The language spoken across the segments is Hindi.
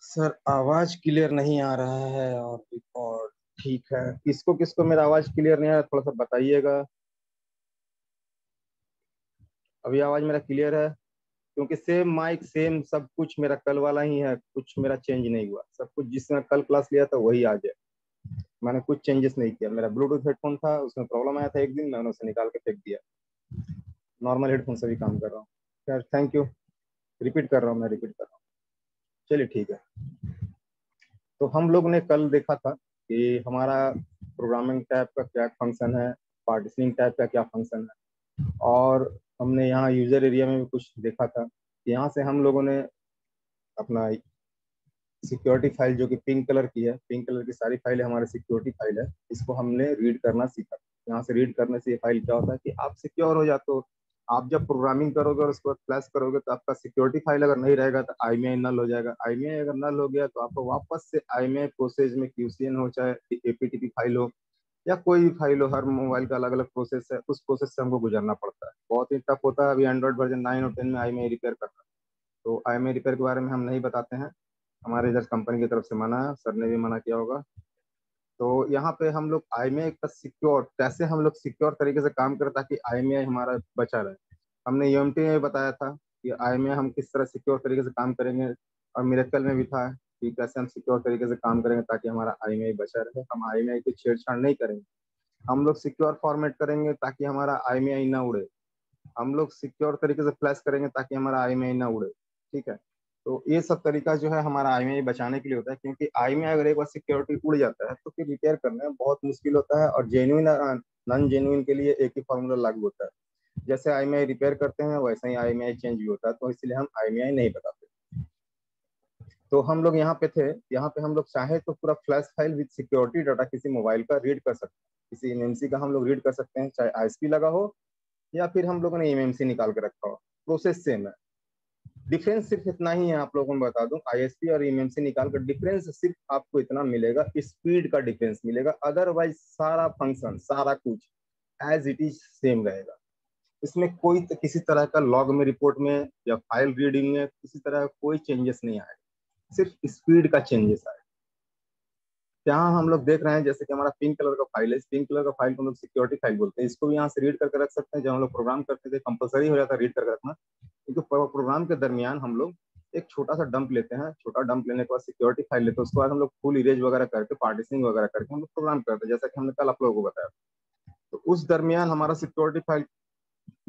सर आवाज क्लियर नहीं आ रहा है और ठीक है। किसको किसको मेरा आवाज क्लियर नहीं आ रहा, थोड़ा सा बताइएगा। अभी आवाज मेरा क्लियर है? क्योंकि सेम माइक सेम सब कुछ मेरा कल वाला ही है, कुछ मेरा चेंज नहीं हुआ। सब कुछ जिसने कल क्लास लिया था वही आज है। मैंने कुछ चेंजेस नहीं किया। मेरा ब्लूटूथ हेडफोन था, उसमें प्रॉब्लम आया था एक दिन, मैंने उसे निकाल के फेंक दिया। नॉर्मल हेडफोन से भी काम कर रहा हूँ। खैर थैंक यू। रिपीट कर रहा हूँ, मैं रिपीट कर रहा हूँ। चलिए ठीक है। तो हम लोग ने कल देखा था कि हमारा प्रोग्रामिंग टैब का क्या फंक्शन है, पार्टिशनिंग टैब का क्या फंक्शन है, और हमने यहाँ यूजर एरिया में भी कुछ देखा था। यहाँ से हम लोगों ने अपना सिक्योरिटी फाइल, जो कि पिंक कलर की है, पिंक कलर की सारी फाइलें हमारी सिक्योरिटी फाइल है, इसको हमने रीड करना सीखा। यहाँ से रीड करने से ये फाइल क्या होता है कि आप सिक्योर हो जाते हो। आप जब प्रोग्रामिंग करोगे और उसके बाद फ्लैश करोगे तो आपका सिक्योरिटी फाइल अगर नहीं रहेगा तो आईएमआई नल हो जाएगा। आईएमआई अगर नल हो गया तो आपको वापस से आईएमआई प्रोसेस में क्यूसीएन हो, चाहे एपीटीपी फाइल हो या कोई भी फाइल हो, हर मोबाइल का अलग अलग प्रोसेस है, उस प्रोसेस से हमको गुजरना पड़ता है। बहुत ही टफ होता है। अभी एंड्रॉइड वर्जन 9 और 10 में आईएमआई रिपेयर करता है, तो आईएमआई रिपेयर के बारे में हम नहीं बताते हैं। हमारे इधर कंपनी की तरफ से मना है, सर ने भी मना किया होगा। तो यहाँ पे हम लोग आईएमईआई का सिक्योर, कैसे हम लोग सिक्योर तरीके से काम करें ताकि आईएमईआई हमारा बचा रहे। हमने यूएमटी में भी बताया था कि आईएमईआई हम किस तरह सिक्योर तरीके से काम करेंगे, और मिरेकल में भी था कि कैसे हम सिक्योर तरीके से काम करेंगे ताकि हमारा आईएमईआई बचा रहे। हम आईएमईआई की छेड़छाड़ नहीं करेंगे। हम लोग सिक्योर फॉर्मेट करेंगे ताकि हमारा आईएमईआई ना उड़े। हम लोग सिक्योर तरीके से फ्लैश करेंगे ताकि हमारा आईएमईआई ना उड़े। ठीक है। तो ये सब तरीका जो है हमारा आईएमईआई बचाने के लिए होता है, क्योंकि आईएमईआई अगर एक बार सिक्योरिटी उड़ जाता है तो फिर रिपेयर करने में बहुत मुश्किल होता है, और जेन्युइन और नॉन जेन्युइन के लिए एक ही फॉर्मूला लागू होता है। जैसे आईएमईआई रिपेयर करते हैं वैसे ही आईएमईआई चेंज भी होता है, तो इसलिए हम आईएमईआई नहीं बताते। तो हम लोग यहाँ पे थे, यहाँ पे हम लोग चाहे तो पूरा flash file with security data किसी मोबाइल का रीड कर सकते हैं, किसी एमएमसी का हम लोग रीड कर सकते हैं, चाहे आईएसपी लगा हो या फिर हम लोगों ने एमएमसी निकाल के रखा हो। प्रोसेस सेम है। डिफरेंस सिर्फ इतना ही है, आप लोगों को बता दूं, आईएसपी और एमएमसी निकाल कर डिफरेंस सिर्फ आपको इतना मिलेगा, स्पीड का डिफरेंस मिलेगा। अदरवाइज सारा फंक्शन, सारा कुछ एज इट इज सेम रहेगा। इसमें कोई किसी तरह का लॉग में, रिपोर्ट में या फाइल रीडिंग में किसी तरह का कोई चेंजेस नहीं आएगा, सिर्फ स्पीड का चेंजेस आएगा। यहाँ हम लोग देख रहे हैं जैसे कि हमारा पिंक कलर का फाइल है। इस पिंक कलर का फाइल को हम लोग सिक्योरिटी फाइल बोलते हैं। इसको भी यहाँ से रीड करके रख सकते हैं। जब हम लोग प्रोग्राम करते थे कंपलसरी हो जाता है रीड करके रखना, क्योंकि प्रोग्राम के दरमियान हम लोग एक छोटा सा डंप लेते हैं। छोटा डंप लेने के बाद सिक्योरिटी फाइल लेते हैं, उसके बाद हम लोग फुल इरेज वगैरह करके, पार्टिशनिंग वगैरह करके हम लोग प्रोग्राम करते हैं, जैसा कि हमने कल आप लोगों को बताया। तो उस दरमियान हमारा सिक्योरिटी फाइल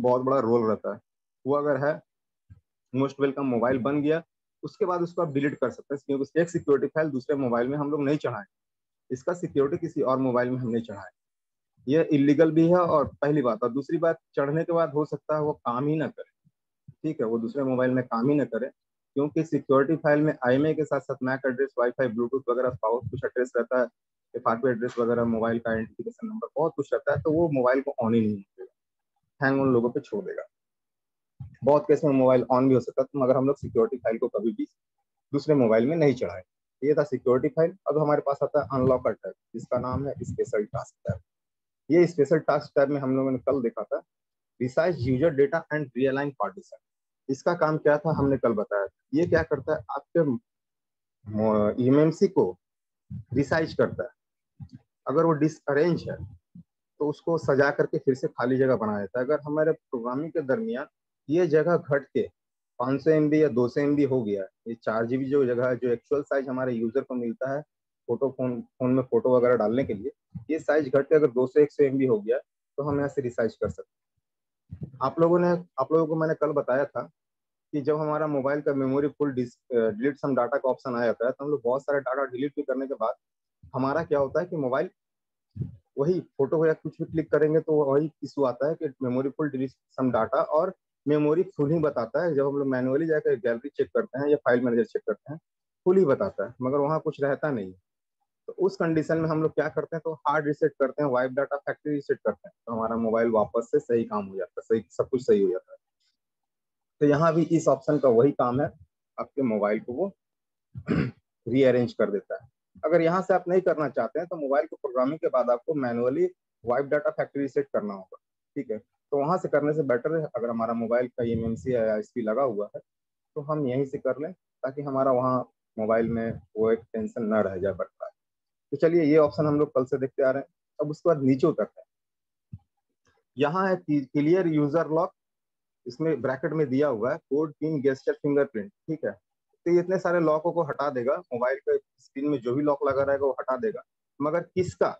बहुत बड़ा रोल रहता है। वो अगर है मोस्ट वेलकम मोबाइल बन गया, उसके बाद उसको आप डिलीट कर सकते हैं, क्योंकि एक सिक्योरिटी फाइल दूसरे मोबाइल में हम लोग नहीं चढ़ाएं। इसका सिक्योरिटी किसी और मोबाइल में हम नहीं चढ़ाएं। ये इलीगल भी है, और पहली बात। और दूसरी बात, चढ़ने के बाद हो सकता है वो काम ही ना करे। ठीक है, वो दूसरे मोबाइल में काम ही ना करे, क्योंकि सिक्योरिटी फाइल में आईएमआई के साथ साथ मैक एड्रेस, वाईफाई, ब्लूटूथ वगैरह बहुत कुछ एड्रेस रहता है, एफआरपी एड्रेस वगैरह, मोबाइल का आइडेंटिफिकेशन नंबर, बहुत कुछ रहता है। तो वो मोबाइल को ऑन ही नहीं होगा, हैंग उन लोगों पे छोड़ देगा। बहुत केस में मोबाइल ऑन भी हो सकता है, मगर हम लोग सिक्योरिटी फाइल को कभी भी दूसरे मोबाइल में नहीं चढ़ाए। ये था सिक्योरिटी फाइल। अब हमारे पास आता है अनलॉकर टैब, जिसका नाम है स्पेशल टास्क टैब। ये स्पेशल टास्क टैब में हम लोगों ने कल देखा था resize user data and realign partition. इसका काम क्या था हमने कल बताया। ये क्या करता है, आपके ईएमएमसी को रिसाइज करता है। अगर वो डिसअरेंज है तो उसको सजा करके फिर से खाली जगह बना देता है। अगर हमारे प्रोग्रामिंग के दरमियान ये जगह घट के 500 MB या 200 MB हो गया, ये 4 GB जो जगह है, जो एक्चुअल साइज हमारे यूजर को मिलता है फोटो फोन में फोटो वगैरह डालने के लिए, ये साइज घट के अगर 200-100 MB हो गया तो हम यहाँ से रिसाइज कर सकते हैं। आप लोगों को मैंने कल बताया था कि जब हमारा मोबाइल का memory full delete some data का ऑप्शन आ जाता है, तो हम लोग बहुत सारे डाटा डिलीट भी करने के बाद हमारा क्या होता है कि मोबाइल वही फोटो हो या कुछ भी क्लिक करेंगे तो वही इशू आता है कि memory full delete some data, और मेमोरी फुल ही बताता है। जब हम लोग मैनुअली जाकर गैलरी चेक करते हैं या फाइल मैनेजर चेक करते हैं, फुल ही बताता है, मगर वहाँ कुछ रहता नहीं। तो उस कंडीशन में हम लोग क्या करते हैं, तो हार्ड रिसेट करते हैं, वाइप डाटा फैक्ट्री रिसेट करते हैं, तो हमारा मोबाइल वापस से सही काम हो जाता है, सही सब कुछ सही हो जाता है। तो यहाँ भी इस ऑप्शन का वही काम है, आपके मोबाइल को वो रीअरेंज कर देता है। अगर यहाँ से आप नहीं करना चाहते हैं तो मोबाइल को प्रोग्रामिंग के बाद आपको manually wipe data factory set करना होगा। ठीक है, तो वहां से करने से बेटर है, अगर हमारा मोबाइल का एमएमसी या आईएसपी लगा हुआ है तो हम यहीं से कर लें ताकि हमारा वहाँ मोबाइल में वो एक टेंशन ना रह जाए बरकरार। तो चलिए ये ऑप्शन हम लोग कल से देखते आ रहे हैं। अब उसके बाद नीचे उतरते हैं। यहाँ है क्लियर यूजर लॉक, इसमें ब्रैकेट में दिया हुआ है कोड पिन गेस्चर फिंगरप्रिंट, ठीक है। तो ये इतने सारे लॉकों को हटा देगा, मोबाइल के स्क्रीन में जो भी लॉक लगा रहेगा वो हटा देगा, मगर किसका,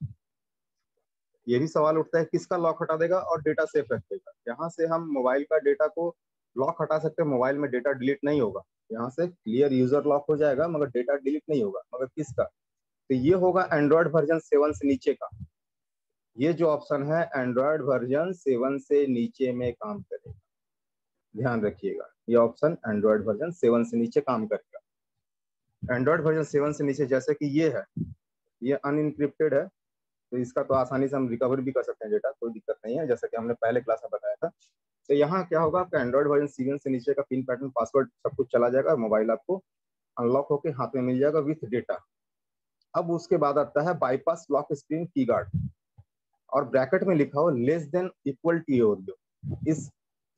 ये भी सवाल उठता है किसका लॉक हटा देगा और डेटा सेफ रखेगा। यहाँ से हम मोबाइल का डेटा को लॉक हटा सकते हैं, मोबाइल में डेटा डिलीट नहीं होगा। यहाँ से क्लियर यूजर लॉक हो जाएगा मगर डेटा डिलीट नहीं होगा, मगर किसका, तो ये होगा एंड्रॉयड वर्जन 7 से नीचे का। ये जो ऑप्शन है एंड्रॉयड वर्जन 7 से नीचे में काम करेगा, ध्यान रखिएगा। ये ऑप्शन एंड्रॉयड वर्जन 7 से नीचे काम करेगा। एंड्रॉयड वर्जन 7 से नीचे जैसे कि ये है, ये अनइनक्रिप्टेड है, तो इसका तो आसानी से हम रिकवर भी कर सकते हैं डेटा, कोई दिक्कत नहीं है, जैसा कि हमने पहले क्लास में बताया था। तो यहाँ क्या होगा, आपका एंड्रॉयड वर्जन 7 से नीचे का पिन पैटर्न पासवर्ड सब कुछ चला जाएगा, मोबाइल आपको अनलॉक होकर हाथ में मिल जाएगा विथ डेटा। अब उसके बाद आता है bypass lock screen key guard, और ब्रैकेट में लिखा हो less than equal to Oreo. इस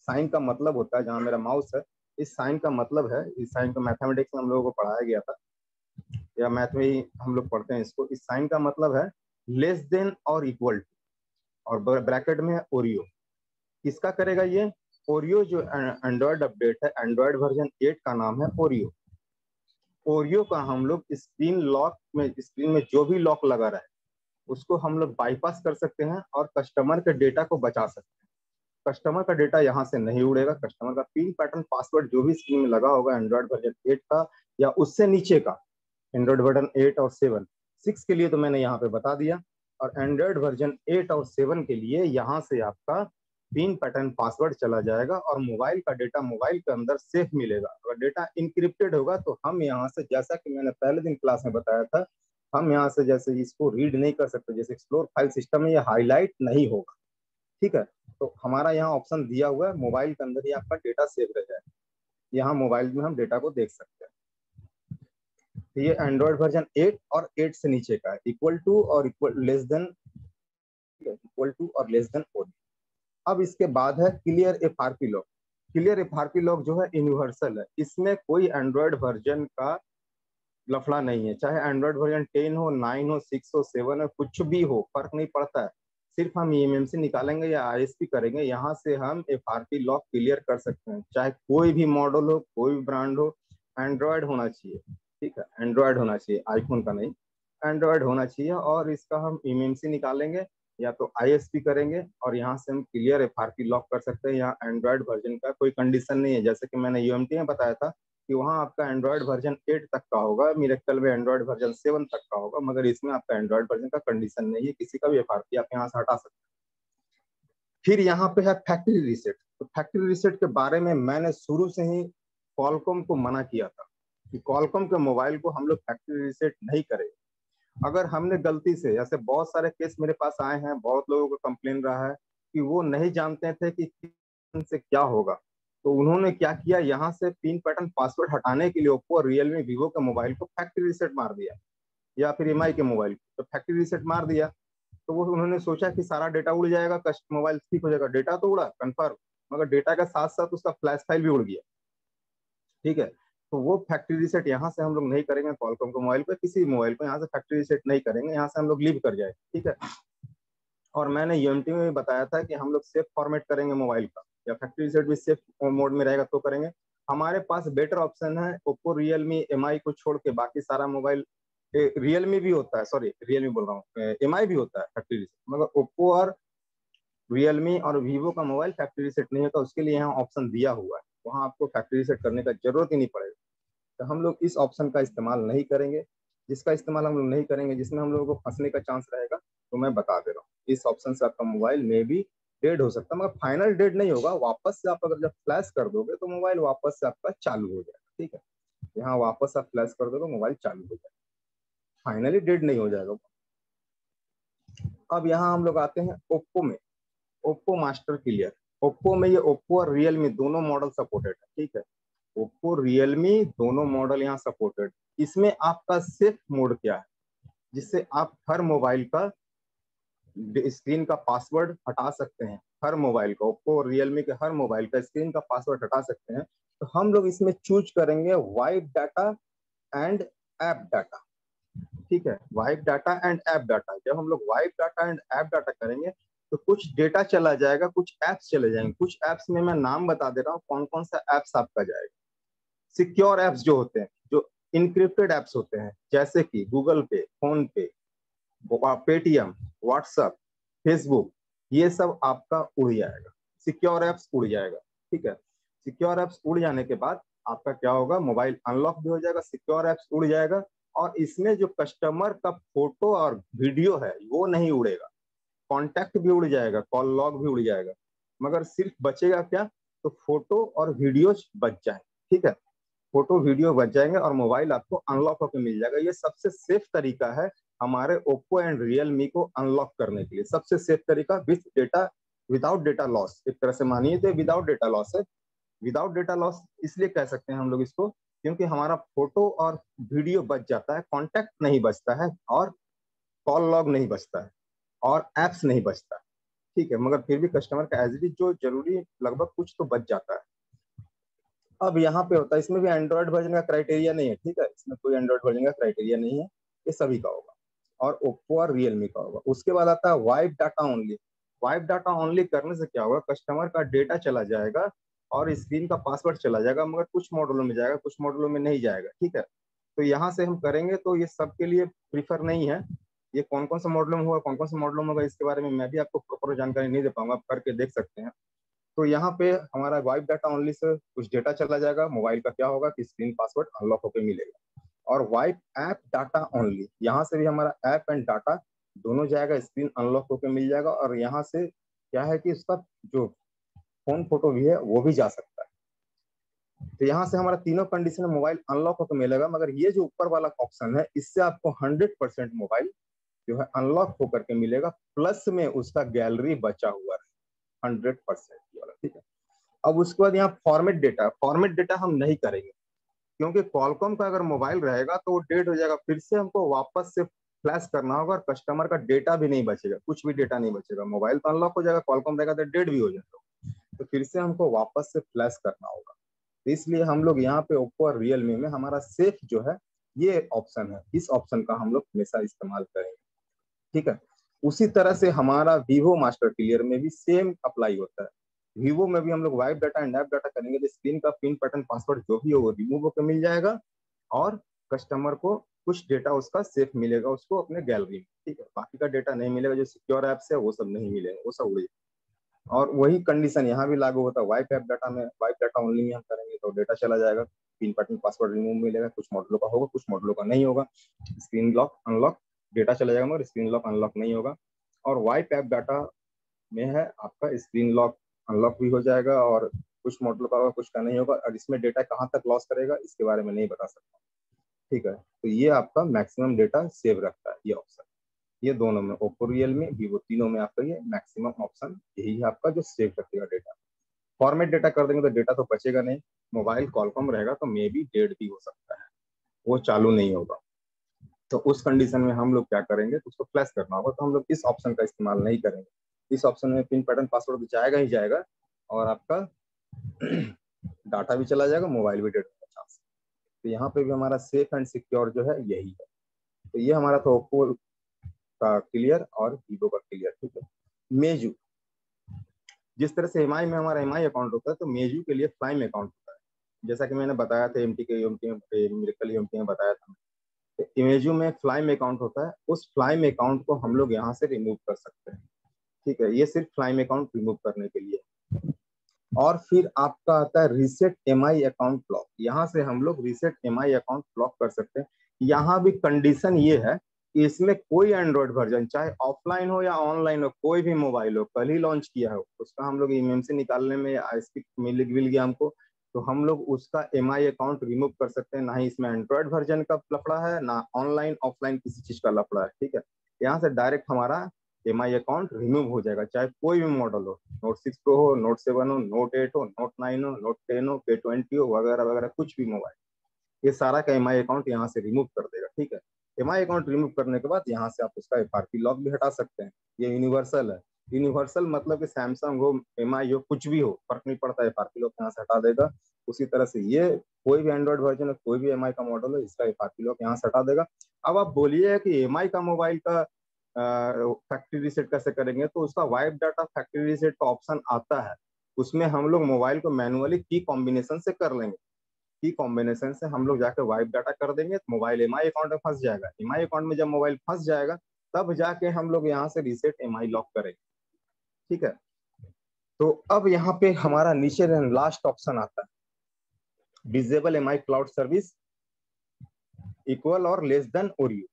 साइन का मतलब होता है, जहां मेरा माउस है, इस साइन का मतलब है, इस साइन को मैथमेटिक्स में हम लोगों को पढ़ाया गया था, या मैथ में ही हम लोग पढ़ते हैं इसको। इस साइन का मतलब है लेस देन और इक्वल टू, और ब्रैकेट में है ओरियो। किसका करेगा ये, ओरियो जो एंड्रॉयड अपडेट है, एंड्रॉयड वर्जन 8 का नाम है ओरियो। ओरियो का हम लोग स्क्रीन लॉक में, स्क्रीन में जो भी लॉक लगा रहा है उसको हम लोग बाईपास कर सकते हैं और कस्टमर के डेटा को बचा सकते हैं। कस्टमर का डेटा यहाँ से नहीं उड़ेगा, कस्टमर का पिन पैटर्न पासवर्ड जो भी स्क्रीन में लगा होगा एंड्रॉयड वर्जन 8 का या उससे नीचे का, एंड्रॉयड वर्जन 8 और 7, 6 के लिए तो मैंने यहाँ पे बता दिया, और एंड्रॉयड वर्जन 8 और 7 के लिए यहाँ से आपका पिन पैटर्न पासवर्ड चला जाएगा और मोबाइल का डेटा मोबाइल के अंदर सेफ मिलेगा। अगर डेटा इनक्रिप्टेड होगा तो हम यहाँ से, जैसा कि मैंने पहले दिन क्लास में बताया था, हम यहाँ से जैसे इसको रीड नहीं कर सकते, जैसे एक्सप्लोर फाइल सिस्टम में ये हाईलाइट नहीं होगा, ठीक है। तो हमारा यहाँ ऑप्शन दिया हुआ है मोबाइल के अंदर ही आपका डेटा सेव रह जाए, यहाँ मोबाइल में हम डेटा को देख सकते हैं। तो ये एंड्रॉयड वर्जन 8 और 8 से नीचे का है, इक्वल टू और equal less than, equal to और लेस देन ओरियो। अब इसके बाद है clear FRP lock. Clear FRP lock जो है यूनिवर्सल है, इसमें कोई एंड्रॉयड वर्जन का लफड़ा नहीं है, चाहे एंड्रॉयड वर्जन 10 हो, 9 हो, 6 हो, 7 हो, कुछ भी हो, फर्क नहीं पड़ता है। सिर्फ हम ईएमएमसी निकालेंगे या आईएसपी करेंगे, यहाँ से हम एफआरपी लॉक क्लियर कर सकते हैं, चाहे कोई भी मॉडल हो, कोई भी ब्रांड हो, एंड्रॉयड होना चाहिए, ठीक है, एंड्रॉयड होना चाहिए, आईफोन का नहीं, एंड्रॉयड होना चाहिए। और इसका हम ईएमएमसी निकालेंगे या तो आईएसपी करेंगे और यहाँ से हम क्लियर एफआरपी लॉक कर सकते हैं। यहाँ एंड्रॉयड वर्जन का कोई कंडीशन नहीं है, जैसे कि मैंने यूएमटी में बताया था कि वहाँ आपका एंड्रॉयड वर्जन 8 तक का होगा, मिरेकल में एंड्रॉयड वर्जन 7 तक का होगा, मगर इसमें आपका एंड्रॉयड वर्जन का कंडीशन नहीं है, किसी का भी एफआरपी आप यहाँ से हटा सकते हैं। फिर यहाँ पे है फैक्ट्री रीसेट। तो फैक्ट्री रीसेट के बारे में मैंने शुरू से ही कॉलकॉम को मना किया था कि कॉलकॉम के मोबाइल को हम लोग फैक्ट्री रीसेट नहीं करें। अगर हमने गलती से, जैसे बहुत सारे केस मेरे पास आए हैं, बहुत लोगों को कंप्लेन रहा है कि वो नहीं जानते थे कि से क्या होगा, तो उन्होंने क्या किया, यहाँ से पिन पैटर्न पासवर्ड हटाने के लिए ओप्पो, रियलमी, वीवो के मोबाइल को फैक्ट्री रीसेट मार दिया, या फिर एमआई के मोबाइल को तो फैक्ट्री रीसेट मार दिया। तो वो उन्होंने सोचा कि सारा डेटा उड़ जाएगा, कस्ट मोबाइल ठीक हो जाएगा, डेटा तो उड़ा कंफर्म, मगर डेटा के साथ साथ उसका फ्लैश फाइल भी उड़ गया, ठीक है। तो वो फैक्ट्री रीसेट यहाँ से हम लोग नहीं करेंगे, कॉलकॉम के मोबाइल पे, किसी भी मोबाइल पे यहाँ से फैक्ट्री रीसेट नहीं करेंगे, यहाँ से हम लोग लीव कर जाए, ठीक है। और मैंने यूएमटी में भी बताया था कि हम लोग सेफ फॉर्मेट करेंगे मोबाइल का, या फैक्ट्री रीसेट भी सेफ मोड में रहेगा तो करेंगे। हमारे पास बेटर ऑप्शन है ओप्पो, रियलमी, एमआई को छोड़ के बाकी सारा मोबाइल, रियलमी भी होता है, सॉरी रियलमी बोल रहा हूँ, एमआई भी होता है फैक्ट्री रीसेट, मगर ओप्पो और रियलमी और वीवो का मोबाइल फैक्ट्री रीसेट नहीं होता, उसके लिए यहाँ ऑप्शन दिया हुआ है, वहाँ आपको फैक्ट्री रीसेट करने का जरूरत ही नहीं पड़ेगा। तो हम लोग इस ऑप्शन का इस्तेमाल नहीं करेंगे, जिसका इस्तेमाल हम लोग नहीं करेंगे, जिसमें हम लोगों को फंसने का चांस रहेगा, तो मैं बता दे रहा हूँ, इस ऑप्शन से आपका मोबाइल में भी डेड हो सकता है, मगर फाइनल डेड नहीं होगा, वापस से आप अगर जब फ्लैश कर दोगे तो मोबाइल वापस से आपका चालू हो जाएगा, ठीक है। यहाँ वापस आप फ्लैश कर दोगे मोबाइल चालू हो जाएगा, फाइनली डेड नहीं हो जाएगा। अब यहाँ हम लोग आते हैं ओप्पो में, ओप्पो मास्टर क्लियर। ओप्पो में ये ओप्पो और रियलमी दोनों मॉडल सपोर्टेड है, ठीक है, ओप्पो, रियलमी दोनों मॉडल यहाँ सपोर्टेड। इसमें आपका सेफ मोड क्या है, जिससे आप हर मोबाइल का स्क्रीन का पासवर्ड हटा सकते हैं, हर मोबाइल का, ओप्पो और रियलमी के हर मोबाइल का स्क्रीन का पासवर्ड हटा सकते हैं, तो हम लोग इसमें चूज करेंगे wipe data and app data. ठीक है, wipe data and app data. जब हम लोग wipe data and app data करेंगे तो कुछ डेटा चला जाएगा, कुछ एप्स चले जाएंगे। कुछ एप्स में मैं नाम बता दे रहा हूँ कौन कौन सा एप्स आपका जाएगा। सिक्योर एप्स जो होते हैं, जो इनक्रिप्टेड एप्स होते हैं, जैसे कि गूगल पे, फोन पे, पेटीएम, व्हाट्सएप, फेसबुक, ये सब आपका उड़ जाएगा, सिक्योर एप्स उड़ जाएगा। ठीक है, सिक्योर एप्स उड़ जाने के बाद आपका क्या होगा, मोबाइल अनलॉक भी हो जाएगा, सिक्योर एप्स उड़ जाएगा, और इसमें जो कस्टमर का फोटो और वीडियो है वो नहीं उड़ेगा। कॉन्टैक्ट भी उड़ जाएगा, कॉल लॉग भी उड़ जाएगा, मगर सिर्फ बचेगा क्या, तो फोटो और वीडियो बच जाए। ठीक है, फोटो वीडियो बच जाएंगे और मोबाइल आपको अनलॉक होकर मिल जाएगा। ये सबसे सेफ तरीका है हमारे ओप्पो एंड रियलमी को अनलॉक करने के लिए। सबसे सेफ तरीका with data, without data loss, एक तरह से मानिए तो विदाउट डेटा लॉस है। विदाउट डेटा लॉस इसलिए कह सकते हैं हम लोग इसको, क्योंकि हमारा फोटो और वीडियो बच जाता है, कॉन्टैक्ट नहीं बचता है, और कॉल लॉग नहीं बचता है, और एप्स नहीं बचता है। ठीक है, मगर फिर भी कस्टमर का एज इट इज जो जरूरी लगभग कुछ तो बच जाता है। अब यहाँ पे होता है, इसमें भी एंड्रॉइड वर्जन का क्राइटेरिया नहीं है। ठीक है, इसमें कोई एंड्रॉइड वर्जन का क्राइटेरिया नहीं है, ये सभी का होगा, और ओप्पो और रियलमी का होगा। उसके बाद आता है wipe data only. Wipe data only करने से क्या होगा, कस्टमर का डेटा चला जाएगा और स्क्रीन का पासवर्ड चला जाएगा, मगर कुछ मॉडलों में जाएगा, कुछ मॉडलों में नहीं जाएगा। ठीक है, तो यहाँ से हम करेंगे तो ये सबके लिए प्रीफर नहीं है। ये कौन कौन सा मॉडल में होगा, कौन कौन सा मॉडल में होगा, इसके बारे में मैं भी आपको प्रॉपर जानकारी नहीं दे पाऊंगा, आप करके देख सकते हैं। तो यहाँ पे हमारा वाइप डाटा ओनली से कुछ डेटा चला जाएगा, मोबाइल का क्या होगा कि स्क्रीन पासवर्ड अनलॉक होकर मिलेगा। और वाइप ऐप डाटा ओनली, यहाँ से भी हमारा ऐप एंड डाटा दोनों जाएगा, स्क्रीन अनलॉक होकर मिल जाएगा, और यहाँ से क्या है कि उसका जो फोन फोटो भी है वो भी जा सकता है। तो यहाँ से हमारा तीनों कंडीशन में मोबाइल अनलॉक होकर मिलेगा, मगर ये जो ऊपर वाला ऑप्शन है इससे आपको 100% मोबाइल जो है अनलॉक होकर के मिलेगा, प्लस में उसका गैलरी बचा हुआ है 100% वाला। ठीक है, अब उसके बाद यहाँ फॉर्मेट डेटा हम नहीं करेंगे, क्योंकि कॉलकॉम का अगर मोबाइल रहेगा तो वो डेड हो जाएगा, फिर से हमको वापस से फ्लैश करना होगा, और कस्टमर का डेटा भी नहीं बचेगा, कुछ भी डेटा नहीं बचेगा। मोबाइल तो अनलॉक हो जाएगा, कॉलकॉम रहेगा तो डेड भी हो जाएगा, तो फिर से हमको वापस से फ्लैश करना होगा। तो इसलिए हम लोग यहाँ पे ओप्पो और रियलमी में हमारा सेफ जो है ये ऑप्शन है, इस ऑप्शन का हम लोग हमेशा इस्तेमाल करेंगे। ठीक है, उसी तरह से हमारा वीवो मास्टर क्लियर में भी सेम अप्लाई होता है। वीवो में भी हम लोग wipe data and app data करेंगे तो स्क्रीन का पिन पैटर्न पासवर्ड जो भी हो वो रिमूव होकर मिल जाएगा, और कस्टमर को कुछ डेटा उसका सेफ मिलेगा उसको अपने गैलरी में। ठीक है, बाकी का डेटा नहीं मिलेगा, जो सिक्योर एप्स है वो सब नहीं मिलेगा, वो सब उड़ेगा। और वही कंडीशन यहाँ भी लागू होता है। वाइप ऐप डाटा में, वाइप डाटा ओनली में हम करेंगे तो डेटा चला जाएगा, पिन पैटर्न पासवर्ड रिमूव मिलेगा, कुछ मॉडलों का होगा, कुछ मॉडलों का नहीं होगा। स्क्रीन लॉक अनलॉक डेटा चला जाएगा, मगर स्क्रीन लॉक अनलॉक नहीं होगा। और वाइप ऐप डाटा में है आपका स्क्रीन लॉक अनलॉक भी हो जाएगा, और कुछ मॉडल का होगा, कुछ का नहीं होगा। और इसमें डेटा कहाँ तक लॉस करेगा इसके बारे में नहीं बता सकता। ठीक है, तो ये आपका मैक्सिमम डेटा सेव रखता है ये ऑप्शन। ये दोनों में, ओप्पो, रियलमी, वीवो, तीनों में आपका ये मैक्सिमम ऑप्शन यही है आपका जो सेव रखेगा डेटा। फॉर्मेट डेटा कर देंगे तो डेटा तो बचेगा नहीं, मोबाइल कॉलकॉम रहेगा तो मे बी डेड भी हो सकता है, वो चालू नहीं होगा। तो उस कंडीशन में हम लोग क्या करेंगे, तो उसको फ्लैश करना होगा, तो हम लोग इस ऑप्शन का इस्तेमाल नहीं करेंगे। इस ऑप्शन में पिन पैटर्न पासवर्ड जाएगा ही जाएगा, और आपका डाटा भी चला जाएगा, मोबाइल भी डेड होने का चांस। तो यहाँ पे भी हमारा सेफ एंड सिक्योर जो है यही है। तो ये हमारा था ओप्पो का क्लियर और वीवो का क्लियर। ठीक है, मेजू, जिस तरह से एमआई में हमारा एमआई अकाउंट होता है, तो मेजू के लिए फ्लाइम अकाउंट होता है। जैसा कि मैंने बताया था एमटी के मिरेकल एमटी में बताया था, तो इमेजू में फ्लाइम अकाउंट होता है, उस फ्लाइम अकाउंट को हम लोग यहाँ से रिमूव कर सकते हैं। ठीक है, ये सिर्फ फ्लाइम अकाउंट रिमूव करने के लिए। और फिर आपका आता है रीसेट एमआई अकाउंट ब्लॉक, यहाँ से हम लोग रीसेट एमआई अकाउंट ब्लॉक कर सकते हैं। यहाँ भी कंडीशन ये है कि इसमें कोई एंड्रॉइड वर्जन चाहे ऑफलाइन हो या ऑनलाइन हो, कोई भी मोबाइल हो, कल ही लॉन्च किया हो, उसका हम लोग ईएमसी निकालने में मिल गया हमको, तो हम लोग उसका एमआई अकाउंट रिमूव कर सकते हैं। ना ही इसमें एंड्रॉइड वर्जन का लफड़ा है, ना ऑनलाइन ऑफलाइन किसी चीज का लफड़ा है। ठीक है, यहाँ से डायरेक्ट हमारा एमआई अकाउंट रिमूव हो जाएगा, चाहे कोई भी मॉडल हो, नोट 6 प्रो हो, नोट 7 हो, नोट 8 हो, नोट 9 हो, नोट 10 हो, K20 हो, वगैरह वगैरह, कुछ भी मोबाइल, ये सारा का एमआई अकाउंट यहाँ से रिमूव कर देगा। ठीक है, एमआई अकाउंट रिमूव करने के बाद यहाँ से आप उसका एफआरपी लॉक भी हटा सकते हैं, ये यूनिवर्सल है। यूनिवर्सल मतलब कि सैमसंग हो, एमआई हो, कुछ भी हो, फर्क नहीं पड़ता है, एफआरपी लॉक यहाँ से हटा देगा। उसी तरह से ये कोई भी एंड्रॉइड वर्जन है, कोई भी एमआई का मॉडल है, इसका एफआरपी लॉक यहाँ से हटा देगा। अब आप बोलिए कि एमआई का मोबाइल का फैक्ट्री रीसेट कैसे करेंगे, तो उसका वाइप डाटा फैक्ट्री रीसेट का ऑप्शन आता है, उसमें हम लोग मोबाइल को मैनुअली की कॉम्बिनेशन से कर लेंगे। की कॉम्बिनेशन से हम लोग जाके वाइप डाटा कर देंगे, तो मोबाइल एमआई अकाउंट में फंस जाएगा। एमआई अकाउंट में जब मोबाइल फंस जाएगा, तब जाके हम लोग यहाँ से रीसेट एमआई लॉक करेंगे। ठीक है, तो अब यहाँ पे हमारा नीचे लास्ट ऑप्शन आता है, disable MI cloud service equal और less than Oreo,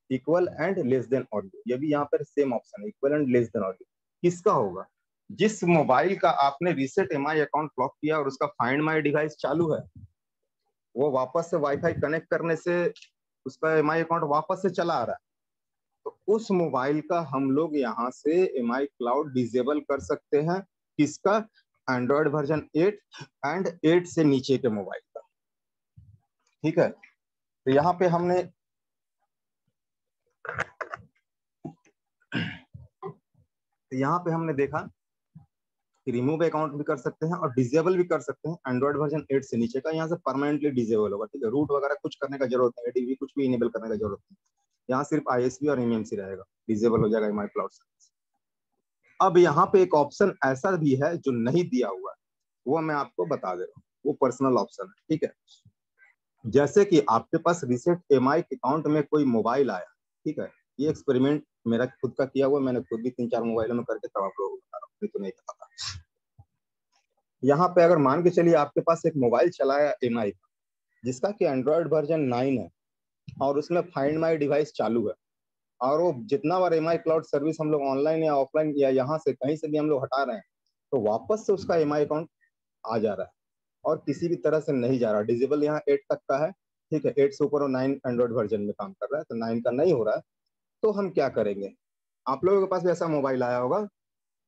equal and less than audio. ये भी यहाँ पर सेम ऑप्शन है, equal and less than audio. किसका होगा? जिस मोबाइल का आपने रीसेट एमआई अकाउंट ब्लॉक किया और उसका फाइंड माई डिवाइस चालू है, वो वापस से वाईफाई कनेक्ट करने से उसका एमआई अकाउंट वापस से चला आ रहा है, तो उस मोबाइल का हम लोग यहाँ से एमआई क्लाउड डिसेबल कर सकते हैं। किसका? एंड्रॉयड वर्जन 8 एंड 8 से नीचे के मोबाइल का। ठीक है, तो यहाँ पे हमने देखा कि रिमूव अकाउंट भी कर सकते हैं और डिसेबल भी कर सकते हैं एंड्रॉइड वर्जन 8 से नीचे का। यहाँ से परमानेंटली डिसेबल होगा। ठीक है, रूट वगैरह कुछ करने का जरूरत नहीं है, डीवी कुछ भी इनेबल करने का जरूरत नहीं, यहाँ सिर्फ आईएसपी और एमएमसी रहेगा, डिसेबल हो जाएगा एमआई क्लाउड सर्विस। अब यहाँ पे एक ऑप्शन ऐसा भी है जो नहीं दिया हुआ है, वो मैं आपको बता दे रहा हूँ, वो पर्सनल ऑप्शन है। ठीक है, जैसे कि आपके पास रिसेट एमआई अकाउंट में कोई मोबाइल आया, ठीक है, ये एक्सपेरिमेंट मेरा खुद का किया हुआ, मैंने खुद भी 3-4 मोबाइलों में करके तब आप लोगों को बता रहा हूँ, तो नहीं पता। यहाँ पे अगर मान के चलिए आपके पास एक मोबाइल चला है एमआई का, जिसका कि एंड्रॉयड वर्जन 9 है और उसमें फाइंड माई डिवाइस चालू है, और वो जितना बार एमआई क्लाउड सर्विस हम लोग ऑनलाइन या ऑफलाइन या यहाँ से कहीं से भी हम लोग हटा रहे हैं, तो वापस से उसका एमआई अकाउंट आ जा रहा है और किसी भी तरह से नहीं जा रहा। डिसेबल यहाँ 8 तक का है, ठीक है, 8 से ऊपर 9 एंड्रॉइड वर्जन में काम कर रहा है, तो 9 का नहीं हो रहा है। तो हम क्या करेंगे? आप लोगों के पास भी ऐसा मोबाइल आया होगा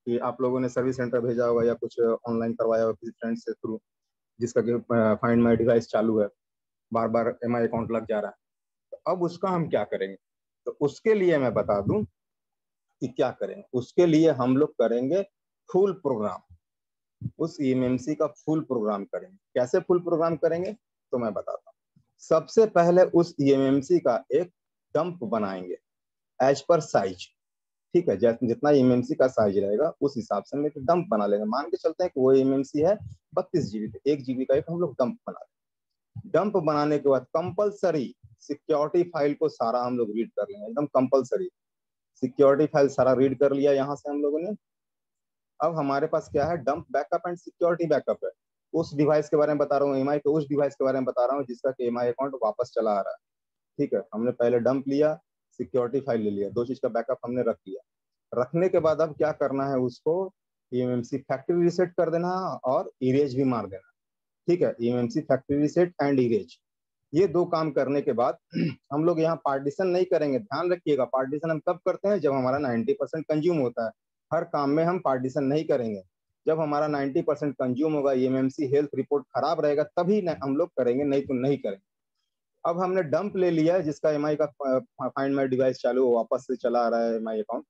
कि आप लोगों ने सर्विस सेंटर भेजा होगा या कुछ ऑनलाइन करवाया होगा किसी फ्रेंड से थ्रू, जिसका कि फाइंड माई डिवाइस चालू है, बार बार एमआई अकाउंट लग जा रहा है। तो अब उसका हम क्या करेंगे? तो उसके लिए मैं बता दूं कि क्या करेंगे। उसके लिए हम लोग करेंगे फुल प्रोग्राम, उस ईएमएमसी का फुल प्रोग्राम करेंगे। कैसे फुल प्रोग्राम करेंगे? तो मैं बताता हूँ। सबसे पहले उस ईएमएमसी का एक डंप बनाएंगे एज पर साइज। ठीक है, जितना ईएमएमसी का साइज रहेगा उस हिसाब से हम एक डंप बना लेंगे। मान के चलते हैं कि वो ईएमएमसी है 32 जीबी, 1 जीबी का एक हम लोग डंप बना लेंगे। डंप बनाने के बाद कंपलसरी सिक्योरिटी फाइल को सारा हम लोग रीड कर लेंगे, एकदम कंपलसरी सिक्योरिटी फाइल सारा रीड कर लिया यहाँ से हम लोगों ने। अब हमारे पास क्या है? Dump backup and security backup है। उस डिवाइस के बारे में बता रहा हूँ, एमआई के उस डिवाइस के बारे में बता रहा हूँ जिसका कि एमआई अकाउंट वापस चला आ रहा है। ठीक है, हमने पहले डंप लिया, सिक्योरिटी फाइल ले लिया, 2 चीज का बैकअप हमने रख लिया। रखने के बाद अब क्या करना है? उसको ईएमएमसी फैक्ट्री रीसेट कर देना और इरेज भी मार देना। ठीक है, eMMC factory reset and erase, ये 2 काम करने के बाद हम लोग यहाँ पार्टीशन नहीं करेंगे। ध्यान रखिएगा, पार्टीशन हम कब करते हैं? जब हमारा 90% कंज्यूम होता है। हर काम में हम पार्टीशन नहीं करेंगे। जब हमारा 90% कंज्यूम होगा, ईएमएमसी हेल्थ रिपोर्ट खराब रहेगा, तभी हम लोग करेंगे, नहीं तो नहीं करेंगे। अब हमने डंप ले लिया जिसका एमआई का फाइंड माई डिवाइस चालू वापस से चला आ रहा है एमआई अकाउंट।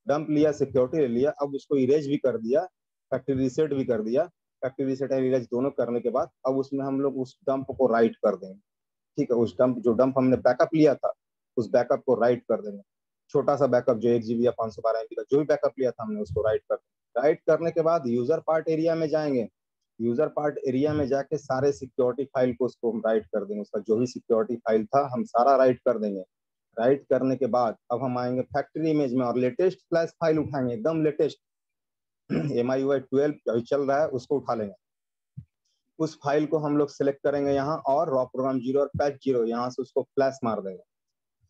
डंप लिया, सिक्योरिटी ले लिया, अब उसको इरेज भी कर दिया, फैक्ट्री रीसेट भी कर दिया। फैक्ट्री रीसेट एंड इरेज दोनों करने के बाद अब उसमें हम लोग उस डंप को राइट कर देंगे। ठीक है, उस डंप जो डंप हमने बैकअप लिया था, उस बैकअप को राइट कर देंगे। छोटा सा बैकअप जो 1 जीबी या 512 MB का जो भी बैकअप लिया था हमने, उसको राइट कर देंगे। राइट करने के बाद यूजर पार्ट एरिया में जाएंगे। यूजर पार्ट एरिया में जाके सारे सिक्योरिटी फाइल को उसको हम राइट कर देंगे। उसका जो भी सिक्योरिटी फाइल था हम सारा राइट कर देंगे। राइट करने के बाद अब हम आएंगे फैक्ट्री इमेज में और लेटेस्ट फ्लैश फाइल उठाएंगे, एकदम लेटेस्ट MIUI 12 अभी चल रहा है, उसको उठा लेंगे। उस फाइल को हम लोग सिलेक्ट करेंगे यहाँ और रॉ प्रोग्राम 0 और पैच 0 यहाँ से उसको फ्लैश मार देंगे।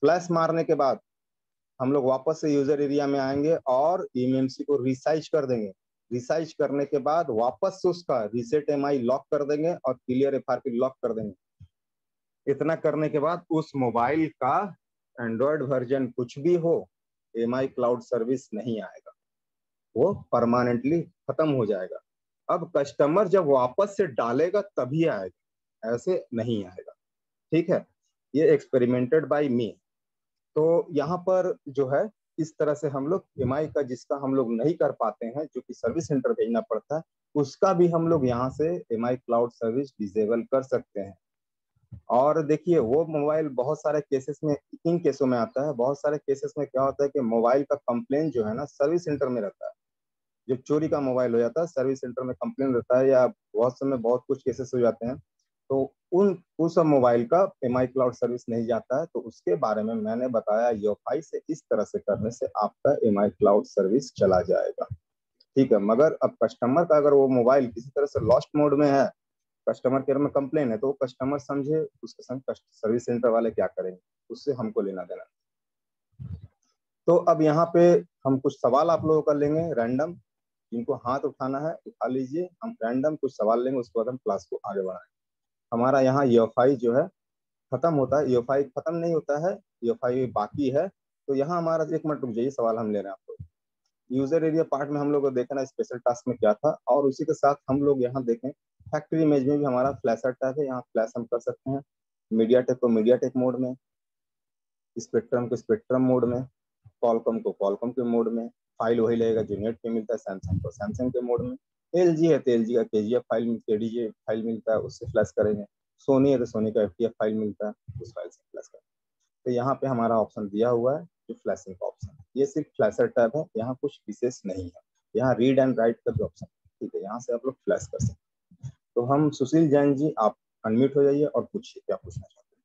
फ्लैश मारने के बाद हम लोग वापस से यूजर एरिया में आएंगे और ईएमएमसी को रिसाइज कर देंगे। रिसाइज करने के बाद वापस से उसका रीसेट एमआई लॉक कर देंगे और क्लियर एफआरपी लॉक कर देंगे। इतना करने के बाद उस मोबाइल का एंड्रॉयड वर्जन कुछ भी हो, एमआई क्लाउड सर्विस नहीं आएगा, वो परमानेंटली खत्म हो जाएगा। अब कस्टमर जब वापस से डालेगा तभी आएगा, ऐसे नहीं आएगा। ठीक है, ये एक्सपेरिमेंटेड बाय मी। तो यहाँ पर जो है इस तरह से हम लोग एमआई का जिसका हम लोग नहीं कर पाते हैं, जो कि सर्विस सेंटर भेजना पड़ता है, उसका भी हम लोग यहाँ से एमआई क्लाउड सर्विस डिसेबल कर सकते हैं। और देखिए वो मोबाइल बहुत सारे केसेस में, इन केसों में आता है, बहुत सारे केसेस में क्या होता है कि मोबाइल का कंप्लेन जो है ना सर्विस सेंटर में रहता है। जो चोरी का मोबाइल हो जाता है सर्विस सेंटर में कंप्लेन रहता है, या बहुत समय बहुत कुछ केसेस हो जाते हैं, तो उस मोबाइल का एमआई क्लाउड सर्विस नहीं जाता है। तो उसके बारे में मैंने बताया यूएफआई से इस तरह से करने से आपका एमआई क्लाउड सर्विस चला जाएगा। ठीक है, मगर अब कस्टमर का अगर वो मोबाइल किसी तरह से लॉस्ट मोड में है, कस्टमर केयर में कंप्लेन है, तो कस्टमर समझे उसके संग सर्विस सेंटर वाले क्या करेंगे, उससे हमको लेना देना। तो अब यहाँ पे हम कुछ सवाल आप लोगों का लेंगे रैंडम, जिनको हाथ उठाना है उठा लीजिए, हम रैंडम कुछ सवाल लेंगे, उसके बाद हम क्लास को आगे बढ़ाएंगे। हमारा यहाँ यूएफआई जो है खत्म होता है, यूएफआई खत्म नहीं होता है, यूएफआई बाकी है। तो यहाँ हमारा, एक मिनट रुक जाइए, सवाल हम ले रहे हैं आपको। यूजर एरिया पार्ट में हम लोग को देखना स्पेशल टास्क में क्या था, और उसी के साथ हम लोग यहाँ देखें फैक्ट्री इमेज में भी हमारा फ्लैशर टैब है, यहाँ फ्लैश हम कर सकते हैं। मीडिया टेक को मीडिया टेक मोड में, स्पेक्ट्रम को स्पेक्ट्रम मोड में, कॉलकॉम को कॉलकॉम के मोड में, फाइल वही लगेगा जो नेट पे मिलता है, सैमसंग को सैमसंग के मोड में, एलजी है तो एलजी का केजीएफ फाइल, केडीजे फाइल मिलता है, उससे फ्लैश करेंगे, सोनी है तो सोनी का एफटीएफ फाइल मिलता है, उस फाइल से फ्लैश करेंगे। तो यहाँ पे हमारा ऑप्शन दिया हुआ है जो फ्लैशिंग का ऑप्शन है, ये सिर्फ फ्लैशर टैब है, यहाँ कुछ विशेष नहीं है। यहाँ रीड एंड राइट का भी ऑप्शन है, ठीक है, यहाँ से आप लोग फ्लैश कर सकते हैं। तो हम सुशील जैन जी, आप अनम्यूट हो जाइए और पूछिए क्या पूछना चाहते हैं।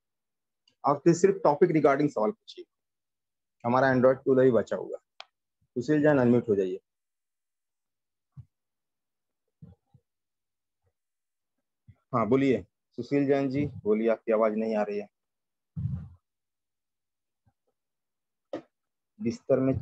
आप सिर्फ टॉपिक रिगार्डिंग सवाल पूछिए, हमारा एंड्रॉइड टूल ही बचा हुआ है। सुशील जैन अनम्यूट हो जाइए। हाँ बोलिए सुशील जैन जी, बोलिए, आपकी आवाज नहीं आ रही है। बिस्तर में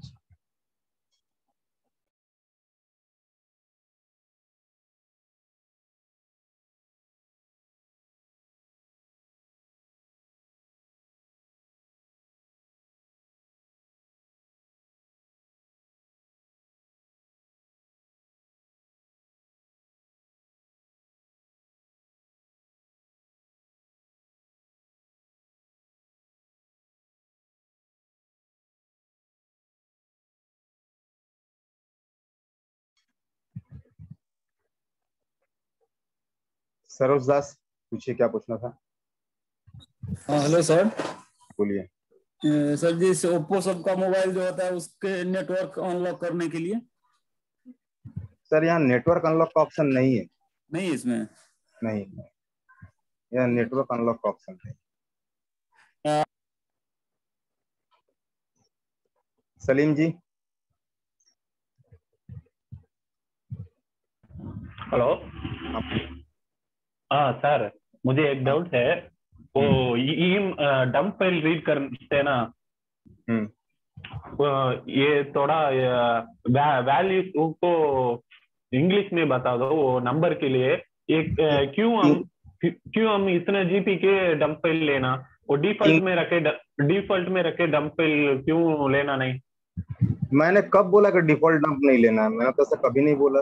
सरोज दास पूछिए क्या पूछना था। हाँ हेलो सर। बोलिए। सर जी, इस ओप्पो सब का मोबाइल जो होता है उसके नेटवर्क अनलॉक करने के लिए। सर यहाँ नेटवर्क अनलॉक का ऑप्शन नहीं है। नहीं इसमें। नहीं, यहाँ नेटवर्क अनलॉक का ऑप्शन नहीं। सलीम जी। हेलो। आप हाँ सर, मुझे एक डाउट है। वो डंप फाइल रीड करते ना, हम्म ये थोड़ा वैल्यू को इंग्लिश में बता दो वो नंबर के लिए। एक क्यों हम इतने जीबी के डंप फाइल लेना, वो डिफॉल्ट में रखे डंप फाइल क्यों लेना नहीं? मैंने कब बोला कि डिफॉल्ट डंप नहीं लेना है? मैंने तो ऐसा कभी नहीं बोला।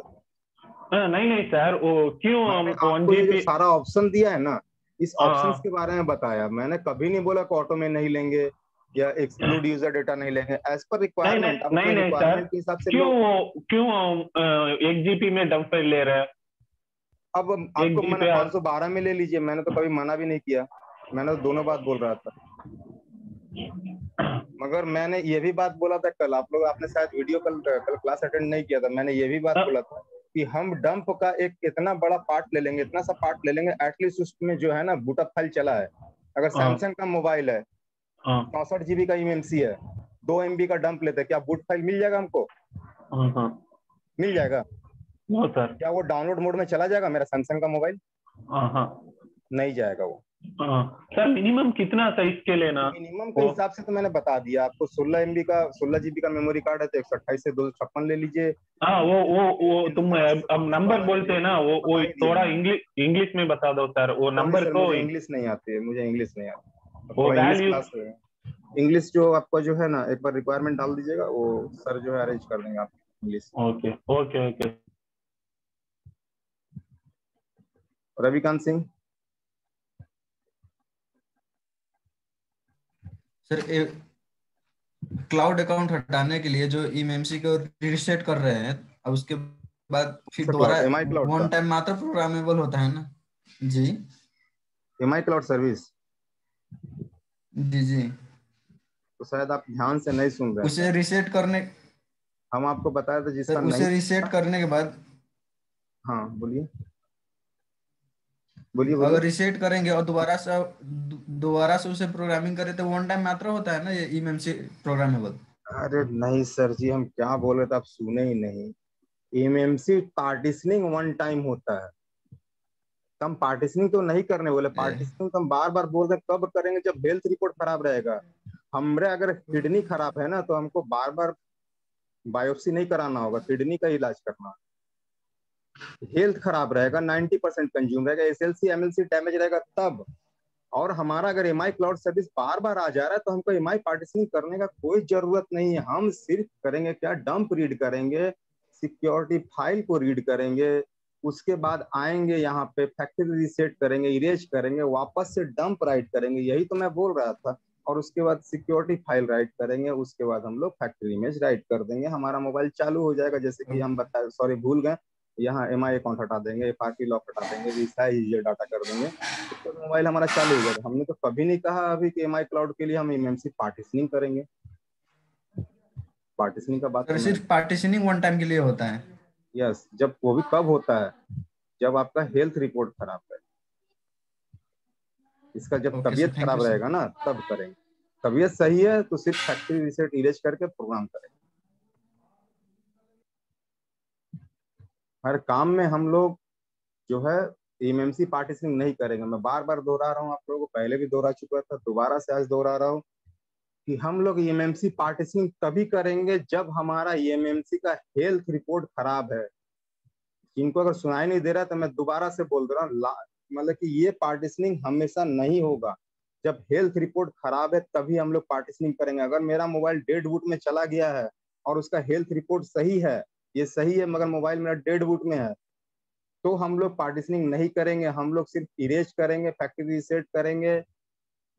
नहीं नहीं सर, वो क्यों हम मैंने वन आपको ये जो जीबी। सारा ऑप्शन दिया है ना, इस ऑप्शंस हाँ के बारे में बताया। मैंने कभी नहीं बोला कि ऑटो में नहीं लेंगे या एक्सक्लूड यूजर डेटा नहीं लेंगे। एज पर नहीं रिक्वायरमेंट, नहीं आप नहीं अपने नहीं सर, रिक्वायरमेंट के हिसाब से लोग। क्यों हम 1 जीबी में डंप फाइल ले रहे हैं? अब एक आपको मैंने जीबी 512 में ले लीजिए, मैंने तो कभी मना भी नहीं किया। मैंने तो दोनों बात बोल रहा था। मगर मैंने ये भी बात बोला था कल, आप लोग, आपने शायद वीडियो कल क्लास अटेंड नहीं किया था। मैंने ये भी बात बोला था कि हम डंप का एक इतना बड़ा पार्ट ले लेंगे, इतना सा पार्ट ले लेंगे, एटलीस्ट उसमें जो है ना बूटअप फाइल चला है। अगर सैमसंग का मोबाइल है, 64 GB का इमएमसी है, 2 MB का डंप लेते हैं, क्या बूट फाइल मिल जाएगा हमको? मिल जाएगा? No sir. क्या वो डाउनलोड मोड में चला जाएगा मेरा सैमसंग का मोबाइल? हाँ नहीं जाएगा वो। सर, मिनिमम कितना साइज के लेना मिनिमम के वो? हिसाब से तो मैंने बता दिया आपको। 16 MB का, 16 GB का मेमोरी कार्ड है तो 128 से 256 ले लीजिए। हाँ, वो लेकिन तुम अब नंबर 512 बोलते हैं ना, वो बता ही दिया थोड़ा मैंने। इंग्लिश में बता दो सर, वो सॉरी नंबर सर, को। मुझे इंग्लिश नहीं आती है, मुझे इंग्लिश नहीं आती। वो थोड़ा इंग्लिश वैल्यू। क्लास है। इंग्लिश जो आपका जो है ना, एक बार रिक्वायरमेंट डाल दीजिएगा, वो सर जो है अरेंज कर देंगे आप English. Okay okay okay. Ravikant Singh. Sir cloud account हटाने के लिए जो ईएमएमसी को रीसेट कर रहे हैं, अब उसके बाद फिर दोबारा क्लाउड एमआई क्लाउड वन का टाइम मात्र प्रोग्रामेबल होता है ना? जी एमआई क्लाउड सर्विस, जी जी। तो शायद आप ध्यान से नहीं सुन रहे थे। उसे रीसेट करने हम आपको बताया था सर जिसका नहीं। उसे रीसेट करने के बाद, हाँ बोलिए बोलिए बोलिए। अगर रीसेट करेंगे और दोबारा से उसे प्रोग्रामिंग करें तो वन टाइम मात्र होता है ना ये ईएमएमसी प्रोग्रामेबल? अरे नहीं सर जी, हम क्या बोल रहे थे आप सुने ही नहीं। एमएमसी पार्टीशनिंग वन टाइम होता है। तो हम पार्टीशनिंग तो नहीं करने बोले, पार्टीशनिंग तो हम बार बार बोल रहे हैं कब करेंगे, जब हेल्थ रिपोर्ट खराब रहेगा। हमरे अगर किडनी खराब है ना, तो हमको बार बार बायोप्सी नहीं कराना होगा, किडनी का इलाज करना। हेल्थ खराब रहेगा, 90% कंज्यूम रहेगा, एसएलसी एमएलसी डैमेज रहेगा तब। और हमारा अगर एमआई क्लाउड सर्विस बार बार आ जा रहा है, तो हमको एमआई पार्टीशनिंग करने का कोई जरूरत नहीं है। हम सिर्फ करेंगे क्या, डंप रीड करेंगे, सिक्योरिटी फाइल को रीड करेंगे, उसके बाद आएंगे यहाँ पे फैक्ट्री रीसेट करेंगे, इरेज करेंगे, वापस से डंप राइट करेंगे, यही तो मैं बोल रहा था। और उसके बाद सिक्योरिटी फाइल राइट करेंगे, उसके बाद हम लोग फैक्ट्री इमेज राइट कर देंगे, हमारा मोबाइल चालू हो जाएगा। जैसे कि हम बता, सॉरी भूल गए, यहाँ एमआई अकाउंट हटा देंगे, एफआरपी लॉक हटा देंगे, रिसाइज डाटा कर देंगे, तो मोबाइल हमारा चालू हो जाएगा। हमने तो कभी नहीं कहा अभी कि एमआई क्लाउड के लिए हम एमएमसी पार्टीशनिंग करेंगे। पार्टीशनिंग का बात सर तो मैं, सिर्फ पार्टीशनिंग वन टाइम के लिए होता है? यस, जब वो भी कब होता है, जब आपका हेल्थ रिपोर्ट खराब है। इसका जब ओके तबीयत सर, थैंक यू खराब सर। रहेगा ना तब करेंगे। तबीयत सही है तो सिर्फ फैक्ट्री रीसेट इरेज करके प्रोग्राम करेंगे। हर काम में हम लोग जो है एमएमसी पार्टीशनिंग नहीं करेंगे। मैं बार बार दोहरा रहा हूँ, आप लोगों को पहले भी दोहरा चुका था, दोबारा से आज दोहरा रहा हूँ कि हम लोग एमएमसी पार्टीशनिंग तभी करेंगे जब हमारा एमएमसी का हेल्थ रिपोर्ट खराब है। जिनको अगर सुनाई नहीं दे रहा तो मैं दोबारा से बोल दे रहा हूँ, मतलब कि ये पार्टीशनिंग हमेशा नहीं होगा। जब हेल्थ रिपोर्ट खराब है तभी हम लोग पार्टीशनिंग करेंगे। अगर मेरा मोबाइल डेड बूट में चला गया है और उसका हेल्थ रिपोर्ट सही है, ये सही है, मगर मोबाइल मेरा डेड बूट में है, तो हम लोग पार्टीशनिंग नहीं करेंगे। हम लोग सिर्फ इरेज करेंगे, फैक्ट्री रीसेट करेंगे,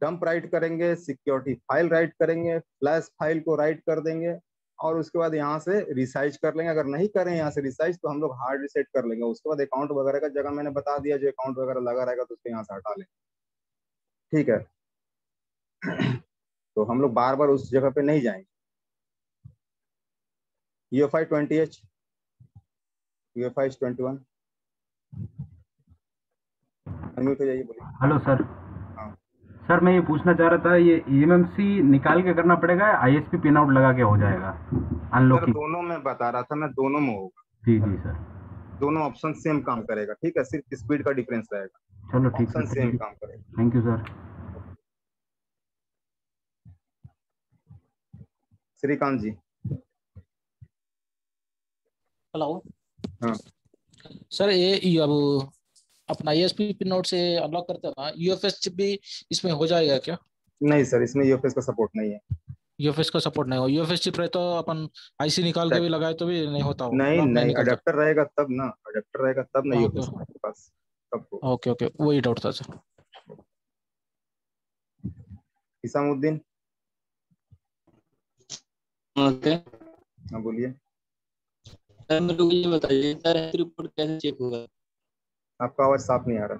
डंप राइट करेंगे, सिक्योरिटी फाइल राइट करेंगे, फ्लैश फाइल को राइट कर देंगे, और उसके बाद यहाँ से रिसाइज कर लेंगे। अगर नहीं करें यहाँ से रिसाइज तो हम लोग हार्ड रिसेट कर लेंगे। उसके बाद अकाउंट वगैरह का जगह मैंने बता दिया, जो अकाउंट वगैरह लगा रहेगा तो उसको यहाँ से हटा लेंगे। ठीक है, तो हम लोग बार बार उस जगह पे नहीं जाएंगे। UEFI 20H, UEFI 21, अनम्यूट हो जाइए, बोलिए। Hello sir. हाँ सर मैं ये पूछना चाह रहा था, ये ईएमएमसी निकाल के करना पड़ेगा या आईएसपी पिन आउट लगा के हो जाएगा सर, अनलॉकिंग? दोनों में बता रहा था मैं, दोनों में होगा। जी जी सर। दोनों ऑप्शन सेम काम करेगा, ठीक है, सिर्फ स्पीड का डिफरेंस रहेगा, चलो ठीक ऑप्शन सर, सेम काम करेगा। Thank you sir. Shrikant ji. Hello हाँ सर, ये अब अपना ईएसपी पिन नोट से अनलॉक करते हैं ना, यूएफएस चिप भी इसमें हो जाएगा क्या? नहीं सर, इसमें यूएफएस का सपोर्ट नहीं है। यूएफएस का सपोर्ट नहीं हो, यूएफएस चिप रहे तो अपन आईसी निकाल के भी लगाए तो भी नहीं होता, हो नहीं लॉक नहीं नहीं, निकलता। अडेप्टर रहेगा तब ना, अडेप्टर रहेगा तब ना ओके यूएफएस के पास, तब होगा। ओके ओके, वही डाउट था सर। इसामुद्दीन। ओके हाँ बोलिए। सर, मेरे को ये बताइए सर, हेल्थ रिपोर्ट कैसे चेक होगा? आपका आवाज साफ नहीं आ रहा,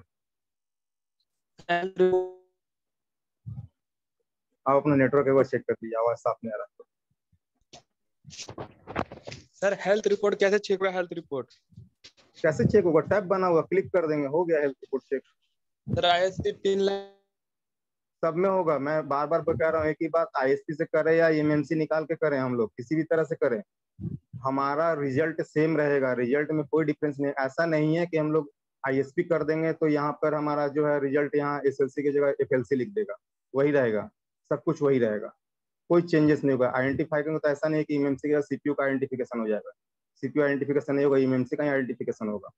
आप अपना नेटवर्क एक बार चेक कर लीजिए, आवाज साफ नहीं आ रहा। सर हेल्थ रिपोर्ट कैसे चेक हुआ? हेल्थ रिपोर्ट कैसे चेक होगा? टैब बना हुआ, क्लिक कर देंगे, हो गया health report check. Sir ISP pin सब में होगा। मैं बार बार बता रहा हूँ एक ही बात, आईएसपी से करें या एमएमसी निकाल के करें, हम लोग किसी भी तरह से करें, हमारा रिजल्ट सेम रहेगा। रिजल्ट में कोई डिफरेंस नहीं। ऐसा नहीं है कि हम लोग आईएसपी कर देंगे तो यहाँ पर हमारा जो है रिजल्ट यहाँ एसएलसी की जगह एफएलसी लिख देगा, वही रहेगा, सब कुछ वही रहेगा, कोई चेंजेस नहीं होगा। आइडेंटिफाई करेंगे तो ऐसा नहीं है कि एमएमसी का सीपीयू का आइडेंटिफिकेशन हो जाएगा, सीपीयू आइडेंटिफिकेशन नहीं होगा, एमएमसी का आइडेंटिफिकेशन होगा,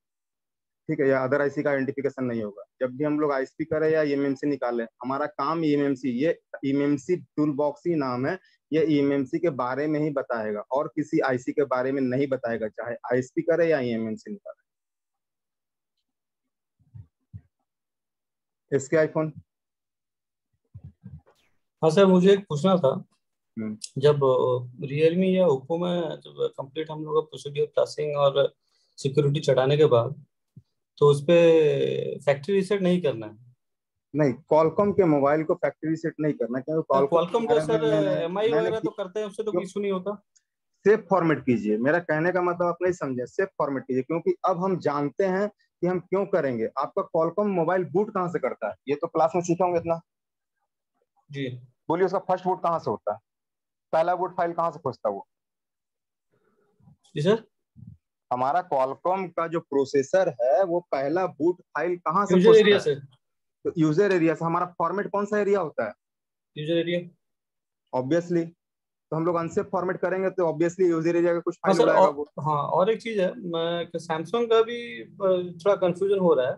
ठीक है, या अदर आईसी का आइडेंटिफिकेशन नहीं होगा। जब भी हम लोग आईएसपी करें या एमएमसी निकालें, हमारा काम एमएमसी, ये एमएमसी टूल बॉक्स ही नाम है, ये एमएमसी के बारे में ही बताएगा और किसी आईसी के बारे में नहीं बताएगा, चाहे आईएसपी करे या एमएमसी निकाले। इसके आईफोन। हाँ सर, मुझे एक पूछना था जब रियलमी या ओप्पो में जब कंप्लीट हम लोग प्रोसीड्यूर पासिंग और सिक्योरिटी चढ़ाने के बाद तो उस पे फैक्ट्री रीसेट नहीं करना है। नहीं, क्वालकॉम के मोबाइल को फैक्ट्री रीसेट नहीं करना, क्योंकि क्वालकॉम को सर एमआई मैंने वगैरह तो करते हैं, उससे तो कोई इशू नहीं होता। सेफ फॉर्मेट कीजिए, मेरा कहने का मतलब आप नहीं समझे, सेफ फॉर्मेट कीजिए, क्योंकि अब हम जानते हैं कि हम क्यों करेंगे। आपका क्वालकॉम मोबाइल बूट कहाँ से करता है, ये तो क्लास में सीखा होंगे इतना। जी बोलिए, उसका फर्स्ट बूट कहाँ से होता है, पहला बूट फाइल कहाँ से खोजता है वो? जी सर, हमारा क्वालकॉम का जो प्रोसेसर है वो पहला बूट फाइल कहाँ से यूजर एरिया खोजता है? से। तो यूजर एरिया से। हमारा फॉर्मेट कौन सा एरिया होता है? User area. ऑब्वियसली। तो हम लोग अनसेफ फॉर्मेट करेंगे तो ऑब्वियसली यूजर एरिया का कुछ हाँ फाइल सर, उड़ाएगा और वो। हाँ, और एक चीज है, मैं सैमसंग का भी थोड़ा कंफ्यूजन हो रहा है।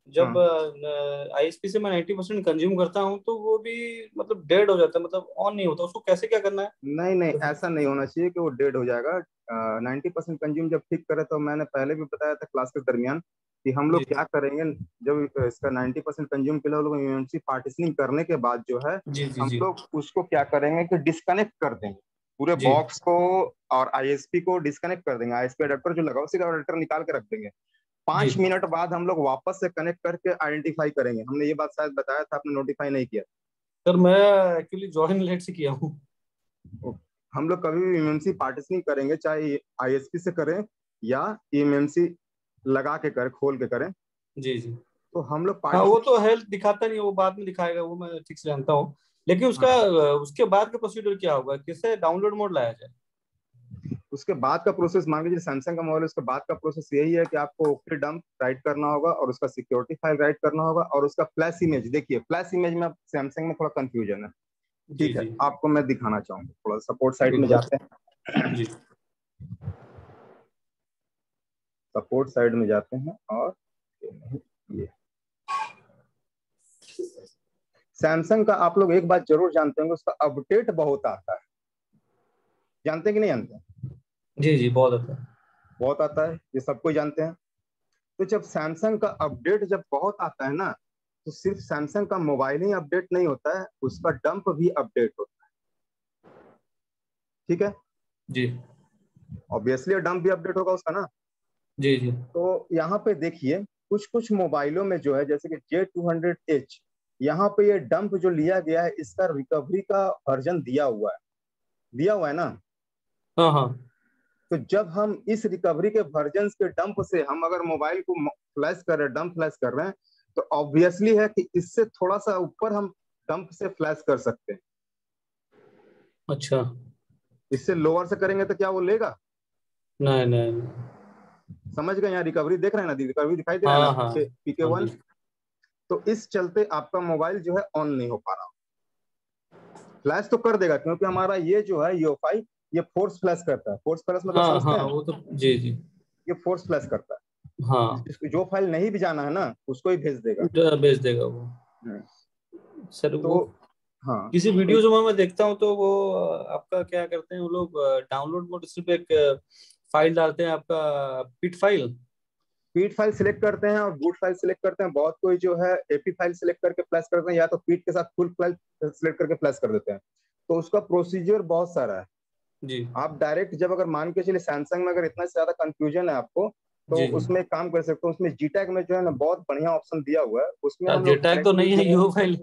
जब आईएसपी से मैं 90% कंज्यूम करता हूँ तो वो भी मतलब डेड हो जाता है, मतलब ऑन नहीं होता, उसको कैसे क्या करना है? नहीं नहीं, ऐसा नहीं होना चाहिए कि वो डेड हो जाएगा। 90% कंज्यूम जब ठीक करे, तो मैंने पहले भी बताया था क्लास के दरमियान कि हम लोग जी क्या करेंगे। जब इसका 90% कंज्यूम के लिए हम लोग यूएमसी पार्टीशनिंग करने के बाद जो है, जी जी हम जी लोग उसको क्या करेंगे कि डिस्कनेक्ट कर देंगे पूरे जी बॉक्स को, और आईएसपी को डिस्कनेक्ट कर देंगे। आईएसपी अडेप्टर जो लगा उसी का अडेप्टर निकाल के रख देंगे। जी 5 मिनट बाद हम लोग वापस से कनेक्ट करके आइडेंटिफाई करेंगे। हमने ये बात शायद बताया था, आपने नोटिफाई नहीं किया। सर, मैं एक्चुअली ज्वाइन लेट से किया हूँ। हम लोग कभी भी ईएमएमसी पार्टीशनिंग करेंगे, चाहे आईएसपी से करें या ईएमएमसी लगा के करें, खोल के करें, जी जी। तो हम लोग हाँ, वो पार्टीशन। तो हेल्थ दिखाता नहीं है, वो बाद में दिखाएगा, वो मैं ठीक से जानता हूँ। लेकिन उसका उसके बाद का प्रोसीड्यूर क्या होगा, किससे डाउनलोड मोड लाया जाए? उसके बाद का प्रोसेस, मान लीजिए सैमसंग का मोबाइल, उसके बाद का प्रोसेस यही है कि आपको ओके डंप राइट करना होगा और उसका सिक्योरिटी फाइल राइट करना होगा और उसका फ्लैश इमेज। देखिए, फ्लैश इमेज में सैमसंग में थोड़ा कंफ्यूजन है। जी ठीक है, जी। आपको मैं दिखाना चाहूंगा। थोड़ा सपोर्ट साइट में बिल्कुल जाते हैं। जी। सपोर्ट साइड में जाते हैं और ये सैमसंग का आप लोग एक बात जरूर जानते होंगे, उसका अपडेट बहुत आता है। जानते हैं कि नहीं जानते? जी जी, बहुत अच्छा। बहुत आता है, ये सबको जानते हैं। तो जब सैमसंग का अपडेट जब बहुत आता है ना, तो सिर्फ सैमसंग का मोबाइल ही अपडेट नहीं होता है, उसका डंप भी अपडेट होता है। ठीक है, जी ऑब्वियसली डंप भी अपडेट होगा उसका ना। जी जी। तो यहाँ पे देखिए, कुछ कुछ मोबाइलों में जो है, जैसे कि J200H, यहाँ पे ये डंप जो लिया गया है, इसका रिकवरी का वर्जन दिया हुआ है ना। हाँ हाँ। तो जब हम इस रिकवरी के वर्जन के डंप से हम अगर मोबाइल को फ्लैश कर रहे हैं, डंप फ्लैश कर रहे हैं, तो ऑब्वियसली है कि इससे थोड़ा सा ऊपर हम डंप से फ्लैश कर सकते हैं। अच्छा। इससे लोअर से करेंगे तो क्या वो लेगा? नहीं नहीं नहीं। समझ गए? यहाँ रिकवरी देख रहे हैं ना, रिकवरी दिखाई दे रहा है हाँ ना, हाँ पीके हाँ 1। जी। तो इस चलते आपका मोबाइल जो है ऑन नहीं हो पा रहा। फ्लैश तो कर देगा, क्योंकि हमारा ये जो है यूएफआई, ये फोर्स फ्लैश करता है। फोर्स फ्लैश मतलब हाँ समझते हाँ, हैं? वो तो जी जी। ये फोर्स फ्लैश करता है। हाँ, जो फाइल नहीं भी जाना है ना, उसको ही भेज देगा। भेज देगा वो। हम्म, सर, तो वो हाँ, किसी तो वीडियोज में मैं देखता हूँ तो वो आपका क्या करते हैं वो लोग, डाउनलोड मोड सिर्फ एक फाइल डालते हैं, आपका पिट फाइल। पीट फाइल सिलेक्ट करते हैं और बूट फाइल सिलेक्ट करते हैं। बहुत कोई जो है एपी फाइल सिलेक्ट करके फ्लैश करते हैं, या तो पीट के साथ फुल फाइल सिलेक्ट करके फ्लैश कर देते हैं। तो उसका प्रोसीजर बहुत सारा है। जी आप डायरेक्ट जब अगर मान के चलिए सैमसंग में अगर इतना से ज्यादा कंफ्यूजन है आपको, तो जी जी। उसमें एक काम कर सकते हो। उसमें जीटैग में जो है ना, बहुत बढ़िया ऑप्शन दिया हुआ है, उसमें हम लोग जेटैग तो डायरेक्टली नहीं है, जो है, यो फाइल।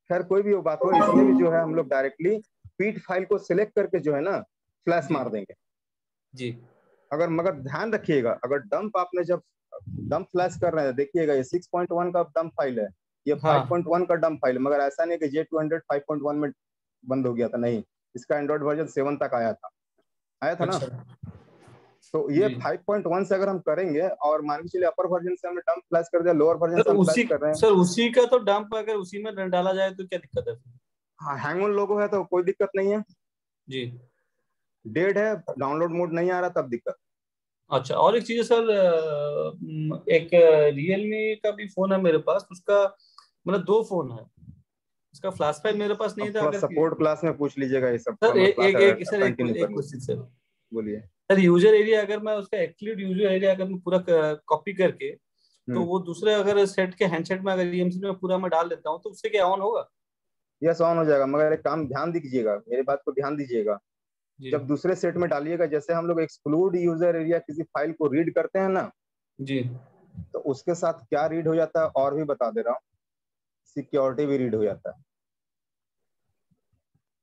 खैर कोई भी वो बात हो, इसमें भी जो है हम लोग डायरेक्टली पीट फाइल को सिलेक्ट करके जो है ना फ्लैश जी मार देंगे। जी। अगर मगर ध्यान रखिएगा, अगर डंप आपने जब डंप फ्लैश कर रहे हैं, देखिएगा ये 6.1 का डंप फाइल है, ये हाँ 5.1 का डंप फाइल है। मगर ऐसा नहीं कि J200 5.1 में बंद हो गया था, नहीं। इसका एंड्रॉइड वर्जन 7 तक आया था ना। अच्छा। तो ये जी 5.1 से अगर हम करेंगे और मान के चलिए अपर वर्जन से हमने डंप फ्लैश कर दिया, लोअर वर्जन सर, से हम फ्लैश कर रहे हैं, उसी का तो डंप अगर उसी में डाला जाए तो क्या दिक्कत है फिर? हाँ, हैंग ऑन लोगो है तो कोई दिक्कत नहीं है। जी। डेड है, डाउनलोड मोड नहीं आ रहा, तब दिक्कत। अच्छा, और एक चीज है सर, एक रियलमी का भी फोन है मेरे पास, उसका मतलब दो फोन है, उसका फ्लैश फाइल मेरे पास नहीं अब था थोड़ा अगर सपोर्ट क्लास में पूछ लीजिएगा ये सब, सर, हम लोग एक एक क्लास सर एक कंटिन्यू एक कर लीजिए। Question sir. बोलिए। सर, यूजर एरिया अगर मैं उसका एक्चुअली यूजर एरिया अगर मैं पूरा कॉपी करके, तो हम्म वो दूसरे अगर सेट के हैंडसेट में अगर ईएमसी में पूरा मैं डाल देता हूँ तो उससे क्या ऑन होगा? यस ऑन हो जाएगा, मगर एक काम ध्यान दीजिएगा, मेरी बात को ध्यान दीजिएगा। जी जब दूसरे सेट में डालिएगा, जैसे हम लोग एक्सक्लूड यूजर एरिया किसी फाइल को रीड करते हैं ना, जी तो उसके साथ क्या रीड हो जाता है और भी बता दे रहा हूँ, सिक्योरिटी भी रीड हो जाता है।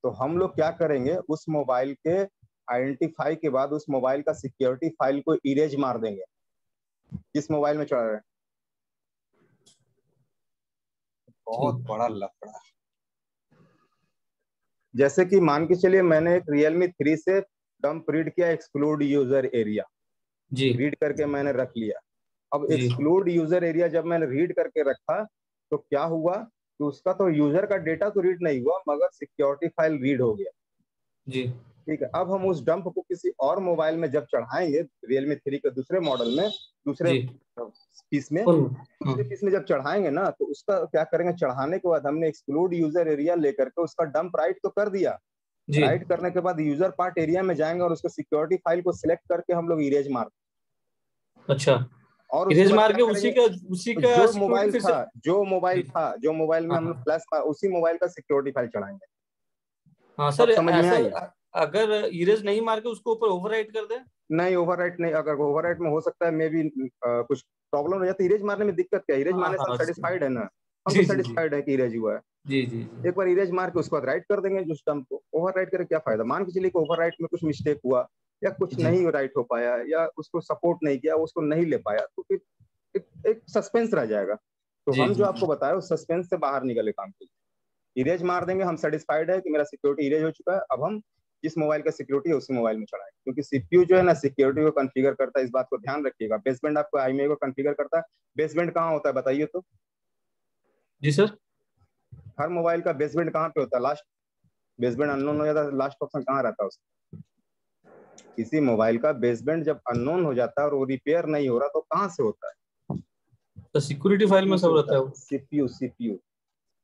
तो हम लोग क्या करेंगे, उस मोबाइल के आइडेंटिफाई के बाद उस मोबाइल का सिक्योरिटी फाइल को इरेज मार देंगे। किस मोबाइल में चढ़ा रहे हैं, बहुत ठीक। बड़ा लफड़ा। जैसे कि मान के चलिए मैंने एक Realme 3 से डंप रीड किया एक्सक्लूड यूजर एरिया, जी रीड करके मैंने रख लिया। अब जी एक्सक्लूड यूजर एरिया जब मैंने रीड करके रखा तो क्या हुआ कि उसका तो यूजर का डेटा तो रीड नहीं हुआ, मगर सिक्योरिटी फाइल रीड हो गया। जी ठीक है, अब हम उस डंप को किसी और मोबाइल में जब चढ़ाएंगे, Realme 3 के दूसरे मॉडल में, दूसरे जी पीस में, हाँ दूसरे पीस में जब चढ़ाएंगे ना, तो उसका क्या करेंगे, चढ़ाने के बाद हमने एक्सक्लूड यूजर एरिया लेकर के उसका डंप राइट तो कर दिया। जी राइट करने के बाद यूजर पार्ट एरिया में जाएंगे और उसको सिक्योरिटी फाइल को सिलेक्ट करके हम लोग इरेज मार, अच्छा, और उसके इरेज बाद मार क्या के करेंगे, उसी तो का जो सिक्योरिटी मोबाइल फिर था, से। जी जो मोबाइल में हाँ हम लोग हाँ फ्लैश उसी मोबाइल का सिक्योरिटी फाइल चढ़ाएंगे। हाँ अब सर, समझ में ऐसा आई? अगर इरेज नहीं मार के उसको ऊपर ओवरराइट कर दे। नहीं, ओवरराइट नहीं, अगर ओवरराइट में हो सकता है मे बी कुछ प्रॉब्लम हो जाती है। इरेज मारने में दिक्कत क्या है, इरेज हाँ मारने से हम हाँ सेटिस्फाइड है ना, हम तो जी जी जी सेटिस्फाइड है कि इरेज हुआ है। जी जी जी एक बार इरेज मार के उसके बाद राइट कर देंगे जो स्टम्प को। ओवरराइट करके क्या फायदा, मान के चलिए कि ओवरराइट में कुछ मिस्टेक हुआ या कुछ जी नहीं राइट हो पाया या उसको सपोर्ट नहीं किया, उसको नहीं ले पाया, तो फिर एक सस्पेंस रह जाएगा। तो जी हम जी जो आपको बताए उस सस्पेंस से बाहर निकले काम के लिए इरेज मार देंगे, हम सेटिस्फाइड है कि मेरा सिक्योरिटी इरेज हो चुका है। अब हम जिस मोबाइल का सिक्योरिटी है उसी मोबाइल में चढ़ाएं, क्योंकि सीपीयू जो है ना सिक्योरिटी को कॉन्फ़िगर करता है, इस बात को ध्यान रखिएगा। बेसबैंड आपको आईएमईआई को कॉन्फ़िगर करता है। बेसबैंड कहाँ होता है बताइए तो, जी सर। हर मोबाइल का बेसबैंड कहाँ पे होता है, लास्ट बेसबैंड अननोन हो जाता है, लास्ट ऑप्शन कहाँ रहता है उसका? किसी मोबाइल का बेसबैंड जब अननोन हो जाता है और वो रिपेयर नहीं हो रहा तो कहाँ से होता है? तो सिक्योरिटी फाइल में सीपीयू से सब होता रहता है है, वो। सीपीयू।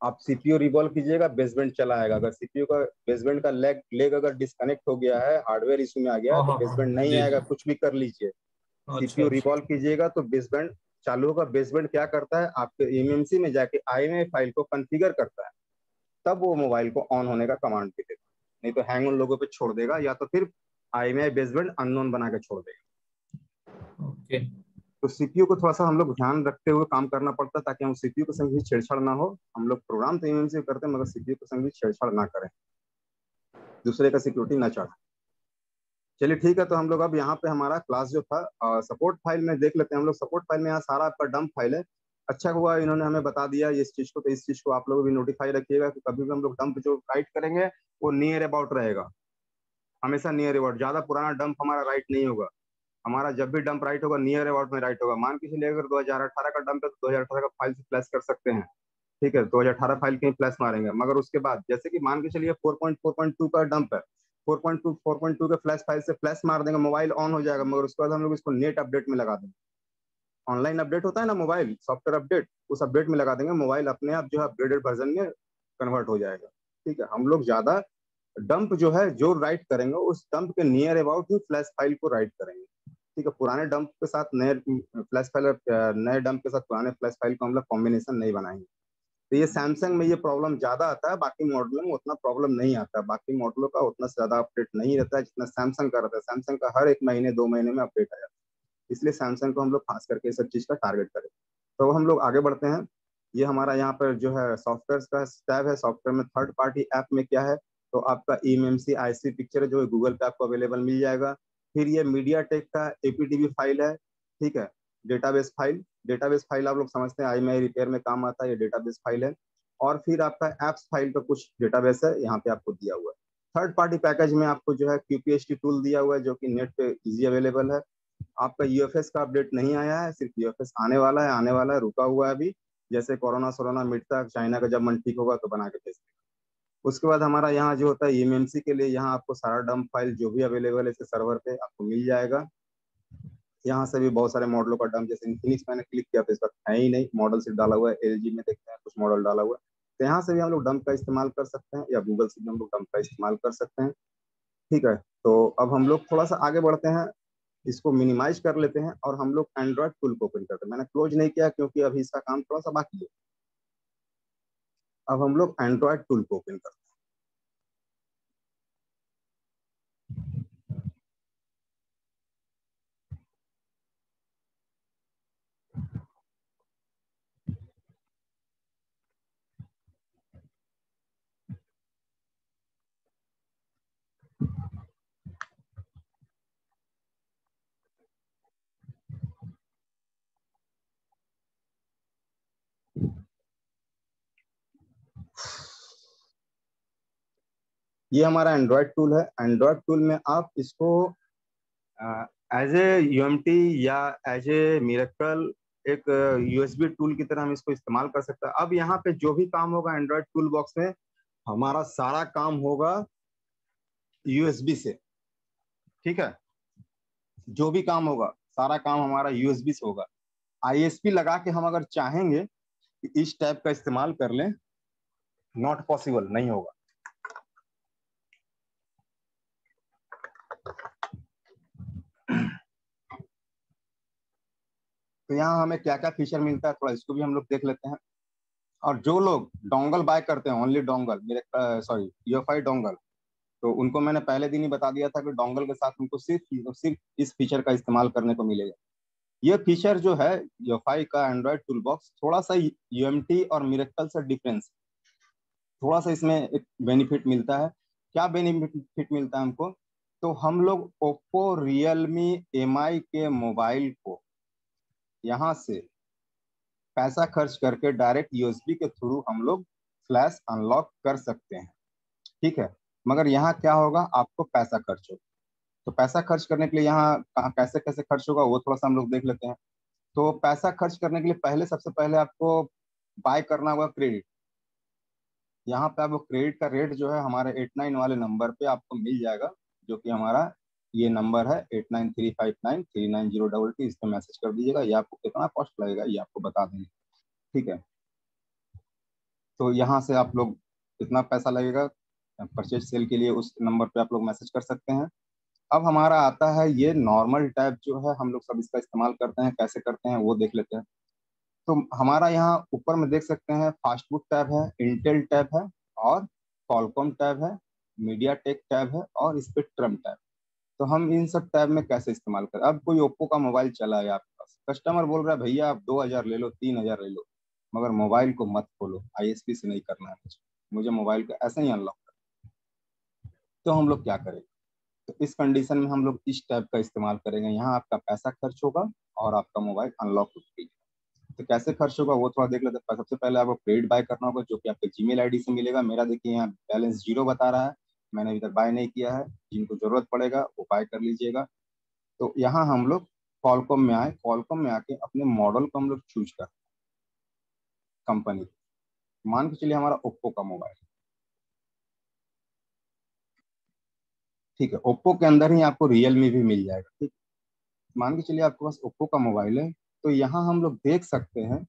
आप सीपीयू रिवॉल्व कीजिएगा, बेसबैंड चला आएगा। अगर सीपीयू का बेसबैंड का लेग लेग अगर डिस्कनेक्ट हो गया है, हार्डवेयर इशू में आ गया है, हाँ तो हाँ हाँ बेसबैंड नहीं जी आएगा, जी। कुछ भी कर लीजिए। अच्छा सीपीयू अच्छा। रिवॉल्व कीजिएगा तो बेसबैंड चालू होगा। बेसबैंड क्या करता है, आपके एमएमसी में जाके आईएमआई फाइल को कॉन्फ़िगर करता है, तब वो मोबाइल को ऑन होने का कमांड भी देगा। नहीं तो हैंग उन लोगों पे छोड़ देगा, या तो फिर आईएमआई बेसबैंड अननोन बना के छोड़ देगा। ओके। तो सीपीयू को थोड़ा सा हम लोग ध्यान रखते हुए काम करना पड़ता है, ताकि हम सीपीयू के संग भी छेड़छाड़ ना हो। हम लोग प्रोग्राम तो एमएमसी करते हैं, मगर सीपीयू के संग भी छेड़छाड़ ना करें, दूसरे का सिक्योरिटी ना चढ़ा। चलिए ठीक है, तो हम लोग अब यहाँ पे हमारा क्लास जो था सपोर्ट फाइल में देख लेते हैं। हम लोग सपोर्ट फाइल में यहाँ सारा आपका डंप फाइल है। अच्छा हुआ इन्होंने हमें बता दिया इस चीज को, तो इस चीज को आप लोग भी नोटिफाई रखिएगा कि कभी भी हम लोग डंप जो राइट करेंगे वो नियर अबाउट रहेगा, हमेशा नियर अबाउट। ज्यादा पुराना डंप हमारा राइट नहीं होगा। हमारा जब भी डंप राइट होगा नियर अबाउट में राइट होगा। मान के चलिए अगर 2018 का डंप है तो 2018 का फाइल से फ्लैश कर सकते हैं। ठीक है, 2018 फाइल कहीं फ्लैश मारेंगे, मगर उसके बाद जैसे कि मान के चलिए 4.4.2 का डंप है, 4.2 के फ्लैश फाइल से फ्लैश मार देंगे, मोबाइल ऑन हो जाएगा, मगर उसके बाद हम लोग इसको नेट अपडेट में लगा देंगे। ऑनलाइन अपडेट होता है ना मोबाइल सॉफ्टवेयर अपडेट, उस अपडेट में लगा देंगे, मोबाइल अपने आप जो है अपग्रेडेड वर्जन में कन्वर्ट हो जाएगा। ठीक है, हम लोग ज्यादा डंप जो है जो राइट करेंगे उस डंप के near about he flash file को राइट करेंगे। ठीक है, पुराने डंप के साथ नए फ्लैश फाइल और नए डंप के साथ पुराने फ्लैश फाइल को हम लोग कॉम्बिनेशन नहीं बनाएंगे। तो ये सैमसंग में ये प्रॉब्लम ज्यादा आता है, बाकी मॉडलों में उतना प्रॉब्लम नहीं आता है। बाकी मॉडलों का उतना ज्यादा अपडेट नहीं रहता है जितना सैमसंग का रहता है। सैमसंग का हर 1 महीने 2 महीने में अपडेट आ जाता है, इसलिए सैमसंग को हम लोग खास करके इस सब चीज का टारगेट करें। तो हम लोग आगे बढ़ते हैं। ये हमारा यहाँ पर जो है सॉफ्टवेयर का टैब है। सॉफ्टवेयर में थर्ड पार्टी ऐप में क्या है, तो आपका ईएमएमसी आईसी पिक्चर जो है गूगल पे आपको अवेलेबल मिल जाएगा। फिर ये मीडिया टेक का एपीडीबी फाइल है। ठीक है, डेटाबेस फाइल आप लोग समझते हैं आईएमआई रिपेयर में काम आता है, ये डेटाबेस फाइल है। और फिर आपका एप्स फाइल का कुछ डेटाबेस है यहाँ पे आपको दिया हुआ है। थर्ड पार्टी पैकेज में आपको जो है क्यूपीएसटी टूल दिया हुआ है जो कि नेट पे इजी अवेलेबल है। आपका यूएफएस का अपडेट नहीं आया है, सिर्फ यूएफएस आने वाला है, रुका हुआ है अभी। जैसे कोरोना सोरोना मिटता है, चाइना का जब मन ठीक होगा तो बना के भेज देगा। उसके बाद हमारा यहाँ जो होता है एमएमसी के लिए, यहाँ आपको सारा डंप फाइल जो भी अवेलेबल है इस सर्वर पे आपको मिल जाएगा। यहाँ से भी बहुत सारे मॉडलों का डंप, जैसे इन्फिनिक्स मैंने क्लिक किया तो इस वक्त है ही नहीं, मॉडल सिर्फ डाला हुआ है। एलजी में देखते हैं कुछ मॉडल डाला हुआ है, तो यहाँ से भी हम लोग डंप का इस्तेमाल कर सकते हैं, या गूगल से भी हम लोग डंप का इस्तेमाल कर सकते हैं। ठीक है, तो अब हम लोग थोड़ा सा आगे बढ़ते हैं, इसको मिनिमाइज कर लेते हैं और हम लोग एंड्रॉइड टूल को ओपन करते हैं। मैंने क्लोज नहीं किया क्योंकि अभी इसका काम थोड़ा सा बाकी है। अब हम लोग एंड्रॉयड टूल को ओपन करते हैं। ये हमारा एंड्रॉयड टूल है। एंड्रॉयड टूल में आप इसको एज ए यूएमटी या एज ए मिरेकल एक यूएसबी टूल की तरह हम इसको इस्तेमाल कर सकते हैं। अब यहाँ पे जो भी काम होगा एंड्रॉयड टूल बॉक्स में, हमारा सारा काम होगा यूएसबी से। ठीक है, जो भी काम होगा सारा काम हमारा यूएसबी से होगा। आईएसपी लगा के हम अगर चाहेंगे कि इस टाइप का इस्तेमाल कर लें, नॉट पॉसिबल, नहीं होगा। तो यहाँ हमें क्या क्या फीचर मिलता है थोड़ा इसको भी हम लोग देख लेते हैं। और जो लोग डोंगल बाय करते हैं, ओनली डोंगल, मेरे सॉरी यूएफआई डोंगल, तो उनको मैंने पहले दिन ही बता दिया था कि डोंगल के साथ उनको सिर्फ इस फीचर का इस्तेमाल करने को मिलेगा। ये फीचर जो है यूएफआई का एंड्रॉयड टूल बॉक्स, थोड़ा सा यूएमटी और मिरेकल से डिफरेंस, थोड़ा सा इसमें एक बेनिफिट मिलता है। क्या बेनिफिट मिलता है हमको? तो हम लोग ओप्पो, रियलमी, एमआई के मोबाइल को यहाँ से पैसा खर्च करके डायरेक्ट यूएसबी के थ्रू हम लोग फ्लैश अनलॉक कर सकते हैं। ठीक है, मगर यहाँ क्या होगा, आपको पैसा खर्च होगा। तो पैसा खर्च करने के लिए यहाँ कहाँ कैसे कैसे खर्च होगा वो थोड़ा सा हम लोग देख लेते हैं। तो पैसा खर्च करने के लिए पहले सबसे पहले आपको बाय करना होगा क्रेडिट। यहाँ पे आपको क्रेडिट का रेट जो है हमारे 89 वाले नंबर पे आपको मिल जाएगा, जो कि हमारा ये नंबर है 8935939022। इस पर मैसेज कर दीजिएगा। ये आपको कितना कॉस्ट लगेगा ये आपको बता देंगे। ठीक है, तो यहाँ से आप लोग कितना पैसा लगेगा परचेज सेल के लिए उस नंबर पे आप लोग मैसेज कर सकते हैं। अब हमारा आता है ये नॉर्मल टैब जो है, हम लोग सब इसका इस्तेमाल करते हैं, कैसे करते हैं वो देख लेते हैं। तो हमारा यहाँ ऊपर में देख सकते हैं फास्टबुक टैब है, इंटेल टैब है, और कॉलकॉम टैब है, मीडिया टेक टैब है, और स्पेक्ट्रम टैब। तो हम इन सब टैब में कैसे इस्तेमाल करें? अब कोई ओप्पो का मोबाइल चला है आपके पास, कस्टमर बोल रहा है भैया आप 2000 ले लो, 3000 ले लो, मगर मोबाइल को मत खोलो, आईएसपी से नहीं करना है मुझे मोबाइल को ऐसे ही अनलॉक करना। तो हम लोग क्या करेंगे? तो इस कंडीशन में हम लोग इस टैब का इस्तेमाल करेंगे। यहाँ आपका पैसा खर्च होगा और आपका मोबाइल अनलॉक होगा। तो कैसे खर्च होगा वो थोड़ा देख लेते हैं। सबसे पहले आपको क्रेडिट बाय करना होगा, जो कि आपके जीमेल आईडी से मिलेगा। मेरा देखिए यहाँ बैलेंस 0 बता रहा है, मैंने अभी तक बाय नहीं किया है। जिनको जरूरत पड़ेगा वो बाय कर लीजिएगा। तो यहाँ हम लोग कॉलकॉम में आए, कॉलकॉम में आके अपने मॉडल को हम लोग चूज कर, कंपनी मान के चलिए हमारा ओप्पो का मोबाइल। ठीक है, ओप्पो के अंदर ही आपको रियलमी भी मिल जाएगा। ठीक, मान के चलिए आपके पास ओप्पो का मोबाइल है। तो यहाँ हम लोग देख सकते हैं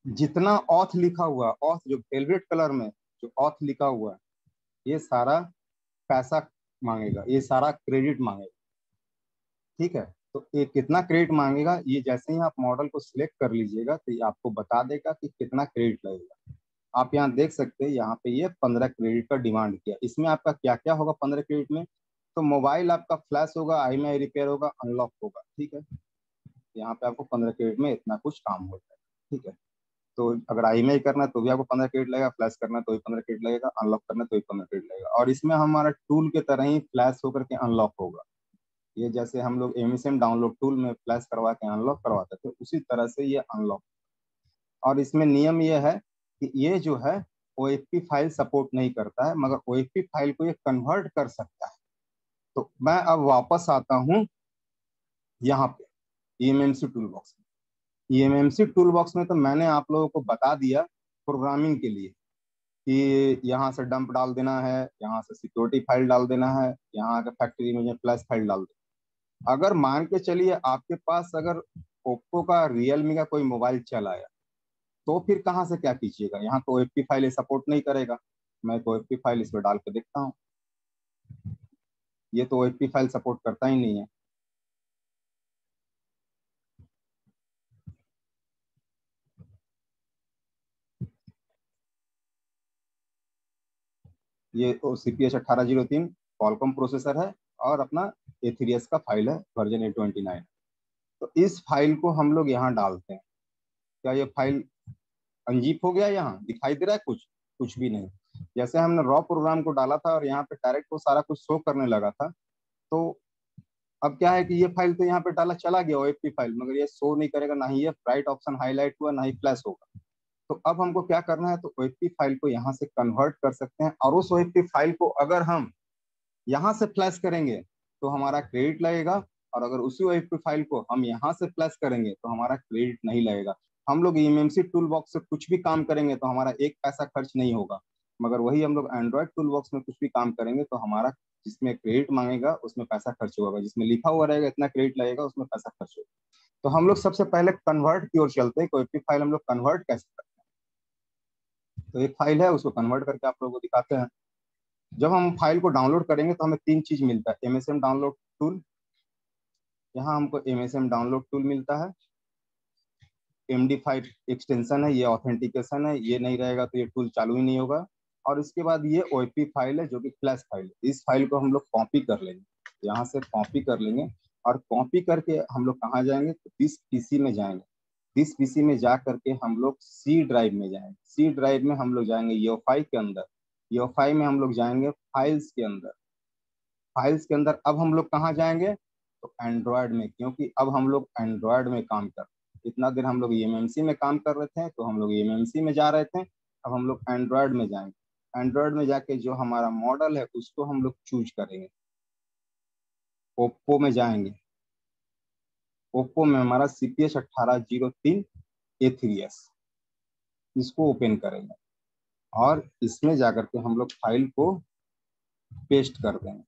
जितना ऑथ लिखा हुआ, ऑथ जो वेलवेट कलर में जो ऑथ लिखा हुआ है, ये सारा पैसा मांगेगा, ये सारा क्रेडिट मांगेगा। ठीक है, तो ये कितना क्रेडिट मांगेगा, ये जैसे ही आप मॉडल को सिलेक्ट कर लीजिएगा तो ये आपको बता देगा कि कितना क्रेडिट लगेगा। आप यहाँ देख सकते हैं, यहाँ पे ये 15 क्रेडिट का डिमांड किया। इसमें आपका क्या क्या होगा 15 क्रेडिट में? तो मोबाइल आपका फ्लैश होगा, IMEI रिपेयर होगा, अनलॉक होगा। ठीक है, यहाँ पे आपको 15 क्रेडिट में इतना कुछ काम हो जाएगा। ठीक है, तो अगर IMEI करना है तो भी आपको 15 क्रेडिट लगेगा, फ्लैश करना है तो भी 15 क्रेडिट लगेगा, अनलॉक करना है तो भी 15 क्रेडिट लगेगा। और इसमें हमारा टूल के तरह ही फ्लैश होकर के अनलॉक होगा। ये जैसे हम लोग एमएसएम डाउनलोड टूल में फ्लैश करवा के अनलॉक करवाते थे, उसी तरह से ये अनलॉक। और इसमें नियम ये है कि ये जो है OFP फाइल सपोर्ट नहीं करता है, मगर OFP फाइल को ये कन्वर्ट कर सकता है। तो मैं अब वापस आता हूँ यहाँ पे eMMC टूल बॉक्स में। eMMC टूल बॉक्स में तो मैंने आप लोगों को बता दिया प्रोग्रामिंग के लिए कि यहाँ से डंप डाल देना है, यहाँ से सिक्योरिटी फाइल डाल देना है, यहाँ का फैक्ट्री में फ्लैश फाइल डाल देना। अगर मान के चलिए आपके पास अगर ओप्पो का, रियलमी का कोई मोबाइल चल आया, तो फिर कहाँ से क्या कीजिएगा? यहाँ तो OFP फाइल सपोर्ट नहीं करेगा। मैं तो OFP फाइल इस पर डाल के देखता हूँ, ये तो OFP फाइल सपोर्ट करता ही नहीं है। ये CPH 1803 क्वालकॉम प्रोसेसर है और अपना A3S का फाइल है वर्जन A29। तो इस फाइल को हम लोग यहाँ डालते हैं। क्या ये फाइल अनजीप हो गया? यहाँ दिखाई दे रहा है कुछ? कुछ भी नहीं। जैसे हमने रॉ प्रोग्राम को डाला था और यहाँ पे डायरेक्ट वो सारा कुछ शो करने लगा था, तो अब क्या है कि ये फाइल तो यहाँ पे डाला चला गया OFP फाइल, मगर ये शो नहीं करेगा, ना ही ये राइट ऑप्शन हाईलाइट हुआ, ना ही फ्लैश होगा। तो अब हमको क्या करना है, तो OFP फाइल को यहाँ से कन्वर्ट कर सकते हैं, और उस OFP फाइल को अगर हम यहाँ से फ्लैश करेंगे तो हमारा क्रेडिट लगेगा, और अगर उसी OFP फाइल को हम यहाँ से फ्लैश करेंगे तो हमारा क्रेडिट नहीं लगेगा। हम लोग eMMC टूल बॉक्स से कुछ भी काम करेंगे तो हमारा एक पैसा खर्च नहीं होगा, मगर वही हम लोग एंड्रॉइड टूल बॉक्स में कुछ भी काम करेंगे तो हमारा जिसमें क्रेडिट मांगेगा उसमें पैसा खर्च होगा, जिसमें लिखा हुआ रहेगा इतना क्रेडिट लगेगा उसमें पैसा खर्च होगा। तो हम लोग सबसे पहले कन्वर्ट की ओर चलते हैं। OFP फाइल हम लोग कन्वर्ट कैसे करते हैं? तो एक फाइल है, उसको कन्वर्ट करके आप लोगों को दिखाते हैं। जब हम फाइल को डाउनलोड करेंगे तो हमें 3 चीज मिलता है। MSM डाउनलोड टूल, यहाँ हमको MSM डाउनलोड टूल मिलता है। MD5 एक्सटेंशन है, ये ऑथेंटिकेशन है, ये नहीं रहेगा तो ये टूल चालू ही नहीं होगा। और इसके बाद ये OFP फाइल है जो कि फ्लैश फाइल है। इस फाइल को हम लोग कॉपी कर लेंगे, यहाँ से कॉपी कर लेंगे, और कॉपी करके हम लोग कहाँ जाएंगे, तो दिस PC में जाएंगे। दिस PC में जा करके हम लोग C ड्राइव में जाएंगे। C ड्राइव में हम लोग जाएंगे EO5 के अंदर। EO5 में हम लोग जाएंगे फाइल्स के अंदर। फाइल्स के अंदर अब हम लोग कहाँ जाएंगे, तो एंड्रॉयड में, क्योंकि अब हम लोग एंड्रॉयड में काम कर रहे हैं। इतना देर हम लोग eMMC में काम कर रहे थे तो हम लोग eMMC में जा रहे थे, अब हम लोग एंड्रॉयड में जाएंगे। एंड्रॉयड में जाके जो हमारा मॉडल है उसको हम लोग चूज करेंगे। ओप्पो में जाएंगे, ओप्पो में हमारा CPH 1803 A3S, इसको ओपन करेंगे और इसमें जाकर के हम लोग फाइल को पेस्ट कर देंगे।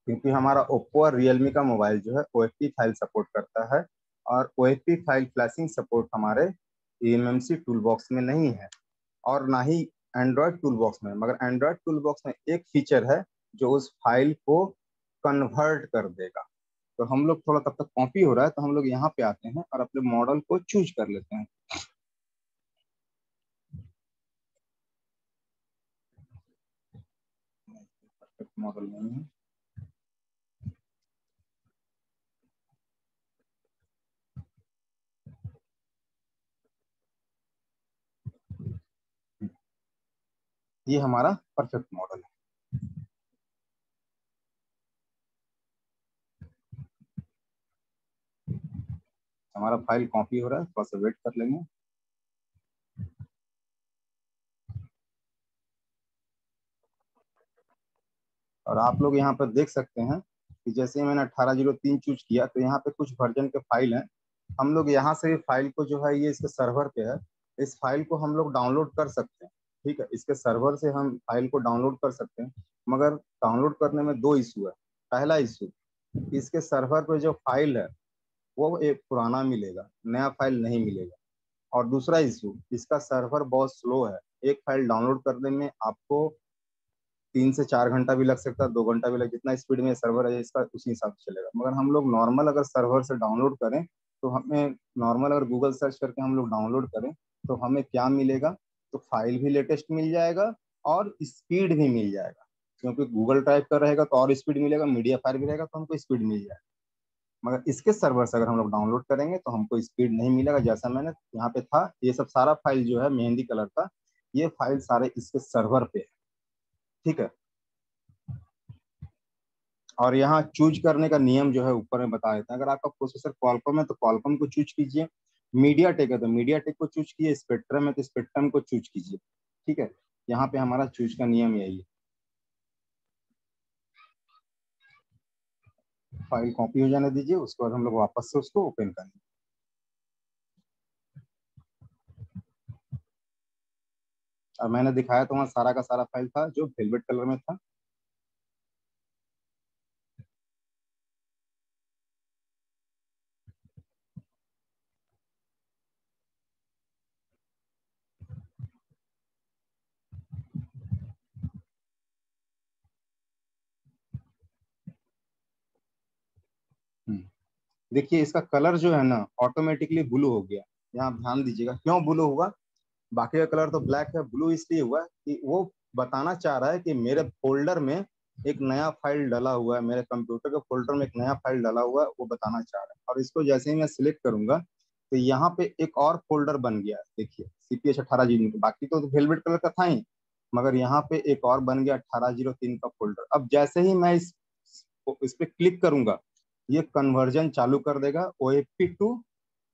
क्योंकि हमारा ओप्पो और रियलमी का मोबाइल जो है OFP फाइल सपोर्ट करता है, और OFP फाइल फ्लैशिंग सपोर्ट हमारे eMMC टूल बॉक्स में नहीं है, और ना ही एंड्रॉयड टूल बॉक्स में। मगर एंड्रॉयड टूल बॉक्स में एक फीचर है जो उस फाइल को कन्वर्ट कर देगा। तो हम लोग थोड़ा, तब तक कॉपी हो रहा है तो हम लोग यहाँ पे आते हैं और अपने मॉडल को चूज कर लेते हैं। मॉडल नहीं है, ये हमारा परफेक्ट मॉडल है। हमारा फाइल कॉपी हो रहा है, थोड़ा सा वेट कर लेंगे। और आप लोग यहाँ पर देख सकते हैं कि जैसे मैंने 1803 चूज किया तो यहाँ पे कुछ वर्जन के फाइल हैं। हम लोग यहाँ से फाइल को जो है, ये इसके सर्वर पे है, इस फाइल को हम लोग डाउनलोड कर सकते हैं। ठीक है, इसके सर्वर से हम फाइल को डाउनलोड कर सकते हैं, मगर डाउनलोड करने में 2 इशू है। पहला इशू, इसके सर्वर पे जो फाइल है वो एक पुराना मिलेगा, नया फाइल नहीं मिलेगा। और दूसरा इशू, इसका सर्वर बहुत स्लो है। एक फाइल डाउनलोड करने में आपको 3 से 4 घंटा भी लग सकता है, 2 घंटा भी लग, जितना स्पीड में सर्वर है इसका उसी हिसाब से चलेगा। मगर हम लोग नॉर्मल अगर सर्वर से डाउनलोड करें तो हमें नॉर्मल अगर गूगल सर्च करके हम लोग डाउनलोड करें तो हमें क्या मिलेगा, तो फाइल भी लेटेस्ट मिल जाएगा और स्पीड भी मिल जाएगा। क्योंकि गूगल टाइप का रहेगा तो और स्पीड मिलेगा, मीडिया फायर भी रहेगा तो हमको स्पीड मिल जाएगा। मगर इसके सर्वर से अगर हम लोग डाउनलोड करेंगे तो हमको स्पीड नहीं मिलेगा। जैसा मैंने यहाँ पे था, ये सब सारा फाइल जो है मेहंदी कलर का, ये फाइल सारे इसके सर्वर पे है। ठीक है, और यहाँ चूज करने का नियम जो है ऊपर में बता देते हैं। अगर आपका प्रोसेसर क्वालकॉम है तो क्वालकॉम को चूज कीजिए, मीडिया टेक है तो मीडिया टेक को चूज कीजिए, स्पेक्ट्रम है तो स्पेक्ट्रम को चूज कीजिए। ठीक है, यहाँ पे हमारा चूज का नियम यही है। फाइल कॉपी हो जाने दीजिए, उसके बाद हम लोग वापस से उसको ओपन करेंगे। और मैंने दिखाया तो वहाँ सारा का सारा फाइल था जो वेलवेट कलर में था। देखिए इसका कलर जो है ना ऑटोमेटिकली ब्लू हो गया। यहाँ ध्यान दीजिएगा क्यों ब्लू हुआ। बाकी का कलर तो ब्लैक है, ब्लू इसलिए हुआ कि वो बताना चाह रहा है कि मेरे फोल्डर में एक नया फाइल डला हुआ है, मेरे कंप्यूटर के फोल्डर में एक नया फाइल डला हुआ है, वो बताना चाह रहा है। और इसको जैसे ही मैं सिलेक्ट करूंगा तो यहाँ पे एक और फोल्डर बन गया। देखिए CPH1803, बाकी तो वेलवेट कलर का था ही, मगर यहाँ पे एक और बन गया 1803 का फोल्डर। अब जैसे ही मैं इस पे क्लिक करूंगा ये कन्वर्जन चालू कर देगा, OFP to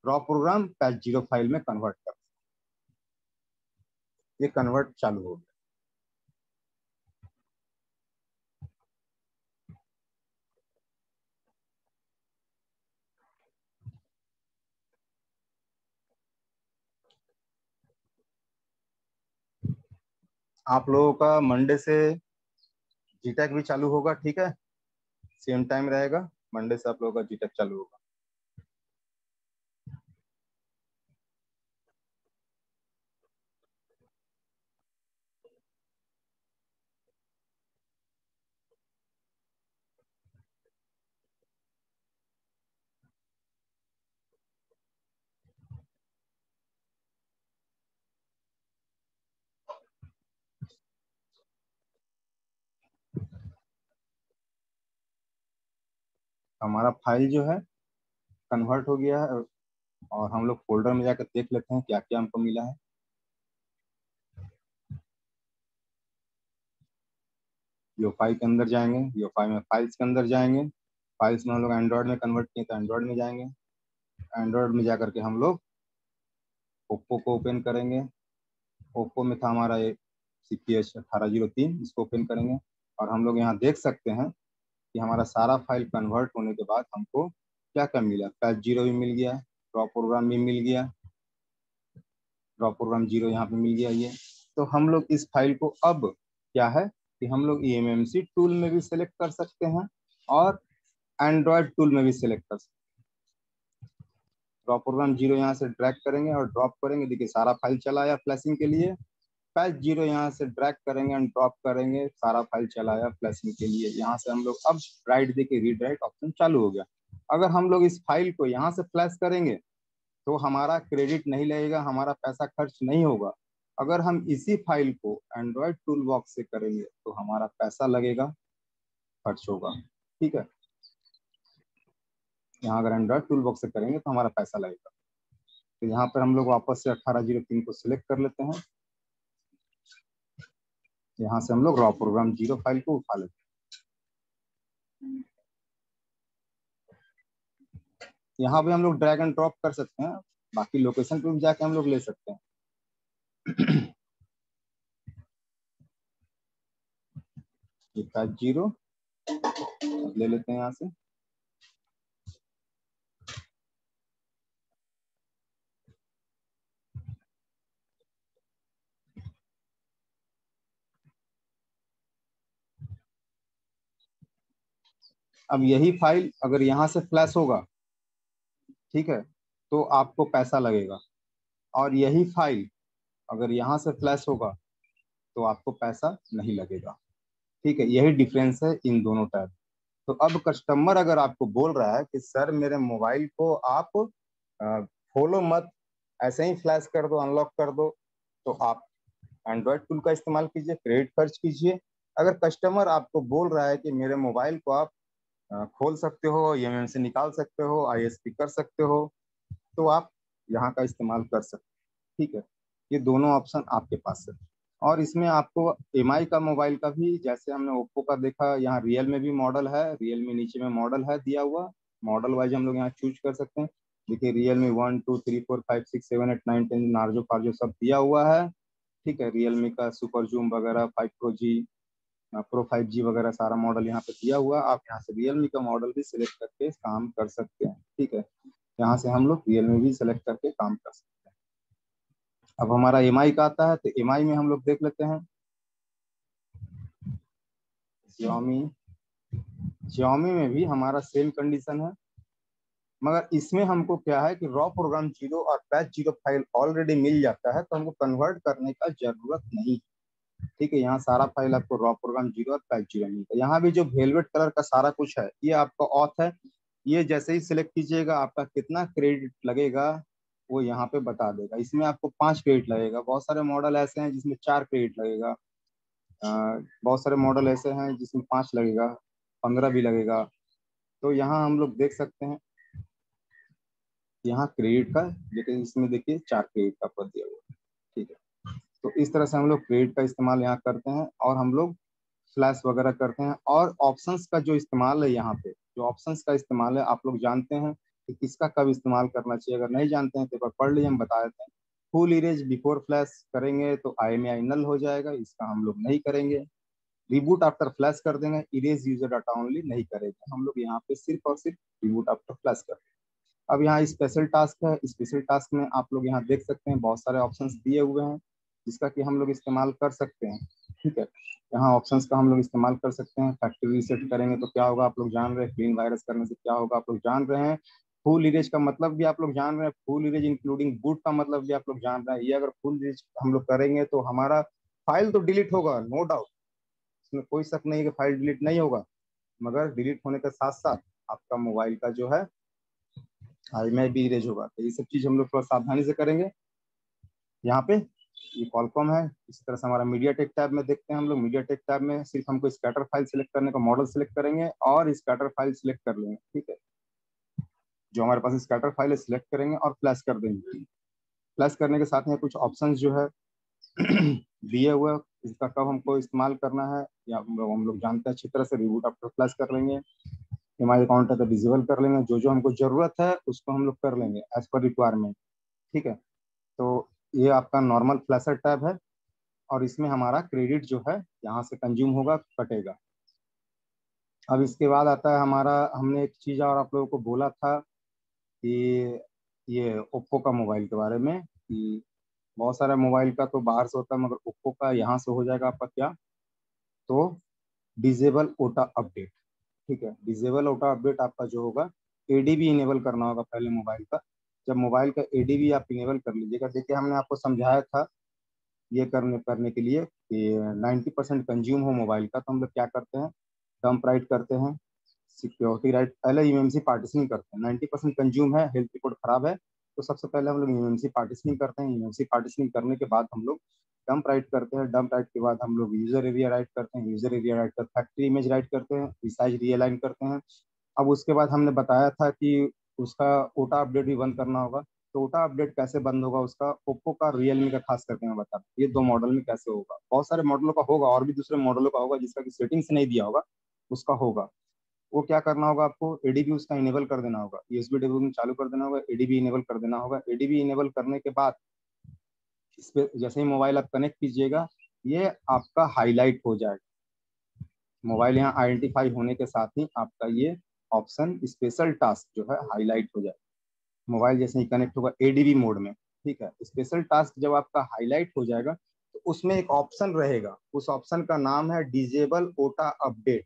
raw program patch 0 file में कन्वर्ट कर, ये कन्वर्ट चालू हो गया। आप लोगों का मंडे से जीटेक भी चालू होगा, ठीक है, सेम टाइम रहेगा। मंडे से आप लोगों का जीटेक चालू होगा। हमारा फाइल जो है कन्वर्ट हो गया है और हम लोग फोल्डर में जाकर देख लेते हैं क्या क्या हमको मिला है। यूएफआई के अंदर जाएंगे, यूएफआई में फाइल्स के अंदर जाएंगे, फाइल्स में हम लोग एंड्रॉयड में कन्वर्ट किए तो एंड्रॉयड में जाएंगे, एंड्रॉयड में जाकर के हम लोग ओप्पो को ओपन करेंगे। ओप्पो में था हमारा CPH1803, इसको ओपन करेंगे और हम लोग यहाँ देख सकते हैं कि हमारा सारा फाइल कन्वर्ट होने के बाद हमको क्या क्या मिला। पैच 0 भी मिल गया, रॉ प्रोग्राम भी मिल गया, रॉ प्रोग्राम 0 यहाँ पे मिल गया ये। तो हम लोग इस फाइल को अब क्या है कि हम लोग eMMC टूल में भी सिलेक्ट कर सकते हैं और एंड्रॉयड टूल में भी सिलेक्ट कर सकते हैं। रॉ प्रोग्राम 0 यहाँ से ड्रैग करेंगे और ड्रॉप करेंगे, देखिए सारा फाइल चला आया फ्लैशिंग के लिए। पैच 0 यहाँ से ड्रैग करेंगे एंड ड्रॉप करेंगे, सारा फाइल चला आया फ्लैशिंग के लिए। यहाँ से हम लोग अब राइट देके रीड राइट ऑप्शन चालू हो गया। अगर हम लोग इस फाइल को यहाँ से फ्लैश करेंगे तो हमारा क्रेडिट नहीं लगेगा, हमारा पैसा खर्च नहीं होगा। अगर हम इसी फाइल को एंड्रॉयड टूल बॉक्स से करेंगे तो हमारा पैसा लगेगा, खर्च होगा, ठीक है। यहाँ अगर एंड्रॉयड टूल बॉक्स से करेंगे तो हमारा पैसा लगेगा। तो यहाँ पर हम लोग वापस से 1803 को सिलेक्ट कर लेते हैं। यहाँ से हम लोग रॉ प्रोग्राम 0 फाइल को उठा लेते हैं। यहाँ पे हम लोग ड्रैग एंड ड्रॉप कर सकते हैं, बाकी लोकेशन पे भी जाके हम लोग ले सकते हैं। ये पैच 0 ले लेते हैं यहाँ से। अब यही फाइल अगर यहाँ से फ्लैश होगा, ठीक है, तो आपको पैसा लगेगा, और यही फाइल अगर यहाँ से फ्लैश होगा तो आपको पैसा नहीं लगेगा, ठीक है। यही डिफरेंस है इन दोनों टैब। तो अब कस्टमर अगर आपको बोल रहा है कि सर मेरे मोबाइल को आप खोलो मत, ऐसे ही फ्लैश कर दो, अनलॉक कर दो, तो आप एंड्रॉयड टूल का इस्तेमाल कीजिए, क्रेडिट खर्च कीजिए। अगर कस्टमर आपको बोल रहा है कि मेरे मोबाइल को आप खोल सकते हो, eMMC से निकाल सकते हो, ISP कर सकते हो, तो आप यहाँ का इस्तेमाल कर सकते हो, ठीक है। ये दोनों ऑप्शन आपके पास है। और इसमें आपको MI का मोबाइल का भी, जैसे हमने ओप्पो का देखा, यहाँ रियल में भी मॉडल है, रियल में नीचे में मॉडल है दिया हुआ, मॉडल वाइज हम लोग यहाँ चूज कर सकते हैं। देखिए रियल में 1 2 3 4 5 6 7 8 9 10 नार्जो फार्जो सब दिया हुआ है, ठीक है। रियलमी का सुपर जूम वगैरह 5 Pro G Pro 5G वगैरह सारा मॉडल यहाँ पे दिया हुआ। आप यहाँ से रियलमी का मॉडल भी सिलेक्ट करके काम कर सकते हैं, ठीक है। यहाँ से हम लोग रियलमी भी सिलेक्ट करके काम कर सकते हैं। अब हमारा MI का आता है, तो MI में हम लोग देख लेते हैं। Xiaomi में भी हमारा सेम कंडीशन है, मगर इसमें हमको क्या है कि रॉ प्रोग्राम 0 और पैच 0 फाइल ऑलरेडी मिल जाता है, तो हमको कन्वर्ट करने का जरूरत नहीं, ठीक है। यहाँ सारा फाइल आपको रॉ प्रोग्राम 0 और पैच 0 मिलता है। यहाँ भी जो वेलवेट कलर का सारा कुछ है ये आपका ऑथ है, ये जैसे ही सिलेक्ट कीजिएगा आपका कितना क्रेडिट लगेगा वो यहाँ पे बता देगा। इसमें आपको 5 क्रेडिट लगेगा। बहुत सारे मॉडल ऐसे हैं जिसमें 4 क्रेडिट लगेगा, बहुत सारे मॉडल ऐसे हैं जिसमें 5 लगेगा, 15 भी लगेगा। तो यहाँ हम लोग देख सकते हैं यहाँ क्रेडिट का, लेकिन इसमें देखिए 4 क्रेडिट का पद दिया हुआ है। ठीक है, तो इस तरह से हम लोग क्रेडिट का इस्तेमाल यहाँ करते हैं और हम लोग फ्लैश वगैरह करते हैं। और ऑप्शंस का जो इस्तेमाल है, यहाँ पे जो ऑप्शंस का इस्तेमाल है आप लोग जानते हैं कि किसका कब इस्तेमाल करना चाहिए। अगर नहीं जानते हैं तो एक बार पढ़ लीजिए, हम बता देते हैं। फुल इरेज बिफोर फ्लैश करेंगे तो IMEI नल हो जाएगा, इसका हम लोग नहीं करेंगे। रिबूट आफ्टर फ्लैश कर देंगे, इरेज यूजर डाटा ओनली नहीं करेंगे हम लोग, यहाँ पे सिर्फ और सिर्फ रिबूट आफ्टर फ्लैश कर देंगे। अब यहाँ स्पेशल टास्क है, स्पेशल टास्क में आप लोग यहाँ देख सकते हैं बहुत सारे ऑप्शंस दिए हुए हैं जिसका कि हम लोग इस्तेमाल कर सकते हैं। ठीक है, यहाँ ऑप्शंस का हम लोग इस्तेमाल कर सकते हैं। फैक्ट्री रीसेट करेंगे तो क्या होगा आप लोग जान रहे हैं, क्लीन वायरस करने से क्या होगा आप लोग जान रहे हैं, फुल इरेज का मतलब भी आप लोग जान रहे हैं, फुल इरेज इंक्लूडिंग बूट का मतलब भी आप लोग जान रहे हैं। ये अगर फुल इरेज हम लोग करेंगे तो हमारा फाइल तो डिलीट होगा, नो डाउट, इसमें कोई शक नहीं है कि फाइल डिलीट नहीं होगा, मगर डिलीट होने के साथ साथ आपका मोबाइल का जो है IMEI भी इरेज होगा। तो ये सब चीज हम लोग थोड़ा सावधानी से करेंगे। यहाँ पे ये कॉलकॉम है। इसी तरह से हमारा मीडिया टेक टैब में देखते हैं हम लोग। मीडिया टेक टैब में सिर्फ हमको स्कैटर फाइल सिलेक्ट करने का मॉडल सिलेक्ट करेंगे और स्कैटर फाइल सिलेक्ट कर लेंगे। ठीक है, जो हमारे पास स्कैटर फाइल है सिलेक्ट करेंगे और फ्लैश कर देंगे। फ्लैश करने के साथ में कुछ ऑप्शन जो है दिए हुए, इसका कब हमको इस्तेमाल करना है या हम लोग जानते हैं अच्छी तरह से। रिबूट आफ्टर फ्लैश कर लेंगे, हमारे अकाउंट है तो डिसेबल कर लेंगे, जो जो हमको जरूरत है उसको हम लोग कर लेंगे एज पर रिक्वायरमेंट। ठीक है, तो ये आपका नॉर्मल फ्लैशर टैब है और इसमें हमारा क्रेडिट जो है यहाँ से कंज्यूम होगा, कटेगा। अब इसके बाद आता है हमारा, हमने एक चीज़ और आप लोगों को बोला था कि ये ओप्पो का मोबाइल के बारे में, कि बहुत सारा मोबाइल का तो बाहर से होता है मगर ओप्पो का यहाँ से हो जाएगा आपका क्या, तो डिजेबल ओटा अपडेट। ठीक है, डिजेबल ओटा अपडेट आपका जो होगा ADB इनेबल करना होगा पहले मोबाइल का। जब मोबाइल का ADB आप इनेबल कर लीजिएगा, देखिए हमने आपको समझाया था ये करने के लिए कि 90% कंज्यूम हो मोबाइल का तो हम लोग क्या करते हैं, डंप राइट करते हैं, सिक्योरिटी राइट, पहले UMC पार्टिशनिंग करते हैं। 90% कंज्यूम है, हेल्थ रिपोर्ट खराब है, तो सबसे पहले हम लोग UMC पार्टिशनिंग करते हैं। UMC पार्टिशनिंग करने के बाद हम लोग डंप राइट करते हैं। डंप राइट के बाद हम लोग यूजर एरिया राइट करते हैं। यूजर एरिया राइट कर फैक्ट्री इमेज राइट करते हैं, रिसाइज रीअलाइन करते हैं। अब उसके बाद हमने बताया था कि उसका ओटा अपडेट भी बंद करना होगा। तो ओटा अपडेट कैसे बंद होगा उसका, ओप्पो का रियलमी का खास करके मैं बता दूं, ये 2 मॉडल में कैसे होगा। बहुत सारे मॉडलों का होगा और भी दूसरे मॉडलों का होगा जिसका कि सेटिंग्स नहीं दिया होगा, उसका होगा। वो क्या करना होगा आपको, ADB उसका इनेबल कर देना होगा, USB डिबगिंग चालू कर देना होगा, ADB इनेबल कर देना होगा। ADB इनेबल करने के बाद इस पे जैसे ही मोबाइल आप कनेक्ट कीजिएगा ये आपका हाईलाइट हो जाएगा। मोबाइल यहाँ आइडेंटिफाई होने के साथ ही आपका ये ऑप्शन स्पेशल टास्क जो है हाईलाइट हो जाएगा। मोबाइल जैसे ही कनेक्ट होगा ADB मोड में। ठीक है, स्पेशल टास्क जब आपका हाईलाइट हो जाएगा तो उसमें एक ऑप्शन रहेगा, उस ऑप्शन का नाम है डिजेबल ओटा अपडेट।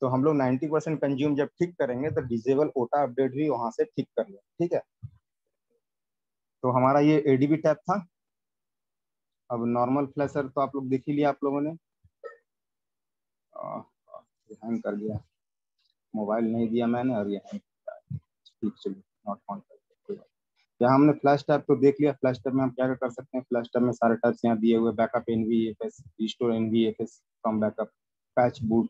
तो हम लोग 90% कंज्यूम जब ठीक करेंगे तो डिजेबल ओटा अपडेट भी वहां से ठीक कर लेंगे। ठीक है, तो हमारा ये ADB टैब था। अब नॉर्मल फ्लैशर तो आप लोग देख ही लिया आप लोगों ने। हैंग कर गया, मोबाइल नहीं दिया मैंने और ये हैंग कर गया। ठीक, चलिए नॉट फाउंड कर दिया। यहाँ हमने फ्लैश टैब तो देख लिया। फ्लैश टैब में हम क्या कर सकते हैं, फ्लैश टैब में सारे टैब्स यहाँ दिए हुए, backup NVFS, restore NVFS from backup, patch boot,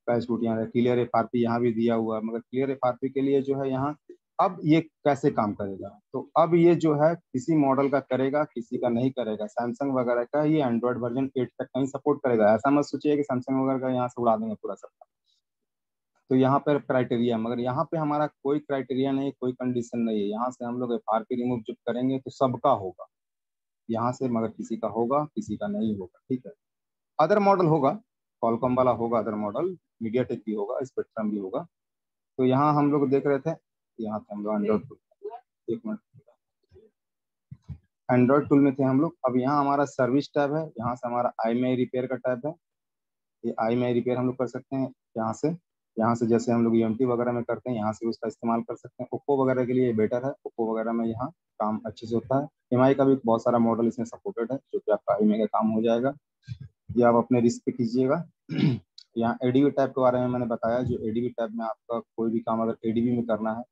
patch boot यहाँ क्लियर FRP यहाँ भी दिया हुआ है। मगर क्लियर FRP के लिए जो है यहाँ, अब ये कैसे काम करेगा, तो अब ये जो है किसी मॉडल का करेगा किसी का नहीं करेगा। सैमसंग वगैरह का ये एंड्रॉइड वर्जन 8 तक कहीं सपोर्ट करेगा, ऐसा मत सोचिए कि सैमसंग वगैरह का यहाँ से उड़ा देंगे पूरा सबका। तो यहाँ पर क्राइटेरिया, मगर यहाँ पे हमारा कोई क्राइटेरिया नहीं, कोई कंडीशन नहीं है। यहाँ से हम लोग FRP रिमूव जब करेंगे तो सबका होगा यहाँ से, मगर किसी का होगा किसी का नहीं होगा। ठीक है, अदर मॉडल होगा, कॉलकॉम वाला होगा, अदर मॉडल मीडियाटेक भी होगा, स्पेक्ट्रम भी होगा। तो यहाँ हम लोग देख रहे थे, यहाँ पे हम लोग एंड्रॉइड टूल, एक मिनट, एंड्रॉइड टूल में थे हम लोग। अब यहाँ हमारा सर्विस टैब है, यहाँ से हमारा IMEI रिपेयर का टैब है। ये IMEI रिपेयर हम लोग कर सकते हैं यहाँ से जैसे हम लोग EMT वगैरह में करते हैं यहाँ से उसका इस्तेमाल कर सकते हैं। ओप्पो वगैरह के लिए बेटर है, ओप्पो वगैरह में यहाँ काम अच्छे से होता है। MI का भी बहुत सारा मॉडल इसमें सपोर्टेड है जो कि आपका IMEI का काम हो जाएगा। ये आप अपने रिस्क पे कीजिएगा। यहाँ एडीबी टैब के बारे में मैंने बताया, जो एडीबी टैब में आपका कोई भी काम अगर एडीबी में करना है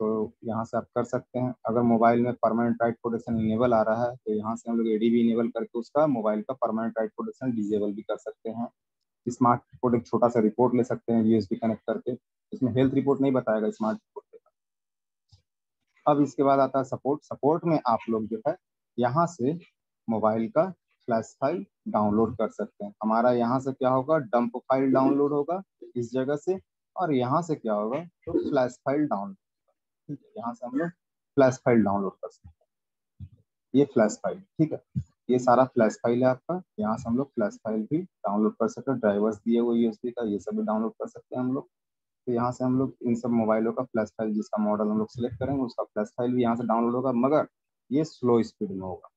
तो यहाँ से आप कर सकते हैं। अगर मोबाइल में परमानेंट राइट प्रोटेक्शन इनेबल आ रहा है तो यहाँ से हम लोग एडीबी इनेबल करके उसका मोबाइल का परमानेंट राइट प्रोटेक्शन डिजेबल भी कर सकते हैं। स्मार्ट रिपोर्ट एक छोटा सा रिपोर्ट ले सकते हैं यूएसबी कनेक्ट करके, इसमें हेल्थ रिपोर्ट नहीं बताएगा, स्मार्ट रिपोर्ट देगा। अब इसके बाद आता है सपोर्ट। सपोर्ट में आप लोग जो है यहाँ से मोबाइल का फ्लैश फाइल डाउनलोड कर सकते हैं। हमारा यहाँ से क्या होगा, डंप फाइल डाउनलोड होगा इस जगह से, और यहाँ से क्या होगा तो फ्लैश फाइल डाउनलोड, ठीक है। यहाँ से हम लोग फ्लैश फाइल डाउनलोड कर सकते हैं, ये फ्लैश फाइल, ठीक है। ये सारा फ्लैश फाइल है आपका, यहाँ से हम लोग फ्लैश फाइल भी डाउनलोड कर सकते हैं। ड्राइवर्स दिए हुए यूएसबी का ये सब भी डाउनलोड कर सकते हैं हम लोग। तो यहाँ से हम लोग इन सब मोबाइलों का फ्लैश फाइल, जिसका मॉडल हम लोग सिलेक्ट करेंगे उसका फ्लैश फाइल भी यहाँ से डाउनलोड होगा, मगर ये स्लो स्पीड में होगा।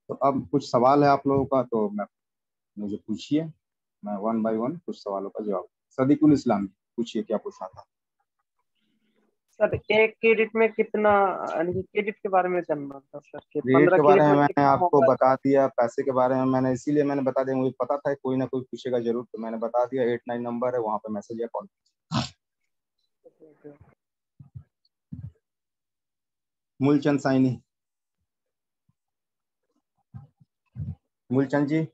तो अब कुछ सवाल है आप लोगों का, तो मुझे पूछिए, मैं 1 बाय 1 कुछ सवालों का जवाब। सदीकुल इस्लाम, पूछिए क्या पूछना था। सर एक क्रेडिट में कितना, क्रेडिट के बारे में जानना था सर। क्रेडिट के बारे में मैंने आपको बता दिया, पैसे के बारे में मैंने इसीलिए मैंने बता दिया, मुझे पता था कोई ना कोई पूछेगा जरूर, तो मैंने बता दिया। 89 नंबर है, वहाँ पे मैसेज या कॉल। मूलचंद साइनी, मूलचंद जी,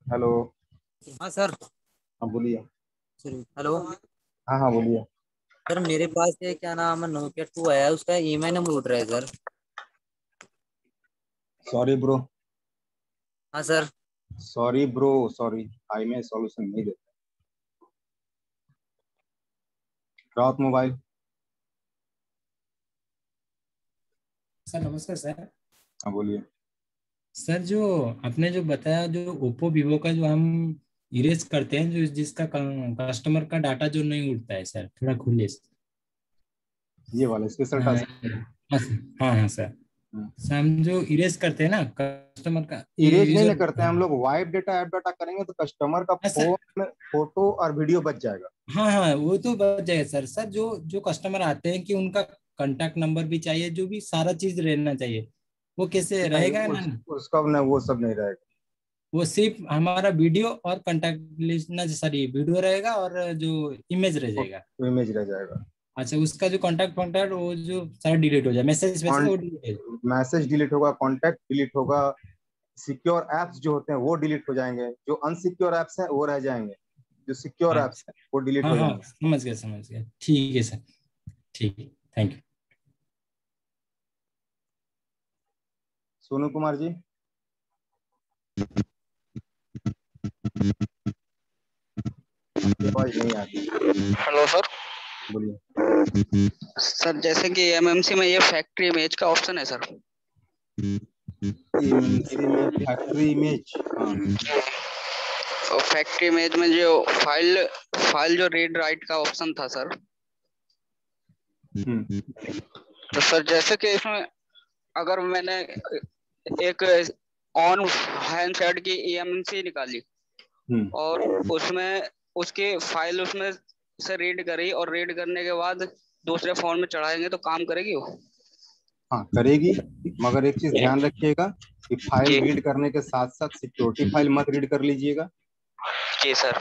हेलो। हाँ सर। हाँ बोलिए। हेलो। हाँ हाँ बोलिए। सर मेरे पास ये क्या नाम है, नोकिया 2 आया है, उसका ईएमआई नंबर उठ रहा है सर। Sorry bro. हाँ सर। सॉरी ब्रो, सॉरी, आई में सॉल्यूशन नहीं देता। राउत मोबाइल। सर नमस्कार सर। हाँ बोलिए। सर जो आपने जो बताया, जो ओप्पो वीवो का जो हम इरेज करते हैं, जो जिसका कस्टमर का डाटा जो नहीं उठता है सर, थोड़ा खुले से। ये वाला स्पेशल हाँ टास्क। हाँ हाँ सर। सर हम जो इरेज करते हैं ना कस्टमर का, इरेज नहीं करते हैं हम लोग, वाइप डेटा ऐप डाटा करेंगे तो कस्टमर का फोन, फोटो और वीडियो बच जाएगा। हाँ हाँ वो तो बच जाएगा सर। सर जो जो कस्टमर आते हैं कि उनका कांटेक्ट नंबर भी चाहिए, जो भी सारा चीज रहना चाहिए, वो कैसे रहेगा ना? उसका नहीं, वो सब नहीं रहेगा। वो सिर्फ हमारा वीडियो और कांटेक्ट लिस्ट ना, सॉरी वीडियो रहेगा और जो इमेज रह जाएगा। इमेज रह जाएगा। अच्छा, उसका जो कांटेक्ट वो जो सारा डिलीट हो जाए, मैसेज मैसेज डिलीट होगा, कांटेक्ट डिलीट होगा, सिक्योर एप्स जो होते हैं वो डिलीट हो जाएंगे, जो अनसिक्योर एप्स हैं वो रह जाएंगे, जो सिक्योर एप्स हैं वो डिलीट हो जाएंगे। समझ गया। ठीक है सर, ठीक है, थैंक यू। सोनू कुमार जी। आवाज नहीं आती। Hello sir. बोलिए सर। जैसे कि एमएमसी में ये फैक्ट्री इमेज का ऑप्शन है sir. Factory image, factory image में जो फाइल जो रीड राइट का ऑप्शन था सर। तो सर जैसे कि इसमें अगर मैंने एक ऑन हैंड साइड की ईएमसी निकाली और उसमें उसकी फाइल उसमें से रीड करी, और रीड करने के बाद दूसरे फोन में चढ़ाएंगे तो काम करेगी वो? हाँ करेगी, मगर एक चीज ध्यान रखिएगा कि फाइल रीड करने के साथ साथ सिक्योरिटी फाइल मत रीड कर लीजिएगा। जी सर।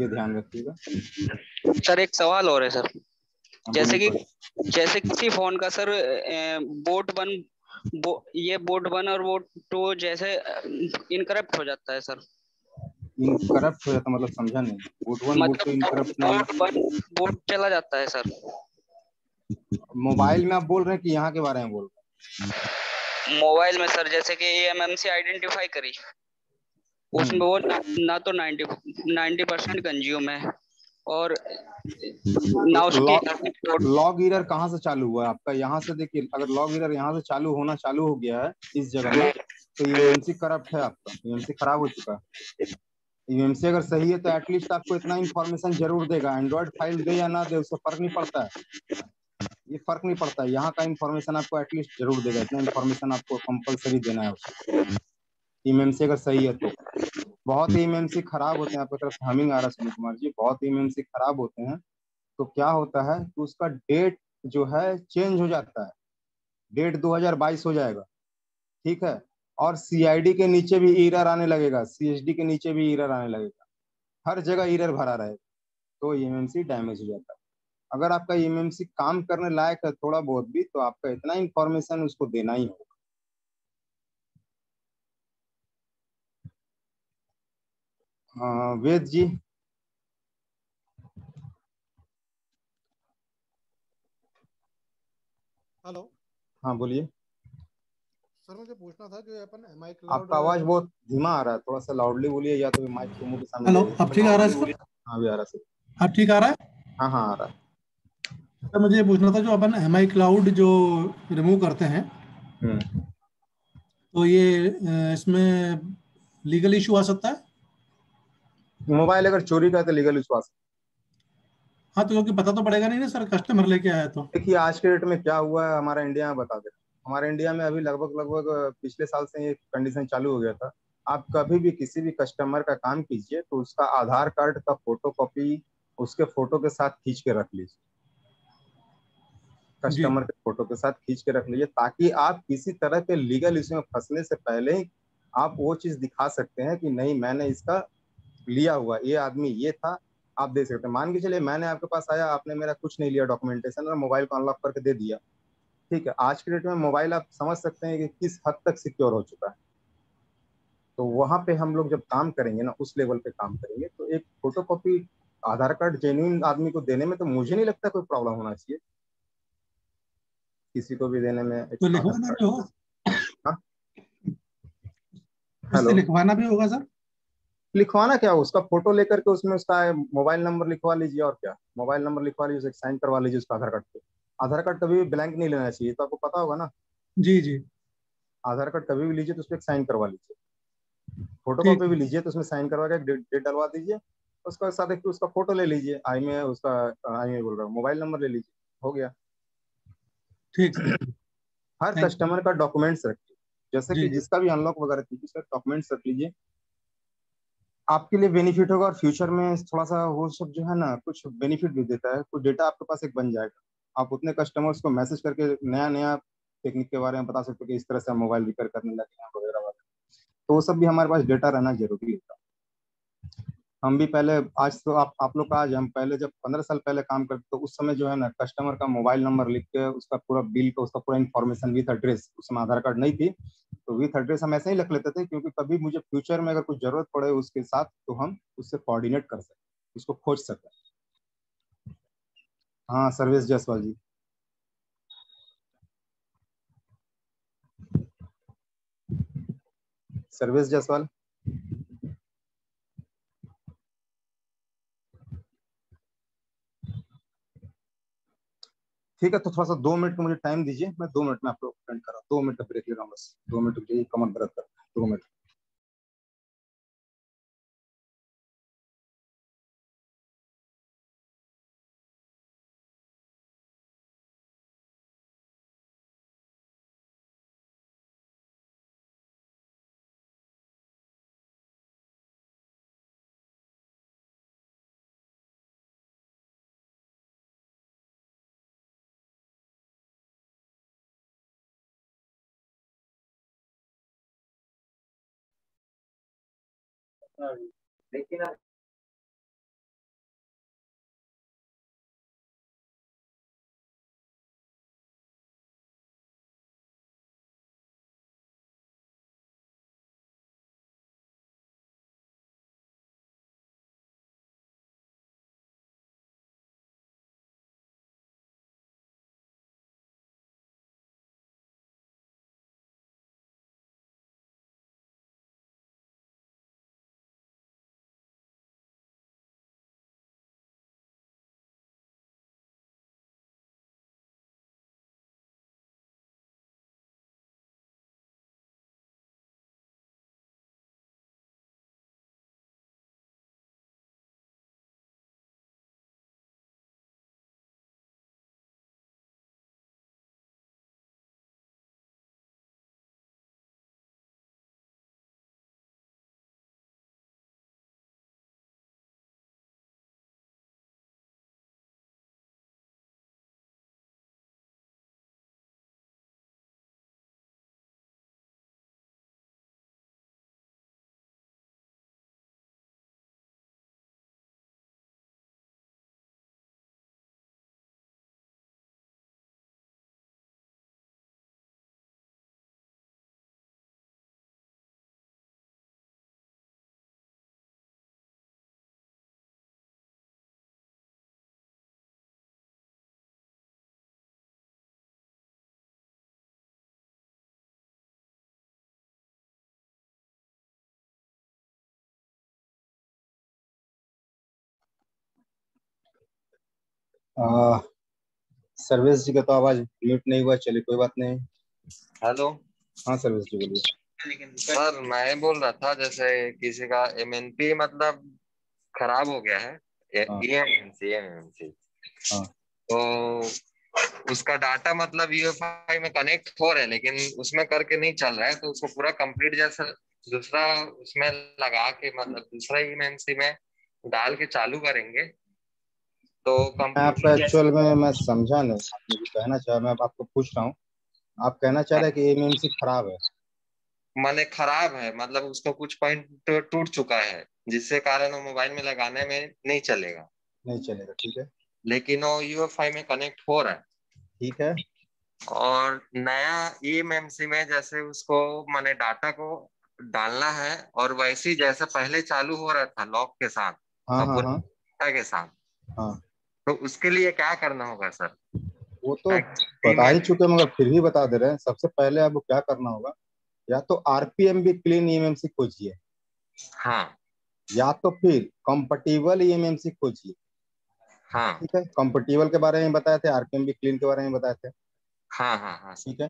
ये ध्यान रखिएगा। सर एक सवाल और है सर। जैसे किसी फोन का सर बोट 1 और बोट 2 जैसे इनकरप्ट हो जाता है सर। इनकरप्ट हो जाता मतलब समझा नहीं। बोट 1 बोट 2 इनकरप्ट नहीं, बोट चला जाता है सर। मोबाइल में आप बोल रहे हैं कि यहाँ के बारे में बोल रहे हैं? मोबाइल में सर, जैसे कि एमएमसी आइडेंटिफाई करी, उसमें वो ना तो 90% कंज्यूम है, और ना उसकी लॉग एरर कहाँ से चालू हुआ है आपका? यहाँ से देखिए, अगर लॉग एरर यहाँ से चालू हो गया है इस जगह में, तो यूएमसी करप्ट है आपका, यूएमसी खराब हो चुका है। यूएमसी अगर सही है तो एटलीस्ट आपको इतना इंफॉर्मेशन जरूर देगा। एंड्रॉइड फाइल दे या ना दे उससे फर्क नहीं पड़ता है, ये फर्क नहीं पड़ता है। यहाँ का इंफॉर्मेशन आपको एटलीस्ट जरूर देगा, इतना इंफॉर्मेशन आपको कंपलसरी देना है उसको। ईएमसी अगर सही है तो। बहुत ही ईएमसी खराब होते हैं, आपकी तरफ हमिंग आ रहा है सुनील कुमार जी, बहुत ईएमसी खराब होते हैं। तो क्या होता है कि उसका डेट जो है चेंज हो जाता है, डेट 2022 हो जाएगा, ठीक है। और सीआईडी के नीचे भी एरर आने लगेगा, सीएसडी के नीचे भी एरर आने लगेगा, हर जगह एरर भरा रहेगा, तो ईएमएमसी डैमेज हो जाता है। अगर आपका ईएमएमसी काम करने लायक है थोड़ा बहुत भी, तो आपका इतना इंफॉर्मेशन उसको देना ही होगा। वेद जी। हेलो। हाँ बोलिए। सर मुझे पूछना था जो अपन एमआई क्लाउड। आपका आवाज बहुत धीमा आ रहा है, थोड़ा सा लाउडली बोलिए, या तो माइक को मुंह के सामने हेलो, ले लीजिए। अब ठीक आ रहा है सर? हाँ भी आ रहा है सर। अब ठीक आ रहा है? हाँ हाँ आ रहा है। सर मुझे ये पूछना था जो अपन एमआई क्लाउड जो रिमूव करते हैं, तो ये इसमें लीगल इशू आ सकता है? मोबाइल अगर चोरी का है तो लीगल इशू आ सकता हाँ, तो क्योंकि पता तो पड़ेगा नहीं ना सर, कस्टमर लेके आया तो। है। देखिए आज के डेट में क्या हुआ है हमारा इंडिया में, बता दे। हमारे इंडिया में अभी लगभग पिछले साल से ये कंडीशन चालू हो गया था। आप कभी भी किसी भी कस्टमर का काम कीजिए तो उसका आधार कार्ड का फोटो कॉपी उसके फोटो के साथ खींच के रख लीजिए, कस्टमर के फोटो के साथ खींच के रख लीजिए, ताकि आप किसी तरह के लीगल इश्यू में फंसने से पहले ही आप वो चीज दिखा सकते हैं कि नहीं मैंने इसका लिया हुआ, ये आदमी ये था। आप दे सकते हैं, मान के चलिए मैंने आपके पास आया, आपने मेरा कुछ नहीं लिया डॉक्यूमेंटेशन और मोबाइल को अनलॉक करके दे दिया, ठीक है। आज के डेट में मोबाइल आप समझ सकते हैं कि किस हद तक सिक्योर हो चुका है। तो वहां पे हम लोग जब काम करेंगे ना, उस लेवल पे काम करेंगे, तो एक फोटो कॉपी आधार कार्ड जेन्युइन आदमी को देने में तो मुझे नहीं लगता कोई प्रॉब्लम होना चाहिए, किसी को भी देने में एक तो आधार लिखवाना कार्ड। भी होगा? हाँ उससे हेलो। लिखवाना भी होगा सर? लिखवाना क्या, उसका फोटो लेकर के उसमें उसका मोबाइल नंबर लिखवा लीजिए, और क्या, मोबाइल नंबर लिखवा लीजिए, उसे साइन करवा लीजिए उसका आधार कार्ड पे। आधार कार्ड कभी भी ब्लैंक नहीं लेना चाहिए, तो आपको पता होगा ना। जी जी। आधार कार्ड कभी भी लीजिए तो उस पर एक साइन करवा लीजिए, फोटो ठीक कॉपी भी है। लीजिए तो उसमें साइन करवा के डेट डलवा दीजिए। उसका साथ एक उसका फोटो ले लीजिए, आई में उसका, आई में बोल रहा हूँ, मोबाइल नंबर ले लीजिए, हो गया। ठीक sir. Her thank you. Customer का डॉक्यूमेंट्स रखिए, जैसे जी कि जी। जिसका भी अनलॉक वगैरह कीजिए उसका डॉक्यूमेंट्स रख लीजिए, आपके लिए बेनिफिट होगा। और फ्यूचर में थोड़ा सा वो सब जो है ना कुछ बेनिफिट भी देता है, कुछ डेटा आपके पास एक बन जाएगा, आप उतने कस्टमर्स को मैसेज करके नया नया टेक्निक के बारे में बता सकते हो कि इस तरह से हम मोबाइल रिपेयर करने लगे हैं वगैरह वगैरह। तो वो सब भी हमारे पास डेटा रहना जरूरी है। हम भी पहले, आज तो आप लोग का आज, हम पहले जब 15 साल पहले काम करते तो उस समय जो है ना कस्टमर का मोबाइल नंबर लिख के उसका पूरा बिल का उसका पूरा इन्फॉर्मेशन विथ एड्रेस, उस समय आधार कार्ड नहीं थी तो विथ एड्रेस हम ऐसे ही लिख लेते थे, क्योंकि कभी मुझे फ्यूचर में अगर कुछ जरूरत पड़े उसके साथ तो हम उससे कोऑर्डिनेट कर सकें, उसको खोज सकें। हाँ सर्वेश जायसवाल जी। सर्वेश जायसवाल। ठीक है, तो थोड़ा सा 2 मिनट का मुझे टाइम दीजिए, मैं 2 मिनट में आप लोग अटेंड कर रहा हूँ, 2 मिनट का ब्रेक ले रहा हूँ बस, 2 मिनट रुकिए, कमर दर्द कर 2 मिनट। लेकिन सर्विस जी का तो आवाज म्यूट नहीं हुआ, चलिए कोई बात नहीं। हेलो। हाँ सर्विस जी बोलिए। सर मैं बोल रहा था जैसे किसी का एमएनपी मतलब खराब हो गया है, हाँ एमएनसी हाँ तो उसका डाटा मतलब यूएफआई में कनेक्ट हो रहा है लेकिन उसमें करके नहीं चल रहा है, तो उसको पूरा कंप्लीट जैसा दूसरा उसमें लगा के मतलब दूसरा एमएनसी में डाल के चालू करेंगे तो आपका कंप्लीटली एक्चुअल में मैं समझा नहीं, आप मुझे कहना चाह, मैं आपको पूछ रहा हूँ, आप कहना चाह रहे हैं कि एमएमसी खराब है? माने खराब है मतलब उसका कुछ पॉइंट टूट चुका है जिससे कारण वो मोबाइल में लगाने में नहीं चलेगा, नहीं चलेगा, ठीक है लेकिन वो यूएफआई में कनेक्ट हो रहा है। ठीक है। और नया ईएमएमसी में जैसे उसको माने डाटा को डालना है और वैसे ही जैसे पहले चालू हो रहा था लॉक के साथ हाँ और हाँ पूरे हाँ डाटा के साथ, हाँ तो उसके लिए क्या करना होगा सर? वो तो एक्चुअली बता में ही चुके मगर फिर भी बता दे रहे हैं। सबसे पहले आपको क्या करना होगा, या तो आरपीएम भी क्लीन ईएमएमसी खोजिए, हाँ या तो फिर कंपैटिबल ईएमएमसी खोजिए। हाँ ठीक है, कंपैटिबल के बारे में बताए थे, आरपीएम भी क्लीन के बारे में बताए थे। हाँ हाँ हाँ सर। ठीक है,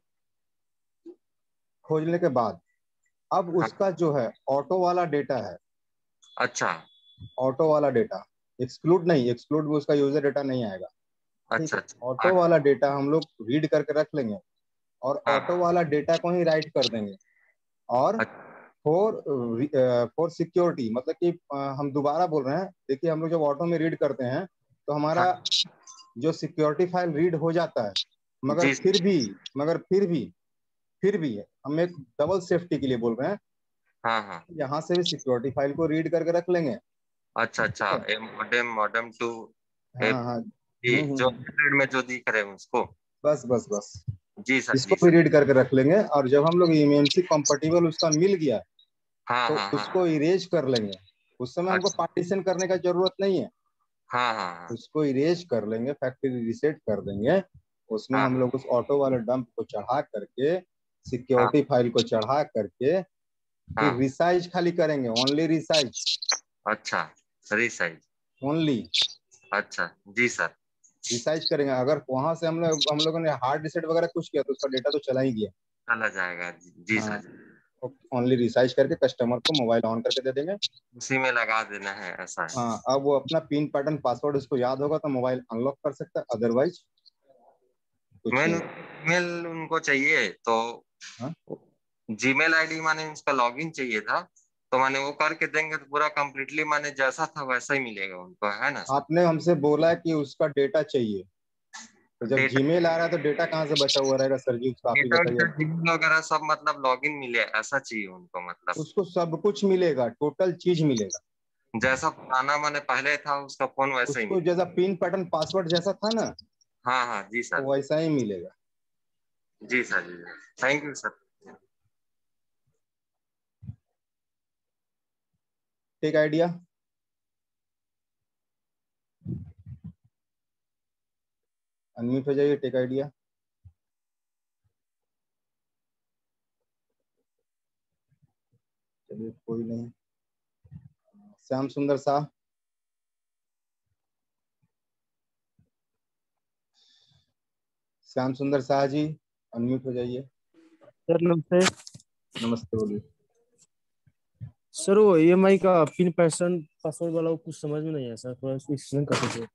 खोजने के बाद अब हाँ उसका जो है ऑटो वाला डेटा है, अच्छा ऑटो वाला डेटा, एक्सक्लूड नहीं, एक्सक्लूड में उसका यूजर डेटा नहीं आएगा। ठीक अच्छा है, अच्छा ऑटो वाला डेटा हम लोग रीड करके रख लेंगे और हाँ ऑटो वाला डेटा को ही राइट कर देंगे। और फॉर फॉर सिक्योरिटी मतलब कि हम दोबारा बोल रहे हैं, देखिए हम लोग जब ऑटो में रीड करते हैं तो हमारा हाँ जो सिक्योरिटी फाइल रीड हो जाता है, मगर जी फिर भी हम एक डबल सेफ्टी के लिए बोल रहे हैं, हाँ हाँ यहाँ से भी सिक्योरिटी फाइल को रीड करके रख लेंगे। अच्छा ठीक अच्छा है, मॉडेम मॉडेम टू हाँ हाँ जो एंड्रॉइड में जो दिख रहे हैं उसको। बस बस बस जी सर इसको जी भी सर। रीड करके रख लेंगे। और जब हम लोग एमएमसी कंपैटिबल उसका मिल गया हाँ तो हाँ हाँ उसको इरेज कर लेंगे। उस समय हमको अच्छा पार्टीशन करने का जरूरत नहीं है, हाँ हाँ हाँ उसको इरेज कर लेंगे, फैक्ट्री रिसेट कर देंगे। उसमें हम हाँ लोग उस ऑटो वाले डंप को चढ़ा करके, हाँ सिक्योरिटी फाइल को चढ़ा करके फिर हाँ रिसाइज खाली करेंगे, ओनली रिसाइज, अच्छा रिसाइज ओनली अच्छा जी सर। रिसाइज करेंगे। अगर वहां से हम लोगों ने हार्ड रिसेट वगैरह कुछ किया तो उसका डेटा तो चला ही गया। चला जाएगा जी हाँ, सर। ओनली रिसाइज करके कस्टमर को मोबाइल ऑन करके दे देंगे। उसी में लगा देना है ऐसा है। हाँ, अब वो अपना पिन पैटर्न पासवर्ड उसको याद होगा तो मोबाइल अनलॉक कर सकता है, अदरवाइज कुछ मैंने नहीं। ईमेल उनको चाहिए तो हाँ? जीमेल आईडी माने उसका लॉगिन चाहिए था, तो मैंने वो करके देंगे तो पूरा कंप्लीटली माने जैसा था वैसा ही मिलेगा उनको, है ना सर? आपने हमसे बोला कि उसका डेटा चाहिए, तो जब डेटा जीमेल आ रहा है तो डेटा कहाँ से बचा हुआ रहेगा सर जी, उसका आप ही डेटा बताइए। जीमेल वगैरह सब मतलब लॉगिन मिले ऐसा चाहिए उनको मतलब उसको सब कुछ मिलेगा, टोटल चीज मिलेगा। जैसा पुराना मैंने पहले था उसका फोन वैसा ही उसको मिले। जैसा पिन पैटर्न पासवर्ड जैसा था ना, हाँ हाँ जी सर। तो वैसा ही मिलेगा। जी सर जी thank you sir. Tech idea, unmute हो जाइए, टेक आइडिया। चलिए कोई नहीं, श्याम सुंदर शाह, श्याम सुंदर शाह जी अनम्यूट हो जाइए। सर नमस्ते। नमस्ते, बोलिए। सर वो ईएमआई का पिन पैटर्न पासवर्ड वाला वो कुछ समझ में नहीं आया सर, थोड़ा इसको एक्सप्लेन कर दीजिए।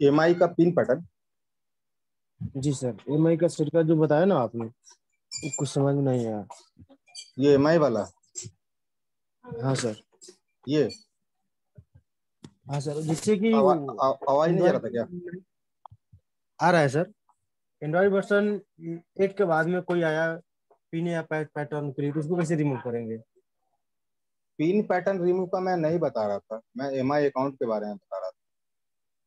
एमआई का पिन पैटर्न? जी सर, ईएमआई का सिर का जो बताया ना आपने वो कुछ समझ में नहीं आया। ये एमआई वाला? हाँ सर। ये हाँ सर, जिससे कि आवाज नहीं जा रहा था क्या? आ रहा है सर। एंड्रॉइड वर्जन 8 के बाद में कोई आया पिन या पैटर्न के लिए, तो उसको कैसे रिमूव करेंगे? पिन पैटर्न रिमूव का मैं नहीं बता रहा था, मैं एमआई अकाउंट के बारे में बता रहा था।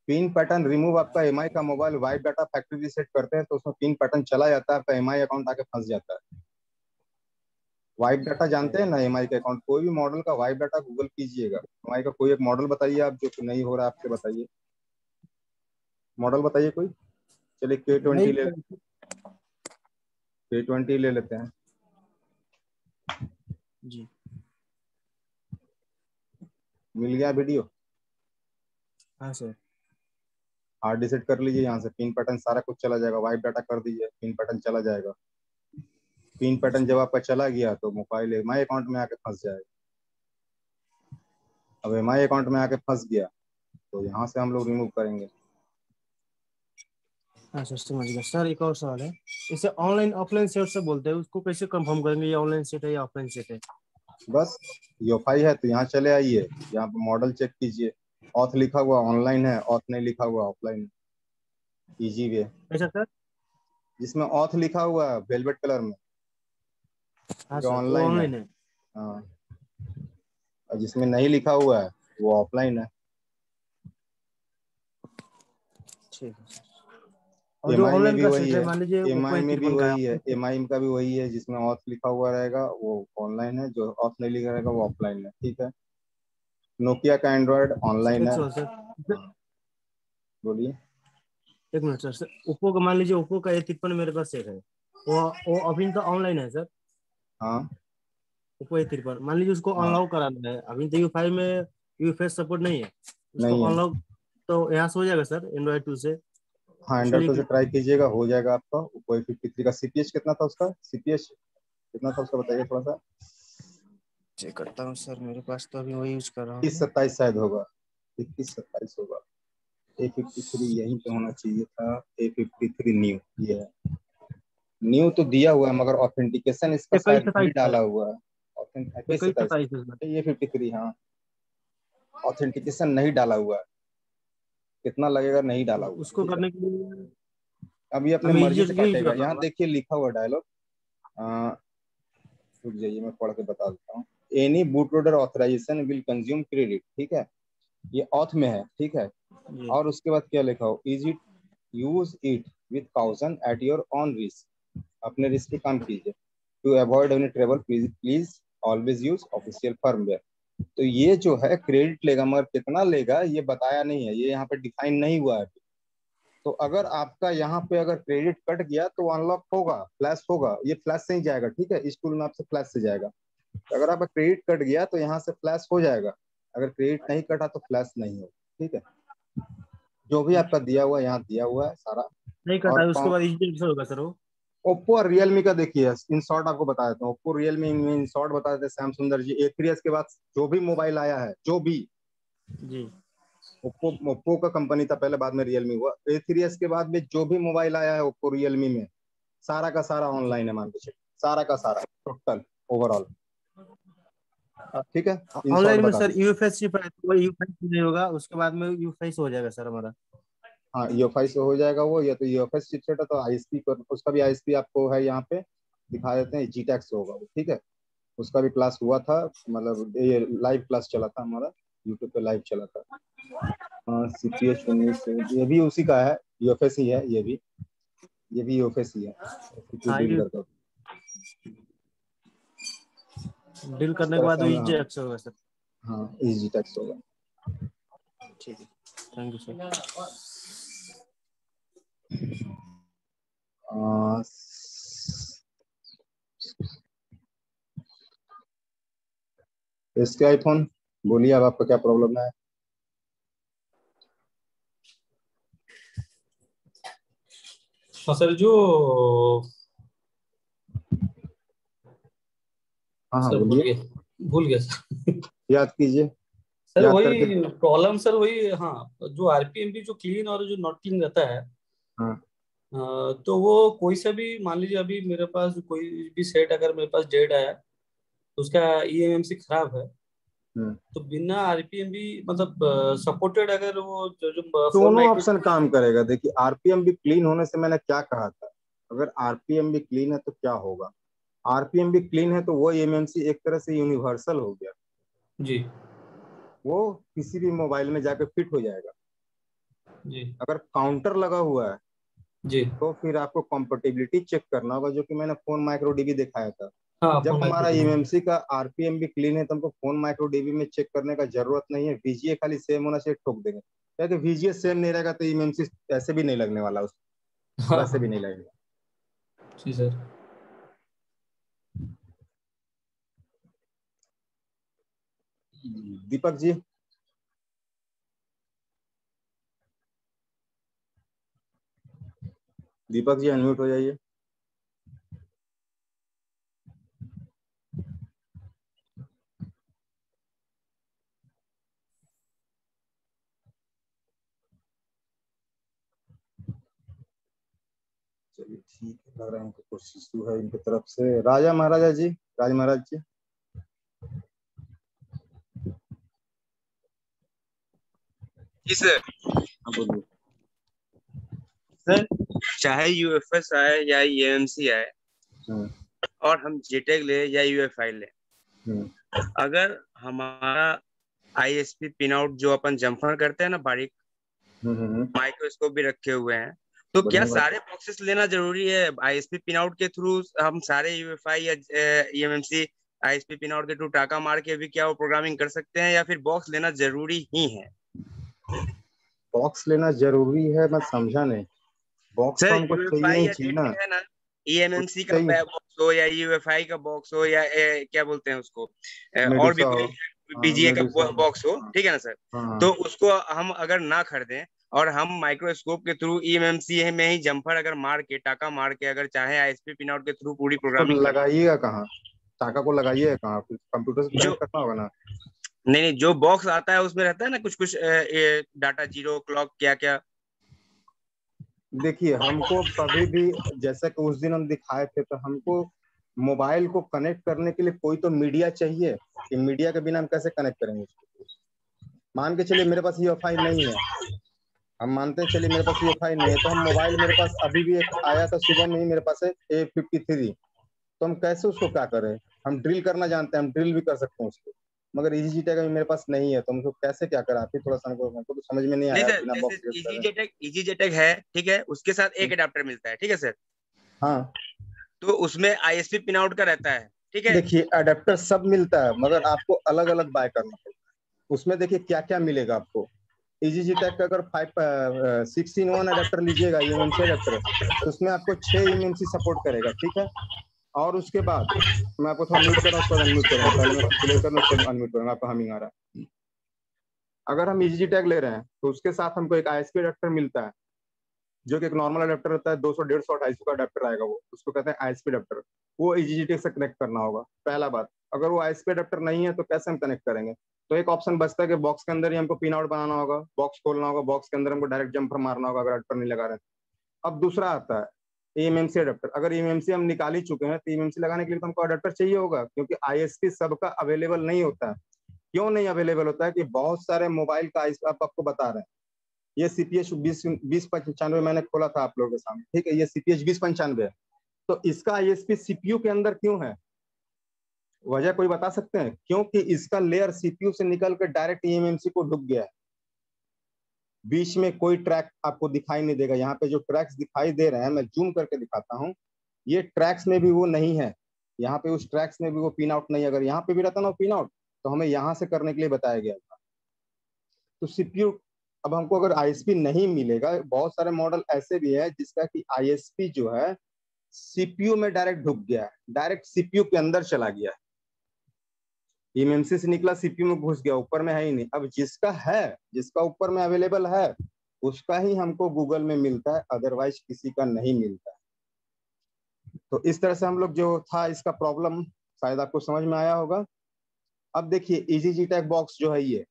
पिन पैटर्न रिमूव आपका एमआई का mobile wipe data factory reset करते हैं तो उसमें पिन पैटर्न चला जाता है, आपका एमआई अकाउंट आके फंस जाता है। वाइप डाटा जानते हैं ना, एमआई के अकाउंट, कोई भी मॉडल का वाइप डाटा गूगल कीजिएगा। एमआई का कोई एक मॉडल बताइए आप, जो नहीं हो रहा है आपसे, बताइए मॉडल बताइए कोई। चलिए K20 ले लेते हैं जी। मिल गया वीडियो? हाँ सर। हार्ड डिलीट कर लीजिए, यहाँ से पिन पैटर्न सारा कुछ चला जाएगा, वाइप डाटा कर दीजिए, पिन पैटर्न चला जाएगा। पिन पैटर्न जब आपका चला गया तो मोबाइल एमआई अकाउंट में आके फंस जाएगा। अब एमआई अकाउंट में आके फंस गया तो यहाँ से हम लोग रिमूव करेंगे। अच्छा समझ गया सर। एक और सवाल है, इसे ऑनलाइन ऑफलाइन सेट से बोलते हैं, उसको कैसे कंफर्म करेंगे ये ऑनलाइन सेट है या ऑफलाइन सेट है? बस यूएफआई है तो यहाँ चले आइए, यहाँ पे मॉडल चेक कीजिए, ऑथ लिखा हुआ ऑनलाइन है, ऑथ नहीं लिखा हुआ ऑफलाइन। Easy way. अच्छा सर। जिसमें ऑथ लिखा हुआ है वेलवेट कलर में हाँ जो सर, वो ऑनलाइन ऑनलाइन है। हाँ, और जिसमें नहीं लिखा हुआ है वो ऑफलाइन है। ठीक है सर। और जो एमआई में ऑनलाइन भी का वही सेट है, है, मान लीजिए एमआई ओप्पो में भी A53 का वही है, है। एमआई का भी वही है, जिसमें ऑथ लिखा हुआ रहेगा वो ऑनलाइन है, जो ऑफ नहीं लिखा रहेगा वो ऑफलाइन है। ठीक है। नोकिया का एंड्रॉयड ऑनलाइन एक है। सवाल सर। हाँ, बोलिए। एक मिनट सर। सर ओप्पो का, मान लीजिए ओप्पो का A53 मेरे पास सेट है, वो अभी तो ऑनलाइन है सर। हाँ ओप्पो A53 मान लीजिए उसको हाँ अनलॉक कराना है, अभी तो U5 में यूएफएस सपोर्ट नहीं है, उसको नहीं है। अनलॉक तो यहाँ से हो जाएगा सर एंड्रॉइड 2 से? हाँ उसके एंड्रॉइड लिए पे से ट्राई कीजिएगा, हो जाएगा आपका। ओप्पो A53 का सीपीएच कितना था उसका, सीपीएच कितना था उसका बताइए थोड़ा सा। चेक करता हूँ सर, मेरे पास तो अभी वही यूज कर रहा 21-27 शायद होगा, 21-27 होगा। A53 यहीं पे होना चाहिए था। A53 न्यू, ये है न्यू तो दिया हुआ है मगर ऑथेंटिकेशन इसका इक्कीस शायद नहीं 27 डाला सर। हुआ है। 21-27 27 सर। ये 53 हाँ, ऑथेंटिकेशन नहीं डाला हुआ है। कितना लगेगा नहीं डाला हुआ है, उसको ठीक है। करने के लिए अभी अपने हमें मर्जी से यूज काटेगा। करना यहाँ होगा। देखिए लिखा हुआ डायलॉग, रुक जाइए मैं पढ़ के बता देता हूँ। Any boot loader authorization will consume credit, ठीक है, ये ऑथ में है, ठीक है। जी। और उसके बाद क्या लिखा हो, is it use it with caution at your own risk, अपने रिस्क पे काम कीजिए। To avoid any trouble please always use official firmware. तो ये जो है क्रेडिट लेगा मगर कितना लेगा ये बताया नहीं है, ये यहाँ पे डिफाइन नहीं हुआ है। तो अगर आपका यहाँ पे अगर क्रेडिट कट गया तो अनलॉक होगा, फ्लैश होगा, ये फ्लैश से ही जाएगा, ठीक है। इस टूल में आपसे फ्लैश से जाएगा। तो अगर आपका क्रेडिट कट गया तो यहाँ से फ्लैश हो जाएगा, अगर क्रेडिट नहीं कटा तो फ्लैश नहीं होगा, ठीक है। जो भी आपका दिया हुआ है यहाँ दिया हुआ है सारा। नहीं कटा और है, उसके बाद इजी होगा सर वो। ओप्पो और रियलमी का देखिए इन शॉर्ट आपको बता देता हूँ। ओप्पो रियलमी इन शॉर्ट बता देते हैं। श्याम सुंदर जी A3s के बाद जो भी मोबाइल आया है, जो भी जी। ओप्पो का कंपनी था पहले, बाद में रियलमी हुआ। A3s के बाद में जो भी मोबाइल आया है ओप्पो रियलमी में सारा का सारा ऑनलाइन है, मान के चलिए सारा का सारा टोटल ओवरऑल, ठीक है। इन शॉर्ट ऑनलाइन में बता सर दीजिए। यूएफएस वो यूएफएस नहीं होगा, उसके बाद में यूएफएस हो जाएगा सर हमारा। हाँ यूएफआई से हो जाएगा वो, या तो यूएफएस चिपसेट है तो आईएसपी पर, उसका भी आईएसपी आपको है यहाँ पे दिखा देते हैं, जीटेक्स होगा वो, ठीक है। उसका भी क्लास हुआ था, मतलब ये लाइव क्लास चला था हमारा, यूट्यूब पे लाइव चला था। CPH 19 ये भी उसी का है, यूएफएस ही है ये भी यूएफएस ही है। हाँ डील ये करता डील इस करने के तरह बाद से हम, जीटेक्स होगा सर। हाँ जीटेक्स होगा। ठीक है, थैंक यू सर। इसके आईफोन बोलिए अब आपका क्या प्रॉब्लम है। हाँ सर, जो हाँ हाँ सर बोलिए, भूल गया सर। याद कीजिए, सर याद करके। वही प्रॉब्लम सर, वही हाँ, जो आरपीएम जो क्लीन और जो नॉट क्लीन रहता है, हाँ तो वो कोई सा भी मान लीजिए, अभी मेरे पास कोई भी सेट अगर मेरे पास डेड आया तो उसका ईएमएमसी खराब है, तो बिना आरपीएम भी मतलब सपोर्टेड, अगर वो जो दोनों 492। ऑप्शन काम करेगा। देखिए आरपीएम भी क्लीन होने से मैंने क्या कहा था, अगर आरपीएम भी क्लीन है तो क्या होगा, आरपीएम भी क्लीन है तो वो एमएमसी एक तरह से यूनिवर्सल हो गया, जी वो किसी भी मोबाइल में जाकर फिट हो जाएगा। जी अगर काउंटर लगा हुआ है जी। तो फिर आपको कंपेटिबिलिटी चेक करना होगा, जो कि मैंने फोन माइक्रो डीबी दिखाया था। हाँ जब फोन हमारा माइक्रो। एमएमसी का आरपीएम भी क्लीन है तो हमको फोन माइक्रो डीबी में चेक करने का जरूरत नहीं है, वीजीए खाली सेम होना चाहिए, ठोक देंगे। क्या कि वीजीए सेम नहीं रहेगा तो एमएमसी ऐसे भी नहीं लगने वाला, उसको हाँ वैसे भी हाँ नहीं लगेगा। जी सर। दीपक जी दीपक जी अनम्यूट हो जाइए। चलिए ठीक है, लग रहा है इनको कुछ इशू है इनकी तरफ से। राजा महाराजा जी, राज महाराज जी। जी सर। हाँ बोलिए। सर चाहे यूएफएस आए या ईएमसी आए और हम जीटेक ले या यूएफआई ले, अगर हमारा आईएसपी पिन आउट जो अपन जम्फर करते हैं ना बारीक, माइक्रोस्कोप भी रखे हुए हैं, तो क्या सारे बॉक्सेस लेना जरूरी है? आईएसपी पिन आउट के थ्रू हम सारे यूएफआई या ईएमएमसी आईएसपी पिन आउट के थ्रू टाका मार के भी क्या वो प्रोग्रामिंग कर सकते हैं, या फिर बॉक्स लेना जरूरी ही है? बॉक्स लेना जरूरी है, मैं समझा नहीं। बॉक्स तो हमको चाहिए ही चाहिए ना। है ना, ईएमएमसी का बॉक्स हो या यूएफआई का बॉक्स हो या क्या बोलते हैं उसको, और भी कोई बीजीए का बॉक्स हो, ठीक है ना सर। तो उसको हम अगर ना खरीदें और हम माइक्रोस्कोप के थ्रू ईएमएमसी में ही जंपर अगर मार के टाका मार के अगर चाहे आईएसपी पिन आउट के थ्रू पूरी प्रोग्रामिंग लगाइएगा कहाँ? टाका को लगाइएगा कहाँ? कंप्यूटर से कनेक्ट करना होगा ना। नहीं, जो बॉक्स आता है उसमें रहता है ना कुछ डाटा जीरो क्लॉक क्या क्या। देखिए हमको कभी भी, जैसा कि उस दिन हम दिखाए थे, तो हमको मोबाइल को कनेक्ट करने के लिए कोई तो मीडिया चाहिए। कि मीडिया के बिना हम कैसे कनेक्ट करेंगे उसको? मान के चलिए मेरे पास यूएफआई नहीं है, हम मानते हैं चलिए मेरे पास यूएफआई नहीं है, तो हम मोबाइल, मेरे पास अभी भी एक आया था सुबह में ही, मेरे पास है A53, तो हम कैसे उसको क्या करें? हम ड्रिल करना जानते हैं, हम ड्रिल भी कर सकते हैं उसको, मगर EasyJetag मेरे पास नहीं है, तो हमको कैसे क्या करें? आप ही थोड़ा सा हमको तो समझ में नहीं आया। बिना बॉक्स EasyJetag है, ठीक है, उसके साथ एक अडाप्टर मिलता है, ठीक है सर। हाँ, तो उसमें आईएसपी पिन आउट का रहता है, ठीक है। देखिए अडेप्टर सब मिलता है, मगर आपको अलग अलग बाय करना पड़ता है। उसमें देखिए क्या क्या मिलेगा आपको। EasyJetag का अगर 6-in-1 अडेप्टर लीजिएगा, ईएमएमसी अडेप्टर, तो उसमें आपको 6 ईएमएमसी सपोर्ट करेगा, ठीक है। और उसके बाद मैं आपको थोड़ा म्यूट कर रहा हूँ, उसके बाद अनम्यूट करूंगा। पहले मैं क्लियर कर लूं, उसके बाद अनम्यूट करूंगा, आपको हमिंग आ रहा है। अगर हम EasyJetag ले रहे हैं तो उसके साथ हमको एक आईएसपी अडेप्टर मिलता है, जो कि एक नॉर्मल अडेप्टर होता है, 200, 150, 250 का अडेप्टर आएगा, वो उसको कहते हैं आईएसपी अडेप्टर। वो EasyJetag से कनेक्ट करना होगा, पहला बात। अगर वो आईएसपी अडेप्टर नहीं है तो कैसे हम कनेक्ट करेंगे? तो एक ऑप्शन बचता है कि बॉक्स के अंदर ही हमको पिन आउट बनाना होगा, बॉक्स खोलना होगा, बॉक्स के अंदर हमको डायरेक्ट जंपर मारना होगा अगर अडेप्टर नहीं लगा रहे। अब दूसरा आता है ईएमएमसी अडेप्टर। अगर ईएमएमसी हम निकाल ही चुके हैं तो ईएमएमसी लगाने के लिए तो हमको अडेप्टर चाहिए होगा, क्योंककि आईएसपी सबका अवेलेबल नहीं होता है। क्यों नहीं अवेलेबल होता है? कि बहुत सारे मोबाइल का आपको बता रहे हैं, ये CPH 2095 मैंने खोला था आप लोगों के सामने, ठीक है। ये CPH 2095 है, तो इसका आईएसपी सीपीयू के अंदर क्यों है? वजह कोई बता सकते हैं? क्योंकि इसका लेयर सीपीयू से निकल कर डायरेक्ट ईएमएमसी को ढुक गया है। बीच में कोई ट्रैक आपको दिखाई नहीं देगा। यहाँ पे जो ट्रैक्स दिखाई दे रहे हैं, मैं जूम करके दिखाता हूँ, ये ट्रैक्स में भी वो नहीं है। यहाँ पे उस ट्रैक्स में भी वो पिन आउट नहीं है। अगर यहाँ पे भी रहता ना पिन आउट, तो हमें यहाँ से करने के लिए बताया गया था। तो सीपीयू, अब हमको अगर आईएसपी नहीं मिलेगा, बहुत सारे मॉडल ऐसे भी है जिसका कि आईएसपी जो है सीपीयू में डायरेक्ट ढुक गया है, डायरेक्ट सीपीयू के अंदर चला गया है। ईएमएमसी से निकला सीपीयू में घुस गया, ऊपर में है ही नहीं। अब जिसका है, जिसका ऊपर में अवेलेबल है, उसका ही हमको गूगल में मिलता है, अदरवाइज किसी का नहीं मिलता है। तो इस तरह से हम लोग जो था, इसका प्रॉब्लम शायद आपको समझ में आया होगा। अब देखिए EasyJetag बॉक्स जो है ये,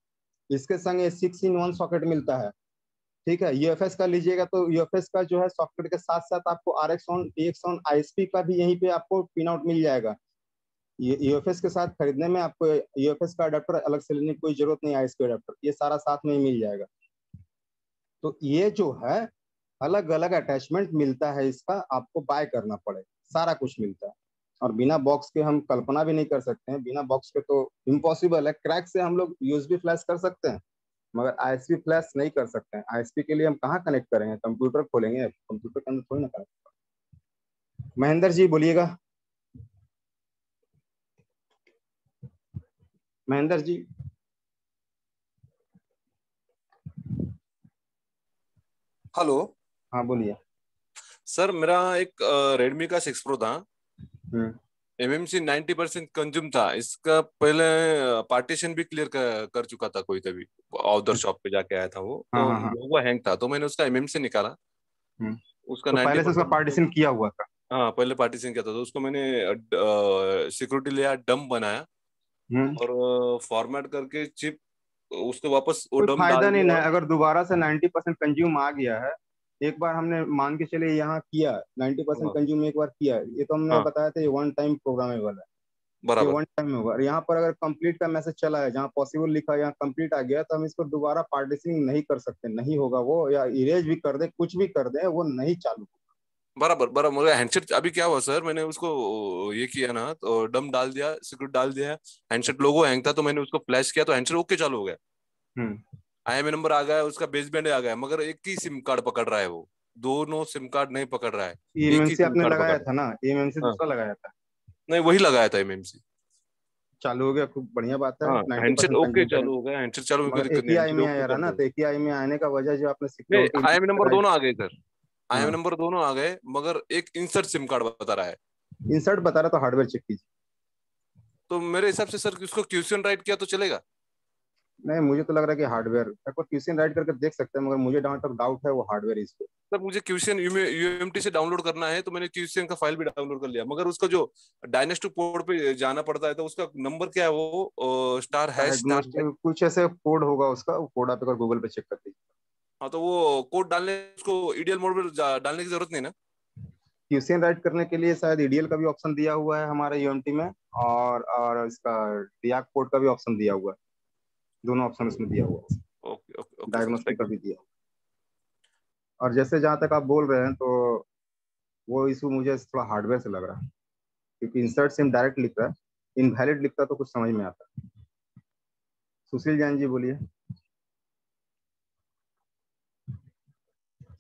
इसके संग 6-in-1 सॉकेट मिलता है, ठीक है। यूएफएस का लीजिएगा तो यूएफएस का जो है सॉकेट के साथ साथ आपको RX-on, TX-on, आईएसपी का भी यहीं पे आपको पिन आउट मिल जाएगा। ये यूएफएस के साथ खरीदने में आपको यूएफएस का अडेप्टर अलग से लेने की कोई जरूरत नहीं, आईएसपी अडेप्टर ये सारा साथ में ही मिल जाएगा। तो ये जो है अलग अलग अटैचमेंट मिलता है, इसका आपको बाय करना पड़ेगा, सारा कुछ मिलता है। और बिना बॉक्स के हम कल्पना भी नहीं कर सकते हैं, बिना बॉक्स के तो इम्पॉसिबल है। क्रैक से हम लोग यूएसबी फ्लैश कर सकते हैं, मगर आईएसपी फ्लैश नहीं कर सकते हैं। आईएसपी के लिए हम कहाँ कनेक्ट करेंगे? कंप्यूटर खोलेंगे, कंप्यूटर के अंदर थोड़ी ना कनेक्ट। महेंद्र जी बोलिएगा। महेंद्र जी। हेलो। हाँ बोलिए सर, मेरा एक रेडमी का 6 Pro था, एमएमसी 90% कंज्यूम था। इसका पहले पार्टीशन भी क्लियर कर चुका था कोई, तभी अदर शॉप पे जाके आया था वो, तो वो हैंग था, तो मैंने उसका एमएमसी निकाला। उसका तो पहले से उसका 90% पार्टीशन किया हुआ था। हाँ, पहले पार्टीशन किया था, तो उसको मैंने सिक्योरिटी लेयर डंप बनाया और फॉर्मेट करके चिप उसको वापस वो कोई डंप फायदा डाल नहीं दिया। है, अगर दोबारा से 90% कंज्यूम आ गया है, एक बार हमने मान के चले यहाँ किया 90% कंज्यूम एक बार किया, ये तो हमने बताया था ये वन टाइम प्रोग्रामेबल है, ये बराबर। वन टाइम में होगा। और यहाँ पर अगर कंप्लीट का मैसेज चला है, जहाँ पॉसिबल लिखा है यहाँ कंप्लीट आ गया, तो हम इसको दोबारा पार्टीशनिंग नहीं कर सकते, नहीं होगा वो, या इरेज भी कर दे, कुछ भी कर दे, वो नहीं चालू होगा। बराबर बराबर। मेरा हैंडसेट अभी क्या हुआ सर, मैंने उसको ये किया ना, तो डम डाल दिया, सिक्योरिटी डाल दिया, हैंडसेट लोगो हैंग था, तो मैंने उसको फ्लैश किया तो हैंडसेट ओके चालू हो गया, IMEI नंबर आ गया, उसका बेस बैंड आ गया, मगर एक ही सिम कार्ड पकड़ रहा है, वो दोनों सिम कार्ड नहीं पकड़ रहा है, एक ही एमएमसी सिम आपने कार्ड लगाया पकड़ था ना, एमएमसी हाँ। दूसरा लगाया था? नहीं, वही लगाया था MMC, चालू हो गया, खूब बढ़िया बात है। हाँ, 90% हैंडसेट ओके कंज्यूम करें, चालू हो गया, हैंडसेट चालू में कोई मगर दिक्कत एक ही नहीं, हैंडसेट IMEI ओके आ रहा चालू ना, हो तो एक ही IMEI आने का वजह जो आपने गया। नहीं, सिक्योरिटी IMEI नंबर दोनों आ गए सर, IMEI हाँ। नंबर दोनों आ गए, मगर एक इंसर्ट सिम कार्ड बता रहा है। इंसर्ट बता रहा तो हार्डवेयर चेक कीजिए। तो मेरे हिसाब से सर उसको क्यूशन राइट किया तो चलेगा? नहीं, मुझे तो लग रहा है कि हार्डवेयर, एक बार क्वेश्चन राइट करके देख सकते हैं, मगर मुझे जहाँ तक डाउट है वो हार्डवेयर इस पे। सर मुझे क्यूशन UMT से डाउनलोड करना है, तो मैंने क्यूशन का फाइल भी डाउनलोड कर लिया, मगर उसका जो डायनेस्टिक पोर्ट पे जाना पड़ता है, तो उसका नंबर क्या है, वो स्टार हैश कुछ ऐसे कोड होगा उसका, वो कोड आप एक बार गूगल पे चेक कर लीजिए। हाँ, तो वो कोड डालने, उसको EDL मोड में डालने की जरूरत नहीं ना? क्वेश्चन राइट करने के लिए शायद EDL का भी ऑप्शन दिया हुआ है हमारे UMT में, और इसका डियाक पोर्ट का भी ऑप्शन दिया हुआ है, दोनों ऑप्शन उसमें दिया हुआ है। ओके ओके, डायग्नोस्टिक का भी दिया। और जैसे जहाँ तक आप बोल रहे हैं, तो वो इशू मुझे थोड़ा हार्डवेयर से लग रहा है, क्योंकि इंसर्ट सिम डायरेक्ट लिख रहा है, इनवैलिड लिखता तो कुछ समझ में आता। सुशील जैन जी बोलिए।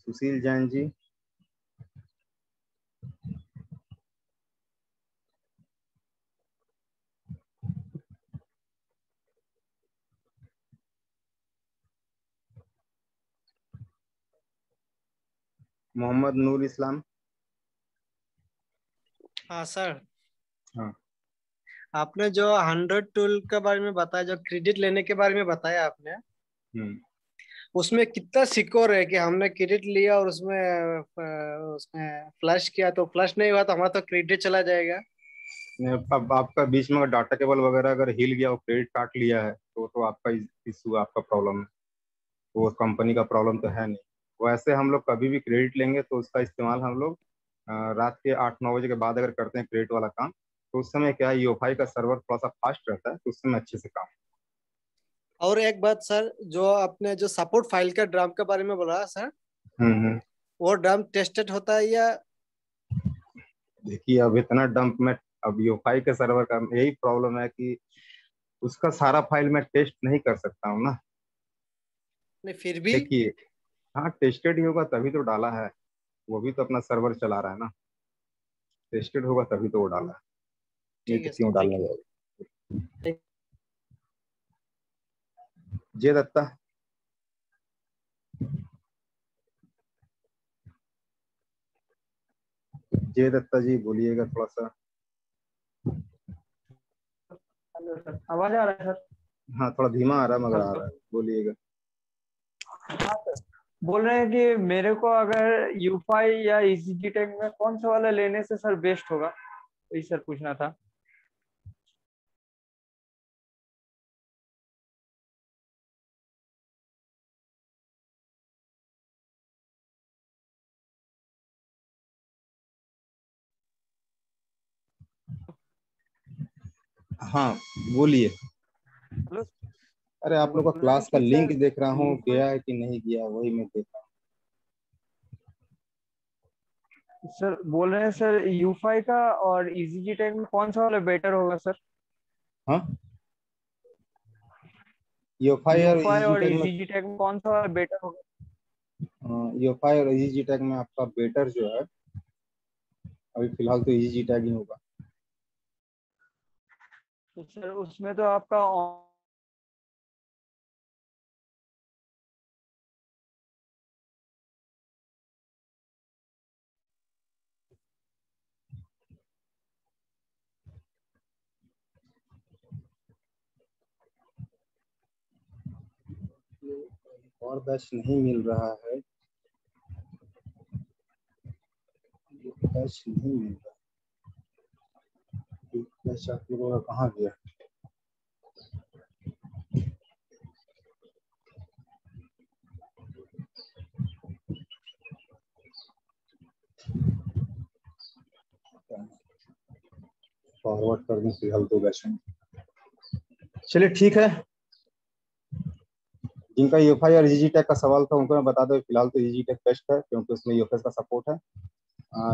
सुशील जैन जी। मोहम्मद नूर इस्लाम। हाँ सर, हाँ, आपने जो 100 टूल के बारे में बताया, जो क्रेडिट लेने के बारे में बताया आपने, उसमें कितना सिक्योर है कि हमने क्रेडिट लिया और उसमें फ्लश किया तो फ्लश नहीं हुआ तो हमारा तो क्रेडिट चला जाएगा? अब आपका बीच में डाटा केबल वगैरह अगर हिल गया और क्रेडिट काट लिया है, तो आपका इशू, आपका प्रॉब्लम है, वो कंपनी का प्रॉब्लम तो है नहीं। वैसे हम लोग कभी भी क्रेडिट लेंगे तो उसका इस्तेमाल हम लोग रात के 8-9 बजे के बाद अगर करते हैं क्रेडिट वाला काम, तो उस समय क्या है, UEFI का सर्वर थोड़ा सा फास्ट रहता है, तो उस समय अच्छे से काम। और एक बात सर, जो आपने जो सपोर्ट फाइल का ड्रम के बारे में बोला सर, वो ड्रम टेस्टेड होता है या? देखिए, अब इतना डंप में, अब UEFI के सर्वर का यही प्रॉब्लम है कि उसका सारा फाइल मैं टेस्ट नहीं कर सकता हूँ ना। नहीं, फिर भी देखिए, हाँ, टेस्टेड ही होगा तभी तो डाला है, वो भी तो अपना सर्वर चला रहा है ना, टेस्टेड होगा तभी तो वो डाला है, नहीं तो क्यों डालने जाएगा। जय दत्ता। जय दत्ता जी बोलिएगा थोड़ा सा। हेलो सर, आवाज आ रहा है सर? हाँ, थोड़ा धीमा आ रहा है मगर आ रहा है, बोलिएगा। हाँ सर, बोल रहे हैं कि मेरे को अगर UEFI या EasyJet टेक में कौन सा वाला लेने से सर बेस्ट होगा, यही सर पूछना था। हाँ बोलिए। हेलो, अरे आप लोग का बोल रहे हैं क्लास का कि लिंक सर देख रहा हूँ, UEFI गया है कि नहीं गया, वही मैं देख रहा हूँ। सर बोल रहे हैं सर UEFI का और EasyJet टेक में कौन सा वाला बेटर होगा सर? हाँ, UEFI और EasyJet टेक में कौन सा वाला बेटर होगा? UEFI और EasyJet टेक में आपका बेटर जो है, अभी फिलहाल तो EasyJet टेक ही होगा। तो सर उसमें तो आपका और बैच नहीं मिल रहा है। कैश नहीं मिल रहा, कैश आप लोगों का कहाँ गया? फॉरवर्ड कर दूं फिलहाल तो वैसे। चलिए ठीक है, जिनका यूएफआई और ईजी टेक का सवाल था उनको मैं बता दूं फिलहाल तो ईजी टेक बेस्ट है क्योंकि उसमें यूएफएस का सपोर्ट है।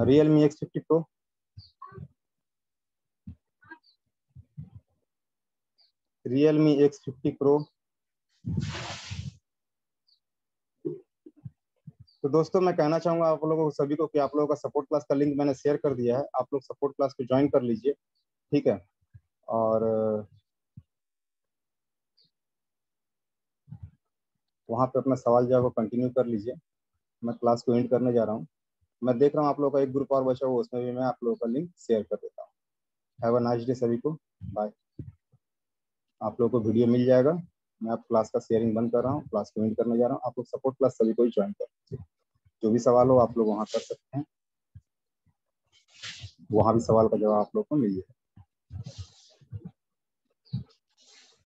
Realme X50 Pro, Realme X50 Pro। तो दोस्तों मैं कहना चाहूंगा आप लोगों को सभी को कि आप लोगों का सपोर्ट क्लास का लिंक मैंने शेयर कर दिया है, आप लोग सपोर्ट क्लास को ज्वाइन कर लीजिए, ठीक है। और वहाँ पे अपना सवाल जो है वो कंटिन्यू कर लीजिए। मैं क्लास को एंड करने जा रहा हूँ। मैं देख रहा हूँ आप लोगों का एक ग्रुप और बचा हुआ, उसमें भी मैं आप लोगों का लिंक शेयर कर देता हूँ। हैव अ नाइस डे सभी को, बाय। आप लोगों को वीडियो मिल जाएगा। मैं आप क्लास का शेयरिंग बंद कर रहा हूँ, क्लास को एंड करने जा रहा हूँ। आप लोग सपोर्ट क्लास सभी को ज्वाइन कर लीजिए, जो भी सवाल हो आप लोग वहाँ कर सकते हैं, वहाँ भी सवाल का जवाब आप लोग को मिल जाएगा।